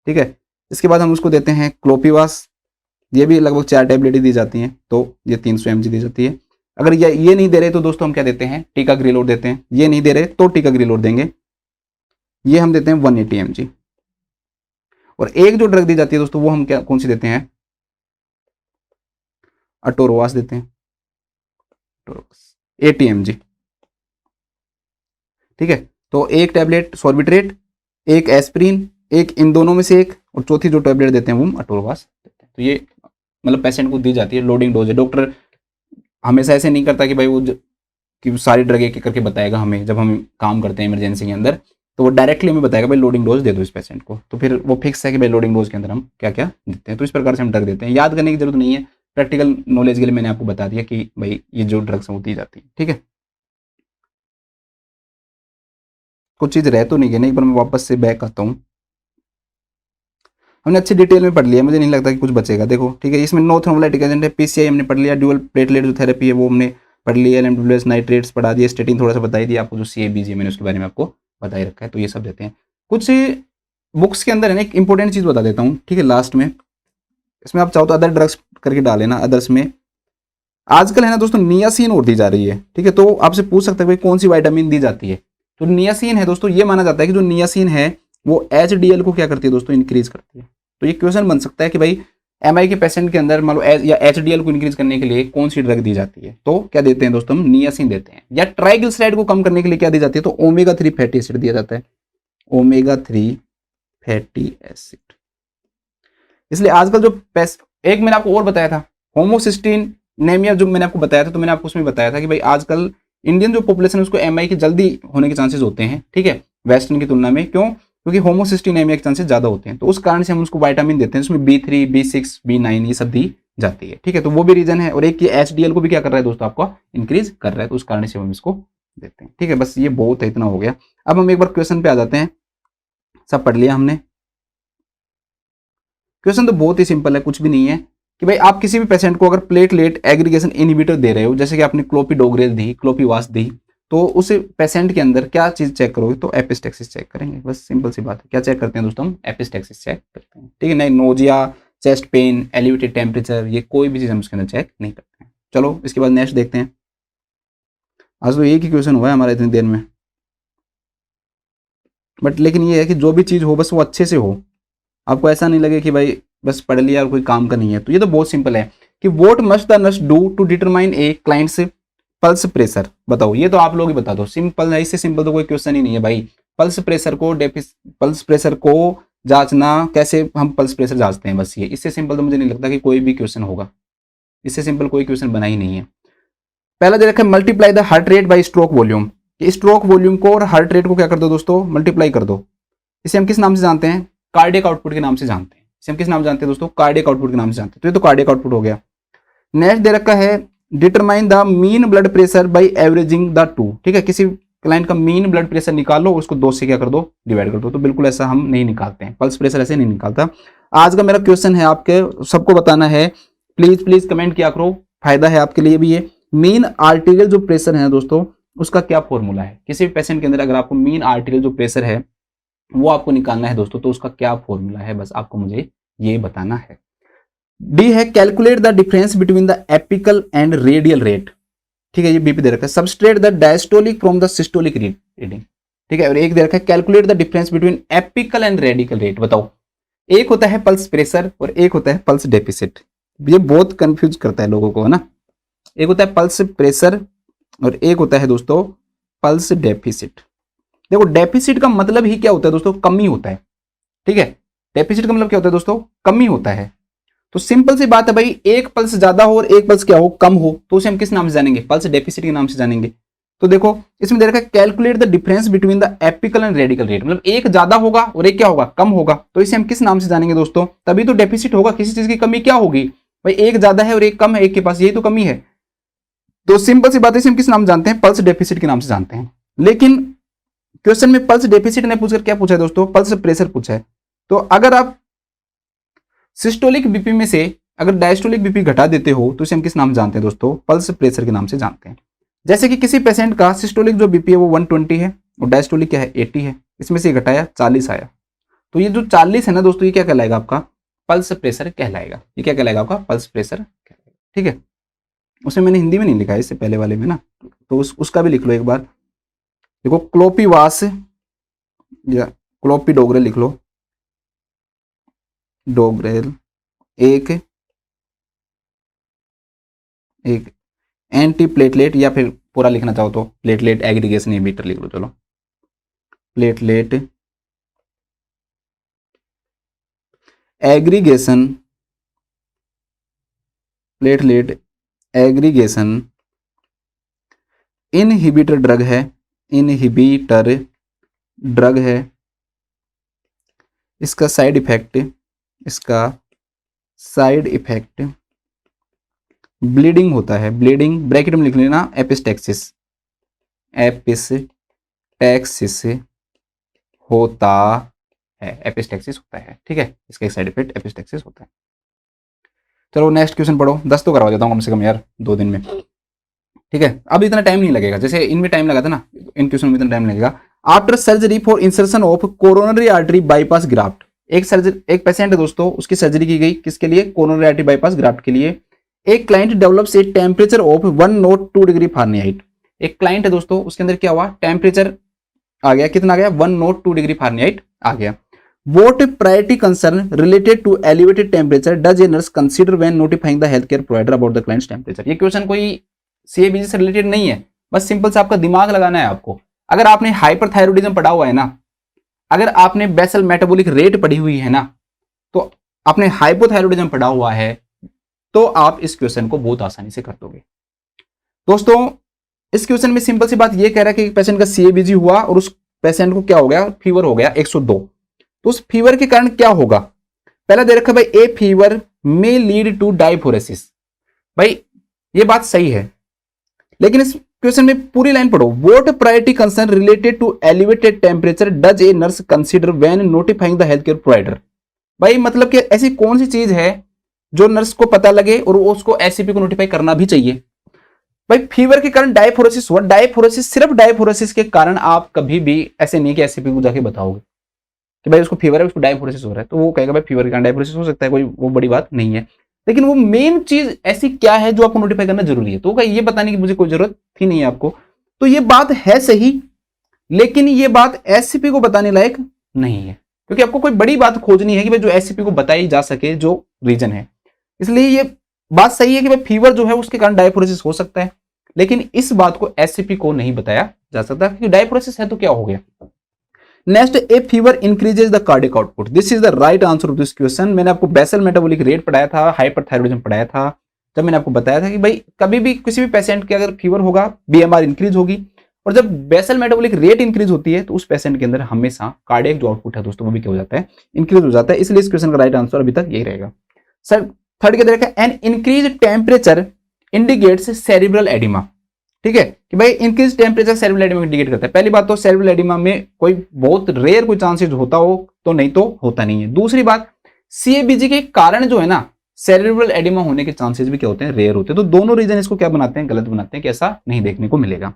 ठीक है। इसके बाद हम उसको देते हैं क्लोपिवास, ये भी लगभग 4 टैबलेट ही दी जाती हैं, तो ये 300 mg दी जाती है। अगर ये नहीं दे रहे तो दोस्तों हम क्या देते हैं, टिकाग्रिलोड देते हैं। ये नहीं दे रहे तो टिकाग्रिलोड देंगे, ये हम देते हैं 180 mg। और एक जो ड्रग दी जाती है दोस्तों वो हम क्या कौन सी देते हैं, अटोरवास देते हैं, 80 mg। ठीक है, तो एक टैबलेट सॉर्बिट्रेट, एक एस्प्रिन, एक इन दोनों में से एक, और चौथी जो टैबलेट देते हैं वो हम अटोरवास देते हैं। तो ये मतलब पेशेंट को दी जाती है, लोडिंग डोज है। डॉक्टर हमेशा ऐसे नहीं करता कि भाई वो कि सारी ड्रग एक एक करके बताएगा हमें, जब हम काम करते हैं इमरजेंसी के अंदर तो वो डायरेक्टली हमें बताएगा भाई लोडिंग डोज दे दो इस पेशेंट को, तो फिर वो फिक्स है कि भाई लोडिंग डोज के अंदर हम क्या क्या देते हैं। तो इस प्रकार से हम ड्रग देते हैं, याद करने की जरूरत नहीं है, प्रैक्टिकल नॉलेज के लिए मैंने आपको बता दिया कि भाई ये जो ड्रग्स हैं वो दी जाती है। ठीक है, कुछ चीज रह तो नहीं गई, नहीं पर मैं वापस से बैक आता हूँ। हमने अच्छी डिटेल में पढ़ लिया, मुझे नहीं लगता कि कुछ बचेगा। देखो ठीक है, इसमें नो थ्रोम्बोलाइटिक एजेंट है, पीसीआई हमने पढ़ लिया, ड्यूअल प्लेटलेट जो थेरेपी है वो हमने पढ़ लिया, एलएमडब्ल्यूएस नाइट्रेट्स पढ़ा दिए, स्टेटिन थोड़ा सा बताई दिया आपको, जो सीएबीजी मैंने उसके बारे में आपको बताई रखा है। तो ये सब देते हैं। कुछ बुक्स के अंदर है ना एक इंपॉर्टेंट चीज बता देता हूँ, ठीक है, लास्ट में। इसमें आप चाहो तो अदर ड्रग्स करके डाले ना, अदर्स में आजकल है ना दोस्तों नियासिन और दी जा रही है। ठीक है, तो आपसे पूछ सकते हैं भाई कौन सी विटामिन दी जाती है, तो नियासिन है दोस्तों। ये माना जाता है कि जो नियासिन है वो एचडीएल को क्या करती है दोस्तों, इंक्रीज करती है। तो ये क्वेश्चन बन सकता है कि भाई एमआई के पेशेंट के अंदर मान लो या एचडीएल को इंक्रीज करने के लिए कौन सी ड्रग दी जाती है, तो क्या देते हैं दोस्तों, हम नियासिन देते हैं। या ट्राइग्लिसराइड को कम करने के लिए क्या दी जाती है, तो ओमेगा 3 फैटी एसिड दिया जाता है, ओमेगा 3 फैटी एसिड। इसलिए आजकल जो एक मैंने आपको और बताया था होमोसिस्टीन नेमिया, जो मैंने आपको बताया था, तो मैंने आपको उसमें बताया था कि भाई आजकल इंडियन जो पॉपुलेशन है उसको एमआई की जल्दी होने के चांसेस होते हैं, ठीक है, वेस्टर्न की तुलना में। क्यों, क्योंकि होमोसिस्टीनेमिया के चांसेस ज्यादा होते हैं, तो उस कारण से हम उसको विटामिन देते हैं। उसमें B3, B6, B9 ये सब दी जाती है। ठीक है, तो वो भी रीजन है। और एक ये एचडीएल को भी क्या कर रहा है दोस्तों, आपको इंक्रीज कर रहा है, तो उस कारण से हम इसको देते हैं। ठीक है, बस ये बहुत है, इतना हो गया। अब हम एक बार क्वेश्चन पे आ जाते हैं। सब पढ़ लिया हमने। क्वेश्चन तो बहुत ही सिंपल है, कुछ भी नहीं है कि भाई आप किसी भी पेशेंट को अगर प्लेटलेट एग्रीगेशन इनहिबिटर दे रहे हो, जैसे कि आपने क्लोपिडोग्रेल दी, क्लोपीवास दी, तो उस पेशेंट के अंदर क्या चीज चेक करोगे, तो एपिस्टेक्सिस चेक करेंगे। बस सिंपल सी बात है। क्या चेक करते हैं दोस्तों, हम एपिस्टेक्सिस चेक करते हैं। ठीक है, नहीं nausea, chest pain, elevated temperature, ये कोई भी चीज हम उसके अंदर चेक नहीं करते हैं। चलो इसके बाद नेक्स्ट देखते हैं। आज तो एक ही क्वेश्चन हुआ है हमारा इतनी देर में, बट लेकिन ये है कि जो भी चीज हो बस वो अच्छे से हो, आपको ऐसा नहीं लगे कि भाई बस पढ़ लिया और कोई काम का नहीं है। तो ये तो बहुत सिंपल है कि what must the nurse do to determine a client's pulse pressure. बताओ, ये तो आप लोग ही बता दो, सिंपल है, इससे सिंपल तो कोई क्वेश्चन ही नहीं है भाई। पल्स प्रेशर को जांचना, कैसे हम पल्स प्रेशर जांचते हैं, बस ये, इससे सिंपल तो मुझे नहीं लगता कि कोई भी क्वेश्चन होगा। इससे सिंपल कोई क्वेश्चन बना ही नहीं है। पहला दे रखा है multiply the heart rate by stroke volume. Stroke volume को और हार्ट रेट को क्या कर दो दोस्तों, मल्टीप्लाई कर दो। इसे हम किस नाम से जानते हैं, कार्डियक आउटपुट के नाम से जानते हैं। इसे हम किस नाम जानते हैं दोस्तों, कार्डियक आउटपुट के नाम से जानते हैं। तो ये तो कार्डियक आउटपुट हो गया। नेक्स्ट दे रखा है determine the mean blood pressure by averaging the two. ठीक है, किसी क्लाइंट का मीन ब्लड प्रेशर निकालो, उसको 2 से क्या कर दो, डिवाइड कर दो। तो बिल्कुल ऐसा हम नहीं निकालते हैं, पल्स प्रेशर ऐसे नहीं निकालता। आज का मेरा क्वेश्चन है, आपके सबको बताना है, प्लीज प्लीज कमेंट किया करो, फायदा है आपके लिए भी ये। मीन आर्टीरियल जो प्रेशर है दोस्तों, उसका क्या फॉर्मूला है। किसी भी पेशेंट के अंदर अगर आपको मीन आर्टीरियल जो प्रेशर है वो आपको निकालना है दोस्तों, तो उसका क्या फॉर्मूला है, बस आपको मुझे ये बताना है। डी है calculate the difference between the apical and radial rate. ठीक है, ये बीपी दे रखा है। Substrate the diastolic from the systolic reading. ठीक है, और एक दे रखा है calculate the difference between apical and radical rate. बताओ, एक होता है पल्स प्रेशर और एक होता है पल्स डेफिसिट। ये बहुत कंफ्यूज करता है लोगों को, है ना। एक होता है पल्स प्रेशर और एक होता है दोस्तों पल्स डेफिसिट। देखो डेफिसिट का मतलब ही क्या होता है दोस्तों, कमी होता है। ठीक है, डेफिसिट का मतलब क्या होता है दोस्तों, कमी होता है। तो सिंपल सी बात है भाई, एक पल्स ज्यादा हो और एक पल्स क्या हो, कम हो, तो उसे हम किस नाम से जानेंगे, पल्स डेफिसिट के नाम से जानेंगे। तो देखो इसमें दे रखा है calculate the difference between the apical and radical rate, मतलब एक ज्यादा होगा और एक क्या होगा, कम होगा, तो इसे हम किस नाम से जानेंगे दोस्तों, तभी तो डेफिसिट होगा। किसी चीज की कमी क्या होगी भाई, एक ज्यादा है और एक कम है, एक के पास, यही तो कमी है। तो सिंपल सी बात है, इसे हम किस नाम जानते हैं, पल्स डेफिसिट के नाम से जानते हैं। लेकिन क्वेश्चन में पल्स डेफिसिट ने पूछकर क्या पूछा है दोस्तों, पल्स प्रेशर पूछा है। तो अगर आप सिस्टोलिक बीपी में से अगर डायस्टोलिक बीपी घटा देते हो तो इसे हम किस नाम जानते हैं दोस्तों, पल्स प्रेशर के नाम से जानते हैं। जैसे कि किसी पेशेंट का सिस्टोलिक जो बीपी है वो 120 है और डायस्टोलिक क्या है 80 है, इसमें से घटाया 40 आया, तो ये जो 40 है ना दोस्तों, ये क्या कहलाएगा, आपका पल्स प्रेशर कहलाएगा। ये क्या कहलाएगा आपका? पल्स प्रेशर कहलाएगा। ठीक है, उसमें मैंने हिंदी में नहीं लिखा है, इससे पहले वाले में ना, तो उसका भी लिख लो एक बार। देखो क्लोपीवास या क्लोपिडोग्रेल लिख लो, डोग्रेल एक एंटी प्लेटलेट, या फिर पूरा लिखना चाहो तो प्लेटलेट एग्रीगेशन इनहिबिटर लिख लो। चलो, प्लेटलेट एग्रीगेशन इनहिबिटर ड्रग है, इनहिबिटर ड्रग है। इसका साइड इफेक्ट ब्लीडिंग होता है, ब्लीडिंग ब्रैकेट में लिख लेना, एपिस्टेक्सिस होता है, एपिस्टेक्सिस होता है। ठीक है, इसका एक साइड इफेक्ट एपिस्टेक्सिस होता है। चलो नेक्स्ट क्वेश्चन पढ़ो, 10 तो करवा देता हूँ कम से कम यार 2 दिन में। ठीक है, अब इतना टाइम नहीं लगेगा, जैसे इनमें टाइम लगा था ना, इन क्वेश्चन में इतना टाइम लगेगा। After surgery for insertion of coronary artery bypass graft, एक पेशेंट है दोस्तों, उसकी सर्जरी की गई, किसके लिए? कोरोनरी आर्टरी बाईपास ग्राफ्ट के लिए। एक client develops a temperature of 102 degree Fahrenheit. एक क्लाइंट है दोस्तों, उसके अंदर क्या हुआ? टेम्परेचर आ गया, कितना आ गया? 102 डिग्री फारेनहाइट आ गया। What priority concern related to elevated temperature does a nurse consider when notifying the healthcare provider about the client's temperature? ये क्वेश्चन कोई CABG से रिलेटेड नहीं है, बस सिंपल से आपका दिमाग लगाना है आपको। अगर आपने हाइपरथायरॉइडिज्म पढ़ा हुआ है ना, अगर आपने बेसल मेटाबॉलिक रेट पढ़ी हुई है ना, तो आपने हाइपोथायरॉइडिज्म पढ़ा हुआ है, तो आप इस क्वेश्चन को बहुत आसानी से कर दोगे। दोस्तों इस क्वेश्चन में सिंपल सी बात ये कह रहा है कि पेशेंट का CABG हुआ और उस पेशेंट को क्या हो गया? फीवर हो गया 102। तो उस फीवर के कारण क्या होगा? पहला दे रखा भाई, a fever may lead to diaphoresis. भाई ये बात सही है, लेकिन इस क्वेश्चन में पूरी लाइन पढ़ो। What priority concern related to elevated temperature does a nurse consider when notifying the health care provider. भाई मतलब कि ऐसी कौन सी चीज है जो नर्स को पता लगे और उसको SCP को नोटिफाई करना भी चाहिए? भाई फीवर के कारण डायफोरेसिस हुआ, डायफोरेसिस, सिर्फ डायफोरेसिस के कारण आप कभी भी ऐसे नहीं कि SCP को जाके बताओगे कि भाई उसको फीवर है, उसको डायफोरेसिस हो रहा है, तो वो कहेगा भाई फीवर के कारण डायफोरेसिस हो सकता है, कोई वो बड़ी बात नहीं है। लेकिन वो मेन चीज ऐसी क्या है जो आपको नोटिफाई करना जरूरी है? तो ये बताने की मुझे कोई जरूरत ही नहीं है आपको। तो ये बात है सही, लेकिन ये बात SCP को बताने लायक नहीं है, क्योंकि आपको कोई बड़ी बात खोजनी है कि भाई जो SCP को बताई जा सके, जो रीजन है। इसलिए ये बात सही है कि भाई फीवर जो है उसके कारण डायफोरेसिस हो सकता है, लेकिन इस बात को SCP को नहीं बताया जा सकता, क्योंकि डायफोरेसिस है तो क्या हो गया। Next, A fever increases the cardiac output. This is the right answer of this question. मैंने आपको बेसल मेटाबॉलिक रेट पढ़ाया था, हाइपरथायरॉइडिज्म पढ़ाया था, जब मैंने आपको बताया था कि भाई कभी भी किसी भी पेशेंट के अगर फीवर होगा, BMR इंक्रीज होगी, और जब बेसल मेटाबॉलिक रेट इंक्रीज होती है तो उस पेशेंट के अंदर हमेशा कार्डियक जो आउटपुट है दोस्तों वो भी क्या हो जाता है? इंक्रीज हो जाता है। इसलिए इस क्वेश्चन का राइट आंसर अभी तक यही रहेगा। सर थर्ड क्या देखा? N increase temperature indicates cerebral oedema. ठीक है, कि भाई increase temperature cerebral oedema indicate करता है। पहली बात तो सेरिब्रल एडिमा में कोई बहुत रेयर कोई चांसेस होता हो तो, नहीं तो होता नहीं है। दूसरी बात, CABG के कारण जो है ना, सेरिब्रल एडिमा होने के चांसेस भी क्या होते हैं? रेयर होते हैं। तो दोनों रीजन इसको क्या बनाते हैं? गलत बनाते हैं कि ऐसा नहीं देखने को मिलेगा।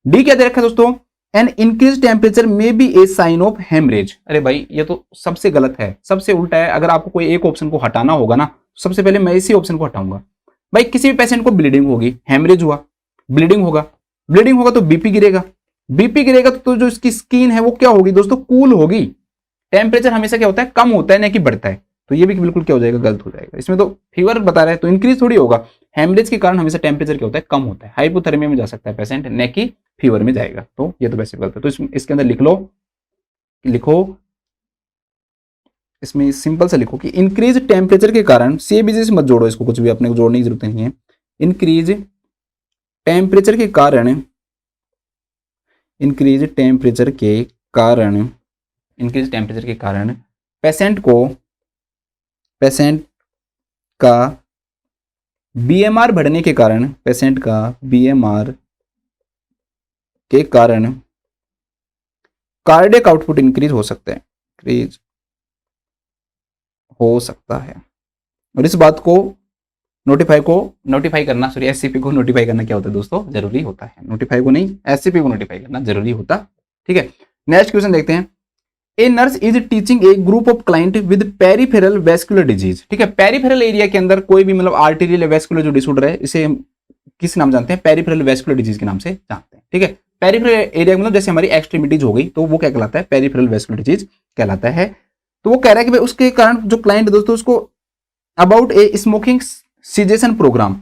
डी क्या दे रखा है दोस्तों? An increase temperature may be a sign of haemorrhage. अरे भाई ये तो सबसे गलत है, सबसे उल्टा है। अगर आपको कोई एक ऑप्शन को हटाना होगा ना, सबसे पहले मैं इसी ऑप्शन को हटाऊंगा। भाई किसी भी पेशेंट को ब्लीडिंग होगी, हेमरेज हुआ, ब्लीडिंग होगा तो BP गिरेगा, BP गिरेगा तो जो इसकी स्किन है वो क्या होगी दोस्तों? कूल होगी। टेम्परेचर हमेशा क्या होता है? कम होता है, ना कि बढ़ता है। तो ये भी बिल्कुल क्या हो जाएगा? गलत हो जाएगा। इसमें तो फीवर बता रहा है तो इंक्रीज थोड़ी होगा। हेमरेज के कारण हमेशा टेम्परेचर क्या होता है? कम होता है। हाइपोथर्मिया में जा सकता है पेशेंट, न कि फीवर में जाएगा। तो ये तो वैसे गलत है। तो इसके अंदर लिखो इसमें सिंपल से लिखो कि इंक्रीज टेम्परेचर के कारण, CABG से मत जोड़ो इसको, कुछ भी अपने को जोड़ने की जरूरत नहीं है। इंक्रीज टेम्परेचर के कारण पेशेंट का BMR बढ़ने के कारण, पेशेंट का BMR के कारण कार्डियक आउटपुट इंक्रीज हो सकता है, और इस बात को नोटिफाई करना, सॉरी SCP को नोटिफाई करना क्या होता है दोस्तों? जरूरी होता है। नोटिफाई को नहीं, SCP को नोटिफाई करना जरूरी होता। ठीक है, नेक्स्ट क्वेश्चन देखते हैं। A nurse is teaching A group of client with peripheral vascular disease. ठीक है, पेरिफेरल एरिया के अंदर कोई भी मतलब आर्टेरियल वेस्कुलर जो डिसऑर्डर है, इसे हम किस नाम जानते हैं? पेरिफेरल वेस्कुलर डिजीज के नाम से जानते हैं। ठीक है, पेरिफेरल एरिया मतलब जैसे हमारी एक्सट्रीमिटीज हो गई, तो वो क्या कहलाता है? पेरिफेरल वेस्कुलर डिजीज कहलाता है। तो वो कह रहा है कि भाई उसके कारण जो क्लाइंट दोस्तों उसको about a smoking cessation programme,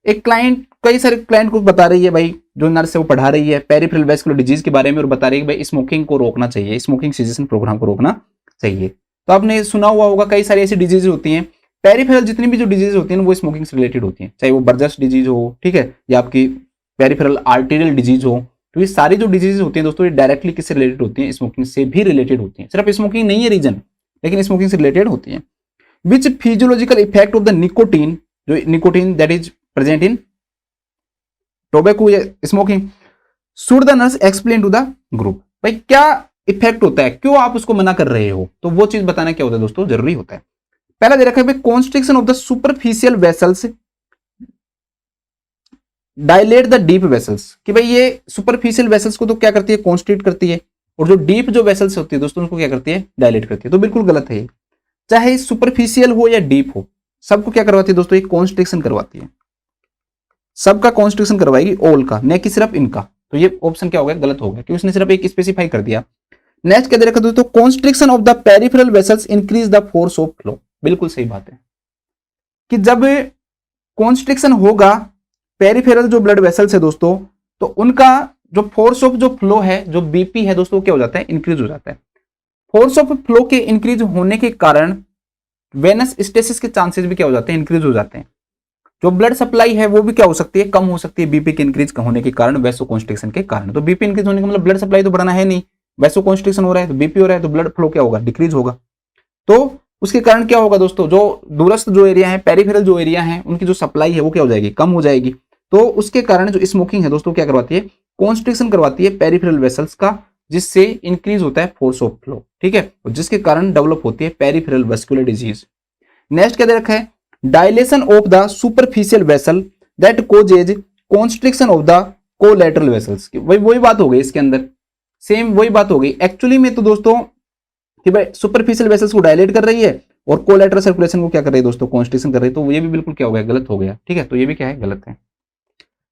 एक क्लाइंट कई सारे क्लाइंट को बता रही है, भाई जो नर्स है वो पढ़ा रही है पेरिफेरल वेस्कुलर डिजीज के बारे में और बता रही है कि भाई स्मोकिंग को रोकना चाहिए, स्मोकिंग सीजेशन प्रोग्राम को रोकना चाहिए। तो आपने सुना हुआ होगा कई सारी ऐसी डिजीज होती हैं, पेरिफेरल जितनी भी जो डिजीज होती हैं वो स्मोकिंग से रिलेटेड होती हैं, चाहे वो बर्जर्स डिजीज हो, ठीक है, या आपकी पेरिफेरल आर्टेरियल डिजीज हो। तो ये सारी जो डिजीज होती हैं दोस्तों ये डायरेक्टली किससे रिलेटेड होती हैं? स्मोकिंग से भी रिलेटेड होती हैं। सिर्फ स्मोकिंग नहीं है रीजन, लेकिन स्मोकिंग से रिलेटेड होती हैं। Which physiological effect of the nicotine, जो nicotine that is present in tobacco या smoking, should the nurse explain to the group. भाई क्या इफेक्ट होता है, क्यों आप उसको मना कर रहे हो? तो वो चीज बताना क्या होता है दोस्तों, जरूरी होता है। पहला दे रखा है भाई constriction of the superficial vessels dilate the deep vessels, कि भाई ये सुपरफिशियल वेसल्स को तो क्या करती है? कॉन्स्ट्रिक्ट करती है, और जो डीप जो वेसल्स होती है दोस्तों उसको क्या करती है? डायलेट करती है। तो बिल्कुल गलत है ये, चाहे सुपरफिशियल हो या डीप हो, सबको क्या करवाती है दोस्तों? ये कॉन्स्ट्रिक्शन करवाती है, सबका कॉन्स्ट्रिक्शन करवाएगी, ऑल का, न कि सिर्फ इनका। तो ये ऑप्शन क्या हो गया? गलत हो गया, क्योंकि उसने सिर्फ एक स्पेसिफाई कर दिया। नेक्स्ट क्या दे रखा दोस्तों? Constriction of the peripheral vessels increase the force of flow. बिल्कुल सही बात है कि जब कॉन्स्ट्रिक्शन होगा पेरिफेरल जो ब्लड वेसल्स है दोस्तों, तो उनका जो फोर्स ऑफ जो फ्लो है, जो बीपी है दोस्तों, क्या हो जाता है? इंक्रीज हो जाता है। फोर्स ऑफ फ्लो के इंक्रीज होने के कारण वेनस स्टेसिस के चांसेस भी क्या हो जाते हैं? इंक्रीज हो जाते हैं। जो ब्लड सप्लाई है वो भी क्या हो सकती है? कम हो सकती है बीपी के इंक्रीज होने के कारण, वैसोकॉन्स्ट्रिक्शन के कारण। तो बीपी इंक्रीज होने का मतलब ब्लड सप्लाई तो बढ़ना है नहीं, वैसोकॉन्स्ट्रिक्शन हो रहा है तो बीपी हो रहा है, तो ब्लड फ्लो क्या होगा? डिक्रीज होगा। तो उसके कारण क्या होगा दोस्तों? जो दूरस्थ जो एरिया है, पेरिफेरल जो एरिया है, उनकी जो सप्लाई है वो क्या हो जाएगी? कम हो जाएगी। तो उसके कारण जो स्मोकिंग है दोस्तों क्या करवाती है? कॉन्स्ट्रिक्शन करवाती है पेरिफेरल वेसल्स का, जिससे इंक्रीज होता है फोर्स ऑफ फ्लो। ठीक है, और जिसके कारण डेवलप होती है पेरिफेरल वेस्कुलर डिजीज। नेक्स्ट क्या दे रखा है? Dilation of the superficial vessel that causes constriction of the collateral vessels. वही बात हो गई इसके अंदर, सेम वही बात हो गई एक्चुअली में। तो दोस्तों कि भाई सुपरफिशियल वेसल्स को डायलेट कर रही है और कोलैटरल सर्कुलेशन को क्या कर रही है दोस्तों? कॉन्स्ट्रिक्शन कर रही है। तो ये भी बिल्कुल क्या हो गया? गलत हो गया। ठीक है, तो ये भी क्या है? गलत है।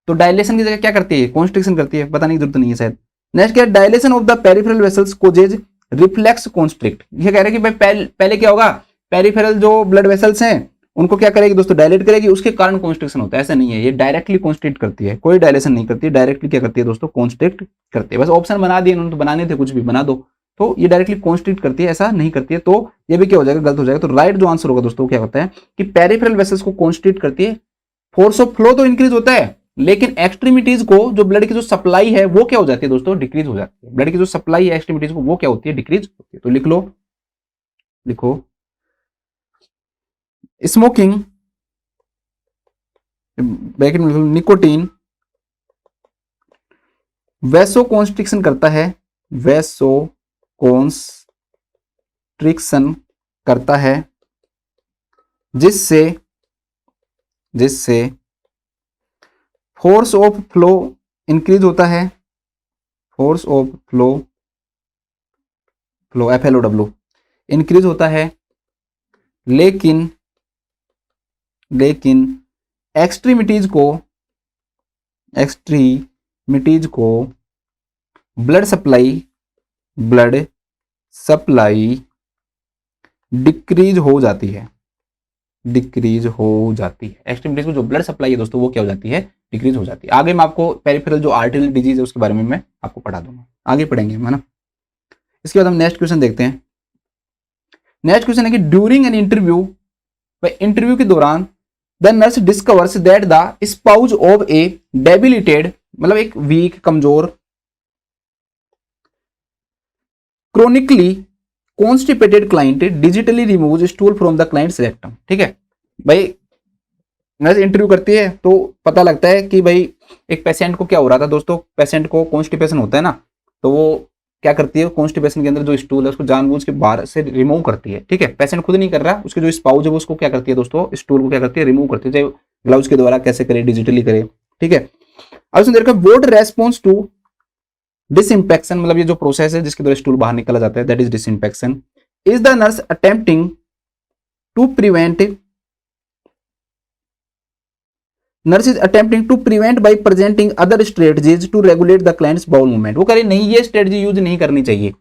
तो डायलेशन की जगह क्या करती है? कॉन्स्ट्रिक्शन करती है, बताने की जरूरत नहीं है शायद। नेक्स्ट क्या है? Dilation of the peripheral vessels causes reflex constrict. ये कह रहे हैं कि भाई पहले क्या होगा? पेरिफेरल जो ब्लड वेसल्स हैं उनको क्या करेगी दोस्तों? डायलेट करेगी, उसके कारण कॉन्स्ट्रिक्शन होता है। ऐसा नहीं है, ये डायरेक्टली कॉन्स्ट्रिक्ट करती है, कोई डायलेशन नहीं करती है, डायरेक्टली क्या करती है दोस्तों? कॉन्स्ट्रिक्ट करती है। बस ऑप्शन बना दिए उन्होंने, तो बनाने थे कुछ भी बना दो। तो ये डायरेक्टली कॉन्स्ट्रिक्ट करती है, ऐसा नहीं करती है। तो ये भी क्या हो जाएगा? गलत हो जाएगा। तो राइट जो आंसर होगा दोस्तों क्या होता है कि पेरिफेरल वेसल्स को कॉन्स्ट्रिक्ट करती है, फोर्स ऑफ फ्लो तो इंक्रीज होता है, लेकिन एक्सट्रीमिटीज को जो ब्लड की जो सप्लाई है वो क्या हो जाती है दोस्तों? डिक्रीज हो जाती है। ब्लड की जो सप्लाई है एक्सट्रीमिटीज को वो क्या होती है? डिक्रीज होती है। तो लिख लो, लिखो, स्मोकिंग ब्रैकेट में निकोटीन वैसोकॉन्स्ट्रिक्शन करता है, वैसोकॉन्स्ट्रिक्शन करता है, जिससे फोर्स ऑफ फ्लो इंक्रीज होता है, force of flow FLOW increase होता है, लेकिन एक्सट्रीमिटीज को ब्लड सप्लाई डिक्रीज हो जाती है, एक्सट्रीमिटीज को जो ब्लड सप्लाई है दोस्तों वो क्या हो जाती है? डिक्रीज हो जाती है। आगे मैं आपको पेरिफेरल जो आर्टेरियल डिजीज है उसके बारे में मैं आपको पढ़ा दूंगा, आगे पढ़ेंगे है ना। इसके बाद हम नेक्स्ट क्वेश्चन देखते हैं। नेक्स्ट क्वेश्चन है कि ड्यूरिंग एन इंटरव्यू के दौरान the nurse discovers that the spouse of a debilitated, मतलब एक वीक, कमजोर, chronically constipated client digitally remove stool from the client's rectum. ठीक है भाई, नर्स इंटरव्यू करती है तो पता लगता है कि भाई एक पेशेंट को क्या हो रहा था दोस्तों? पेशेंट को कॉन्स्टिपेशन होता है ना, तो वो क्या करती है? कॉन्स्टिपेशन के अंदर जो स्टूल है उसको जानबूझ के बाहर से रिमूव करती है। ठीक है, पेशेंट खुद नहीं कर रहा, उसके जो स्पाउज है वो उसको क्या करती है दोस्तों? स्टूल को क्या करती है? रिमूव करती है, चाहे ग्लव्स के द्वारा कैसे करे, डिजिटली करे। ठीक है, अब उसने देखा व्हाट रेस्पॉन्स टू डिसइंफेक्शन मतलब ये जो प्रोसेस है जिसके द्वारा स्टूल बाहर निकला जाता है, that is disinfection. Is the nurse attempting to prevent, nurse is attempting to prevent by presenting other strategies to regulate the client's bowel movement. वो कह रही नहीं ये स्ट्रेटजी यूज नहीं करनी चाहिए,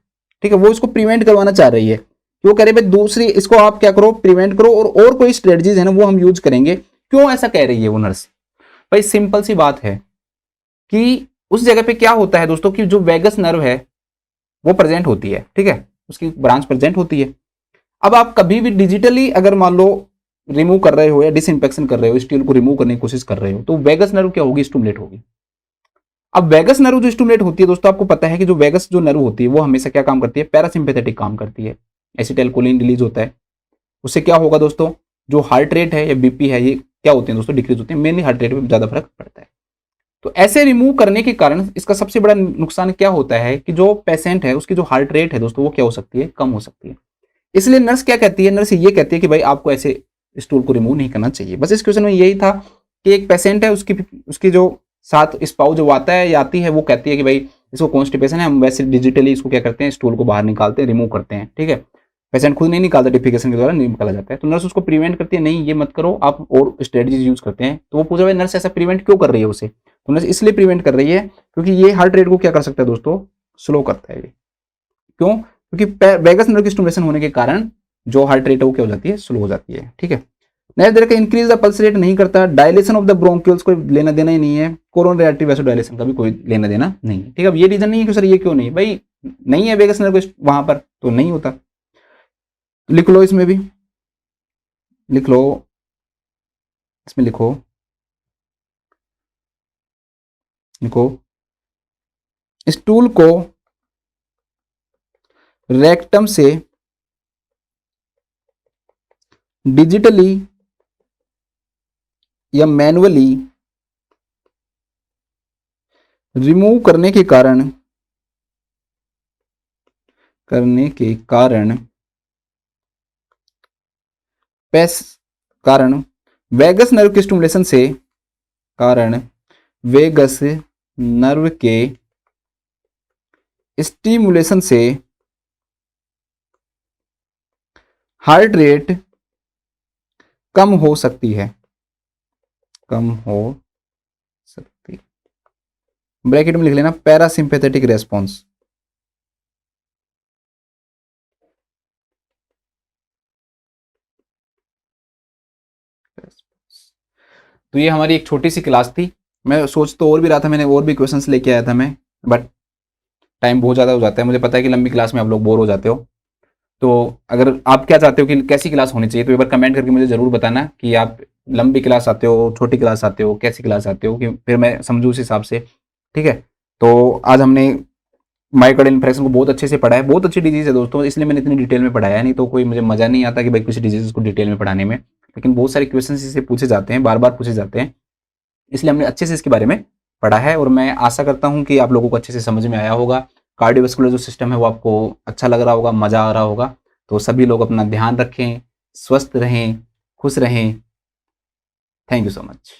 ठीक है, वो इसको प्रिवेंट करवाना चाह रही है। वो कह रहे भाई दूसरी इसको आप क्या करो, प्रिवेंट करो, और कोई स्ट्रेटजीज है ना वो हम यूज करेंगे। क्यों ऐसा कह रही है वो नर्स? भाई सिंपल सी बात है कि उस जगह पे क्या होता है दोस्तों कि जो वेगस नर्व है वो प्रेजेंट होती है, ठीक है, उसकी ब्रांच प्रेजेंट होती है। अब आप कभी भी डिजिटली अगर मान लो रिमूव कर रहे हो या डिसइंफेक्शन कर रहे हो, स्टील को रिमूव करने की कोशिश कर रहे हो, तो वेगस नर्व क्या होगी, स्टिमुलेट होगी। अब वेगस नर्व जो स्टिमुलेट होती है दोस्तों, आपको पता है कि जो वेगस जो नर्व होती है वो हमेशा क्या काम करती है, पैरासिम्पैथेटिक काम करती है। एसिटाइलकोलिन रिलीज होता है, उससे क्या होगा दोस्तों, जो हार्ट रेट है या बीपी है ये क्या होते हैं दोस्तों, डिक्रीज होते हैं, मेनली हार्ट रेट में ज्यादा फर्क पड़ता है। तो ऐसे रिमूव करने के कारण इसका सबसे बड़ा नुकसान क्या होता है कि जो पेशेंट है उसकी जो हार्ट रेट है दोस्तों वो क्या हो सकती है, कम हो सकती है। इसलिए नर्स क्या कहती है, नर्स ये कहती है कि भाई आपको ऐसे स्टूल को रिमूव नहीं करना चाहिए। बस इस क्वेश्चन में यही था कि एक पेशेंट है, उसकी जो साथ स्पाउस जो आता है या आती है वो कहती है कि भाई इसको कॉन्स्टिपेशन है, हम वैसे डिजिटली इसको क्या करते हैं, स्टूल को बाहर निकालते हैं, रिमूव करते हैं, ठीक है, पेशेंट खुद नहीं निकालता, डिफिकेशन के द्वारा नहीं निकाला जाता है। तो नर्स उसको प्रिवेंट करती है, नहीं ये मत करो आप, और स्ट्रेटजीज यूज करते हैं। तो वो पूछा भाई नर्स ऐसा प्रिवेंट क्यों कर रही है उसे, तो नर्स इसलिए प्रिवेंट कर रही है क्योंकि ये हार्ट रेट को क्या कर सकता है दोस्तों, स्लो करता है। क्यों? क्योंकि वेगस नर्व की स्टिमुलेशन होने के कारण जो हार्ट रेट है वो क्या हो जाती है, स्लो हो जाती है, ठीक है। नए तरह का इंक्रीज द पल्स रेट नहीं करता, डायलेशन ऑफ द ब्रोंक्यूल्स कोई लेना देना ही नहीं है, कोरोनरी आर्टरी वैसोडायलेशन का भी कोई लेना देना नहीं है, ठीक है। अब ये रीजन नहीं है कि सर ये क्यों नहीं, भाई नहीं है वेगस नर्व वहां पर तो नहीं होता। लिख लो, इसमें भी लिख लो, इसमें लिखो, लिखो स्टूल को रेक्टम से डिजिटली या मैनुअली रिमूव करने के कारण वेगस नर्व के स्टिमुलेशन से, वेगस नर्व के स्टिमुलेशन से हार्ट रेट कम हो सकती है, ब्रैकेट में लिख लेना पैरासिम्पैथेटिक रेस्पॉन्स। तो ये हमारी एक छोटी सी क्लास थी। मैं सोच तो और भी रहा था, मैंने और भी क्वेश्चंस लेके आया था मैं, बट टाइम बहुत ज़्यादा हो जाता है। मुझे पता है कि लंबी क्लास में आप लोग बोर हो जाते हो, तो अगर आप क्या चाहते हो कि कैसी क्लास होनी चाहिए तो एक बार कमेंट करके मुझे ज़रूर बताना कि आप लंबी क्लास आते हो, छोटी क्लास आते हो, कैसी क्लास आते हो, कि फिर मैं समझूँ उस हिसाब से, ठीक है। तो आज हमने मायोकार्डियल इन्फ्रेक्शन को बहुत अच्छे से पढ़ा है, बहुत अच्छी डिजीज़ है दोस्तों, इसलिए मैंने इतनी डिटेल में पढ़ाया, नहीं तो कोई मुझे मज़ा नहीं आता कि भाई किसी डिजीज़ को डिटेल में पढ़ाने में, लेकिन बहुत सारे क्वेश्चन इससे पूछे जाते हैं, बार बार पूछे जाते हैं, इसलिए हमने अच्छे से इसके बारे में पढ़ा है। और मैं आशा करता हूँ कि आप लोगों को अच्छे से समझ में आया होगा, कार्डियोवास्कुलर जो सिस्टम है वो आपको अच्छा लग रहा होगा, मज़ा आ रहा होगा। तो सभी लोग अपना ध्यान रखें, स्वस्थ रहें, खुश रहें। Thank you so much.